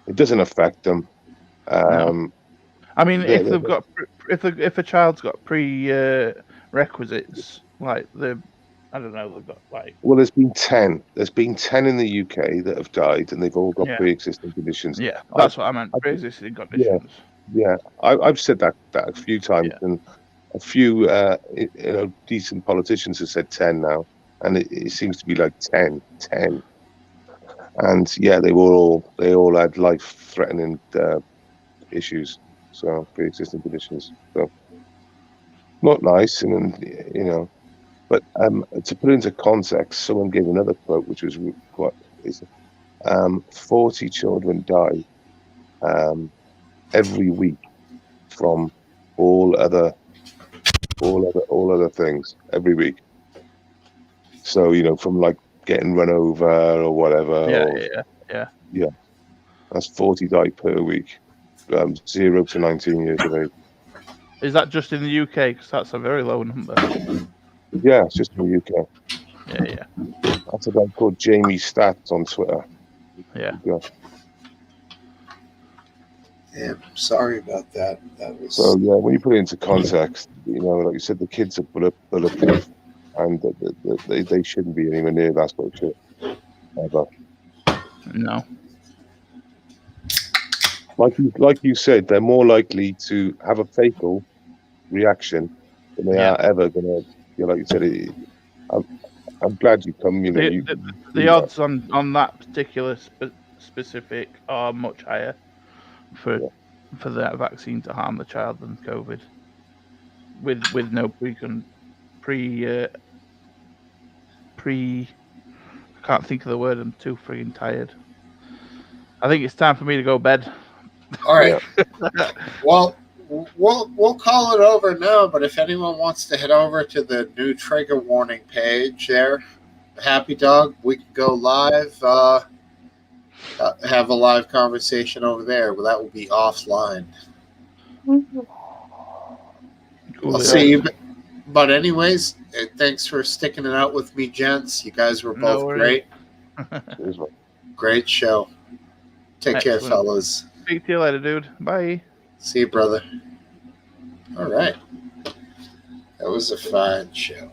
It doesn't affect them. No. I mean, if they've got if a child's got prerequisites like I don't know, they've got like. Well, there's been 10. There's been 10 in the UK that have died, and they've all got pre-existing conditions. Yeah, that's what I meant. Pre-existing conditions. Yeah. I've said that a few times, and a few decent politicians have said 10 now, and it seems to be like 10. And yeah, they all had life-threatening issues, so pre-existing conditions. So not nice, and you know. But to put it into context, someone gave another quote, which was quite. 40 children die every week from all other things every week. So you know, from like getting run over or whatever. Yeah. That's 40 die per week, 0 to 19 years of age. Is that just in the UK? Because that's a very low number. Yeah, it's just in the UK. Yeah. That's a guy called Jamie Stats on Twitter. Yeah. Yeah, sorry about that. That was So yeah, when you put it into context, like you said, the kids are bulletproof, and they shouldn't be anywhere near that sort of shit ever. No. Like you said, they're more likely to have a fatal reaction than they are ever gonna. Like you said, I'm glad you come. The odds on that particular specific are much higher for that vaccine to harm the child than COVID. With no I can't think of the word. I'm too freaking tired. I think it's time for me to go to bed. All right. Well, we'll call it over now. But if anyone wants to head over to the new trigger warning page there, Happy Dog, we can go live. Have a live conversation over there, but that will be offline. I'll see you. But anyways, thanks for sticking it out with me, gents. You guys were both great. Great show. Take care, fellas. Speak to you later, dude. Bye. See you, brother. All right. That was a fine show.